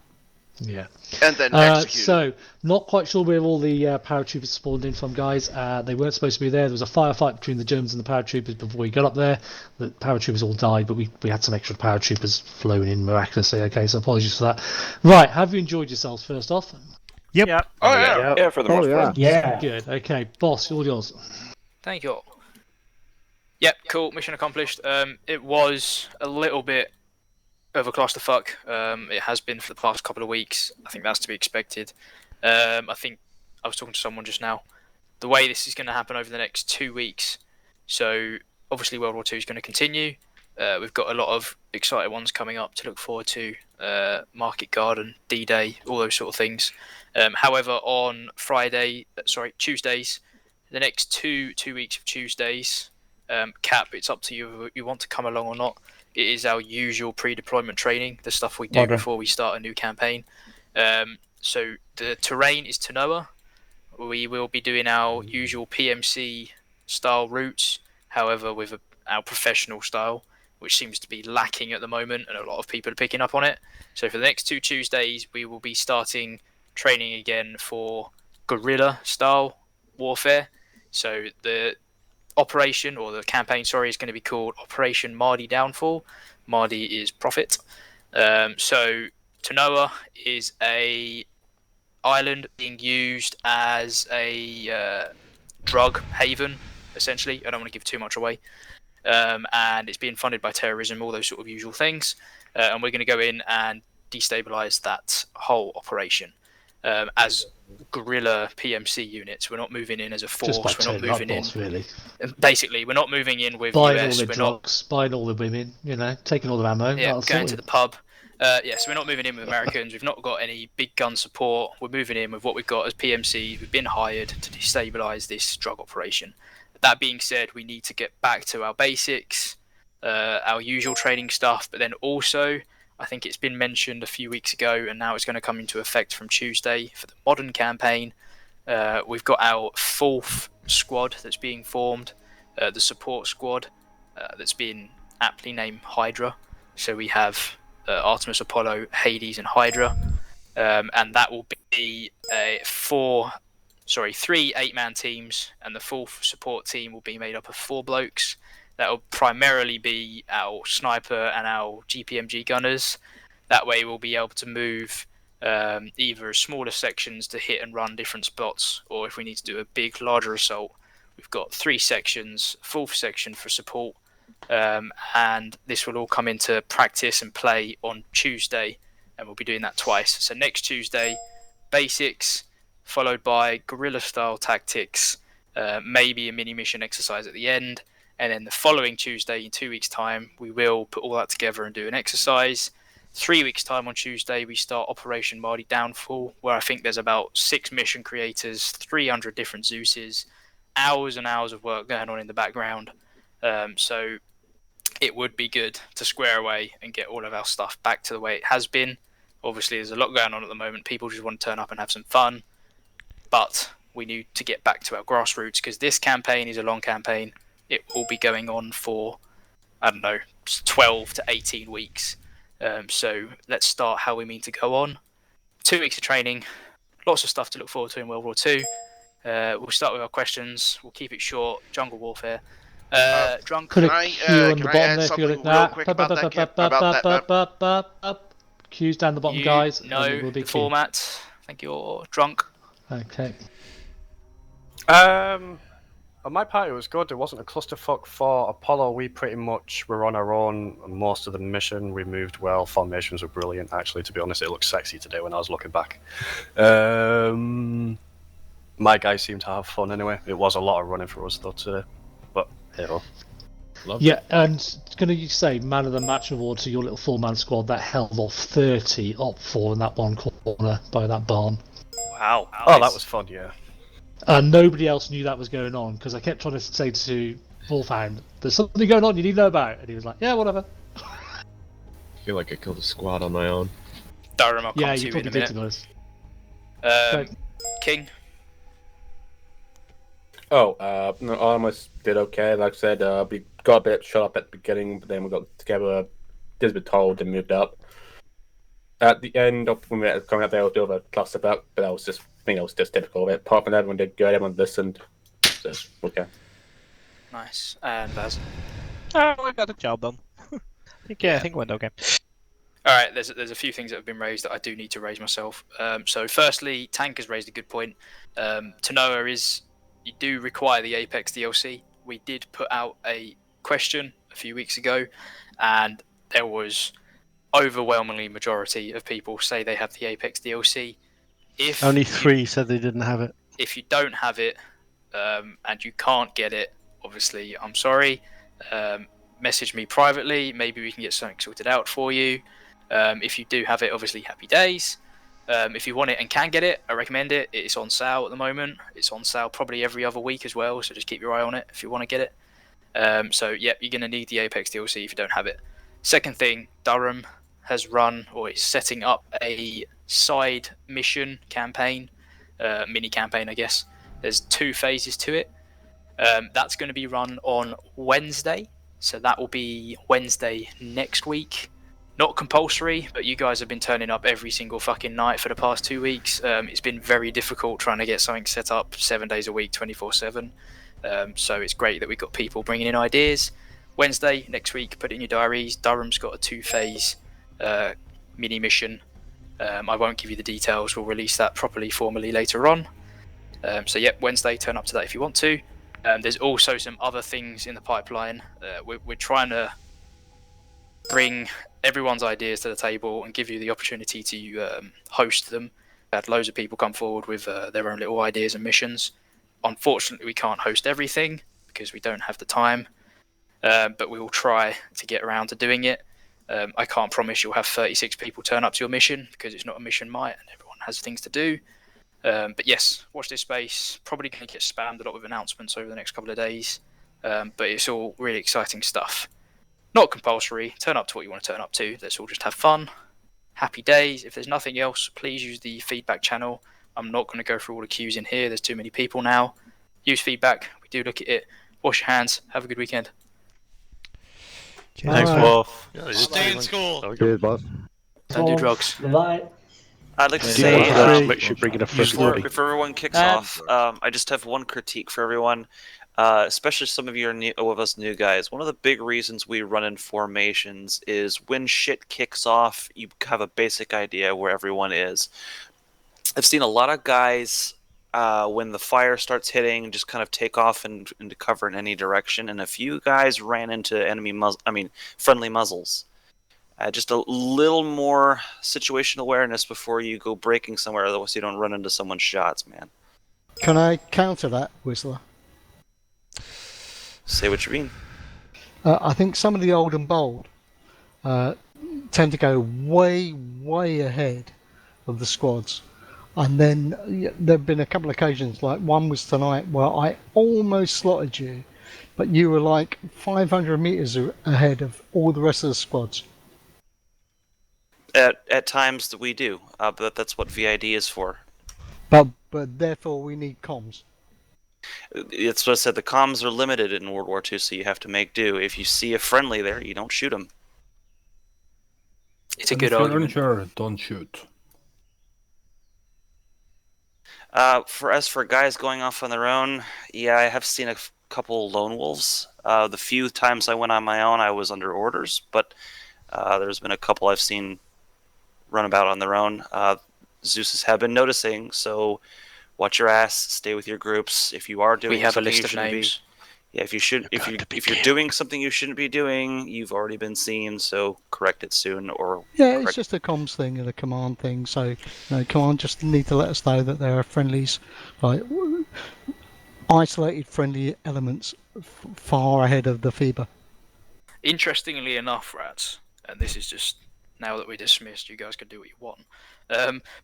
Yeah.
And then executed.
So, not quite sure where all the paratroopers spawned in from, guys. They weren't supposed to be there. There was a firefight between the Germans and the paratroopers before we got up there. The paratroopers all died, but we had some extra paratroopers flown in miraculously. Okay, so apologies for that. Right, have you enjoyed yourselves first off?
Yep.
Oh yeah.
Yeah, for the most part.
Yeah. Good. Okay, boss, all yours.
Thank you. Yep, cool. Mission accomplished. It was a little bit of a clusterfuck. It has been for the past couple of weeks. I think that's to be expected. I think I was talking to someone just now. The way this is going to happen over the next 2 weeks. So obviously World War II is going to continue. We've got a lot of exciting ones coming up to look forward to. Market Garden, D-Day, all those sort of things. However, on Tuesdays, the next two weeks of Tuesdays, Cap, it's up to you if you want to come along or not. It is our usual pre-deployment training, the stuff we do before we start a new campaign. So the terrain is Tanoa. We will be doing our usual PMC style routes, however with our professional style, which seems to be lacking at the moment, and a lot of people are picking up on it. So for the next 2 Tuesdays, we will be starting training again for guerrilla style warfare. So the operation, or the campaign, is going to be called Operation Mardi Downfall. Mardi is profit. So Tanoa is a island being used as a drug haven, essentially. I don't want to give too much away. And it's being funded by terrorism, all those sort of usual things. And we're going to go in and destabilize that whole operation as guerrilla PMC units. We're not moving in as a force. We're not moving in.
Really.
Basically, we're not moving in with
Buying
US.
all the drugs, buying all the women, taking all the ammo.
Yeah, going to the pub. So we're not moving in with Americans. We've not got any big gun support. We're moving in with what we've got as PMC. We've been hired to destabilize this drug operation. That being said, we need to get back to our basics, our usual training stuff, but then also, I think it's been mentioned a few weeks ago, and now it's going to come into effect from Tuesday for the modern campaign. We've got our 4th squad that's being formed, the support squad that's been aptly named Hydra. So we have Artemis, Apollo, Hades, and Hydra, and that will be 3 8-man teams, and the 4th support team will be made up of 4 blokes. That will primarily be our sniper and our GPMG gunners. That way we'll be able to move either smaller sections to hit and run different spots, or if we need to do a big, larger assault, we've got 3 sections, 4th section for support, and this will all come into practice and play on Tuesday, and we'll be doing that twice. So next Tuesday, basics, followed by guerrilla-style tactics, maybe a mini-mission exercise at the end, and then the following Tuesday, in 2 weeks' time, we will put all that together and do an exercise. 3 weeks' time on Tuesday, we start Operation Mardi Downfall, where I think there's about 6 mission creators, 300 different Zeuses, hours and hours of work going on in the background. So it would be good to square away and get all of our stuff back to the way it has been. Obviously, there's a lot going on at the moment. People just want to turn up and have some fun. But we need to get back to our grassroots, because this campaign is a long campaign. it will be going on for, I don't know, 12 to 18 weeks. So let's start how we mean to go on. 2 weeks of training, lots of stuff to look forward to in World War II. We'll start with our questions. We'll keep it short. Jungle warfare. Drunk.
Put
Can
a
I,
Q on the
can I
bottom
add
there if you
something
got
real
it.
quick about that, about that map?
Q's down the bottom,
You
guys. and
know
it will be
the
Q.
format. I think you're drunk.
Okay.
My party was good. It wasn't a clusterfuck for Apollo. We pretty much were on our own most of the mission. We moved well. Formations were brilliant. Actually, to be honest, it looked sexy today when I was looking back. My guys seemed to have fun anyway. It was a lot of running for us though today, but hey ho.
Yeah, and going to say man of the match award to your little 4-man squad that held off 30 op 4 in that one corner by that barn.
Wow.
Oh, that was fun, yeah.
And nobody else knew that was going on because I kept trying to say to Wolfhound, "There's something going on you need to know about," and he was like, "Yeah, whatever."
I feel like I killed a squad on my own.
Durham, I'll come
Yeah,
to
you
you
probably
in a
did, to be
minute.
honest.
King.
Oh, no, I almost did okay. Like I said, we got a bit shut up at the beginning, but then we got together, did a bit told, and moved up. At the end of when we were coming up there, we did a cluster back, but that was just, I think that was just typical of it. Apart from that, everyone did good, everyone listened. So, okay.
Nice. And Baz.
Oh, we got the job done. I think it went okay.
All right, there's a few things that have been raised that I do need to raise myself. So firstly, Tank has raised a good point. Tanoa is, you do require the Apex DLC. We did put out a question a few weeks ago, and there was overwhelmingly majority of people say they have the Apex DLC. If
Only 3 said they didn't have it.
If you don't have it, and you can't get it, obviously, I'm sorry. Message me privately. Maybe we can get something sorted out for you. If you do have it, obviously, happy days. If you want it and can get it, I recommend it. It's on sale at the moment. It's on sale probably every other week as well, so just keep your eye on it if you want to get it. So, yeah, you're going to need the Apex DLC if you don't have it. Second thing, Durham has run, or is setting up, a side mission campaign, mini campaign, I guess. There's 2 phases to it. That's going to be run on Wednesday, so that will be Wednesday next week. Not compulsory, but you guys have been turning up every single fucking night for the past 2 weeks. It's been very difficult trying to get something set up 7 days a week, 24/7. So it's great that we've got people bringing in ideas. Wednesday next week, put it in your diaries. Durham's got a 2-phase mini mission. I won't give you the details. We'll release that properly, formally later on. So yeah, Wednesday, turn up to that if you want to. There's also some other things in the pipeline. We're trying to bring everyone's ideas to the table and give you the opportunity to host them. We've had loads of people come forward with their own little ideas and missions. Unfortunately, we can't host everything because we don't have the time, but we will try to get around to doing it. I can't promise you'll have 36 people turn up to your mission because it's not a mission might and everyone has things to do. But yes, watch this space. Probably going to get spammed a lot with announcements over the next couple of days. But it's all really exciting stuff. Not compulsory. Turn up to what you want to turn up to. Let's all just have fun. Happy days. If there's nothing else, please use the feedback channel. I'm not going to go through all the queues in here. There's too many people now. Use feedback. We do look at it. Wash your hands. Have a good weekend.
Thanks, Wolf.
Stay in school.
Cheers, boss.
Don't do drugs.
Bye.
I'd like to
Yeah,
say,
make sure you bring it up first.
before everyone kicks off, I just have one critique for everyone, especially some of you are new, of us new guys. One of the big reasons we run in formations is when shit kicks off, you have a basic idea where everyone is. I've seen a lot of guys when the fire starts hitting, just kind of take off into cover in any direction, and a few guys ran into friendly muzzles. Just a little more situational awareness before you go breaking somewhere, otherwise you don't run into someone's shots, man.
Can I counter that, Whistler?
Say what you mean.
I think some of the old and bold tend to go way, way ahead of the squads. And then there have been a couple of occasions, like one was tonight, where I almost slotted you, but you were like 500 meters ahead of all the rest of the squads.
At times that we do, but that's what VID is for.
But therefore we need comms.
It's what I said. The comms are limited in World War II, so you have to make do. If you see a friendly there, you don't shoot them.
It's a good argument.
If you're unsure, don't shoot.
As for guys going off on their own, yeah, I have seen a couple lone wolves. The few times I went on my own, I was under orders, but there's been a couple I've seen run about on their own. Zeus's have been noticing, so watch your ass. Stay with your groups. If you are doing,
We have a
something
list
you
of
shouldn't
names.
If you're doing something you shouldn't be doing, you've already been seen. So correct it soon, or
Yeah, it's just a comms thing and a command thing. So, command just need to let us know that there are friendlies, like isolated friendly elements far ahead of the FIBA.
Interestingly enough, rats, and this is just now that we're dismissed, you guys can do what you want.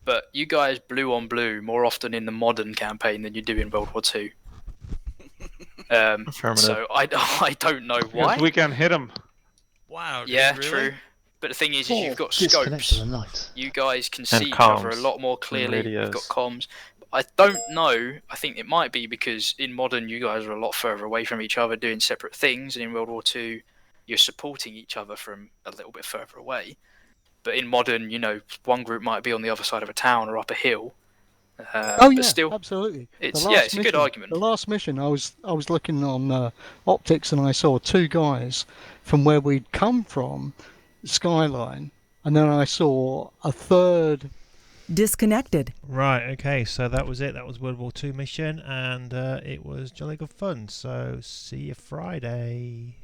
But you guys blue on blue more often in the modern campaign than you do in World War II. So I don't know why.
Because we can hit them.
Wow.
Yeah,
really?
true. But the thing is
Or
you've got
disconnect
scopes.
for the night.
You guys can
And
see each other a
comms
lot more
and
clearly. You've
radios.
got comms. I don't know. I think it might be because in modern you guys are a lot further away from each other doing separate things, and in World War II you're supporting each other from a little bit further away. But in modern, one group might be on the other side of a town or up a hill.
Oh yeah,
but still,
absolutely.
It's
The last
it's a good
mission-
argument.
The last mission, I was looking on optics and I saw two guys from where we'd come from, Skyline, and then I saw a third.
Disconnected.
Right, okay, so that was it. That was World War II mission, and it was jolly good fun. So see you Friday.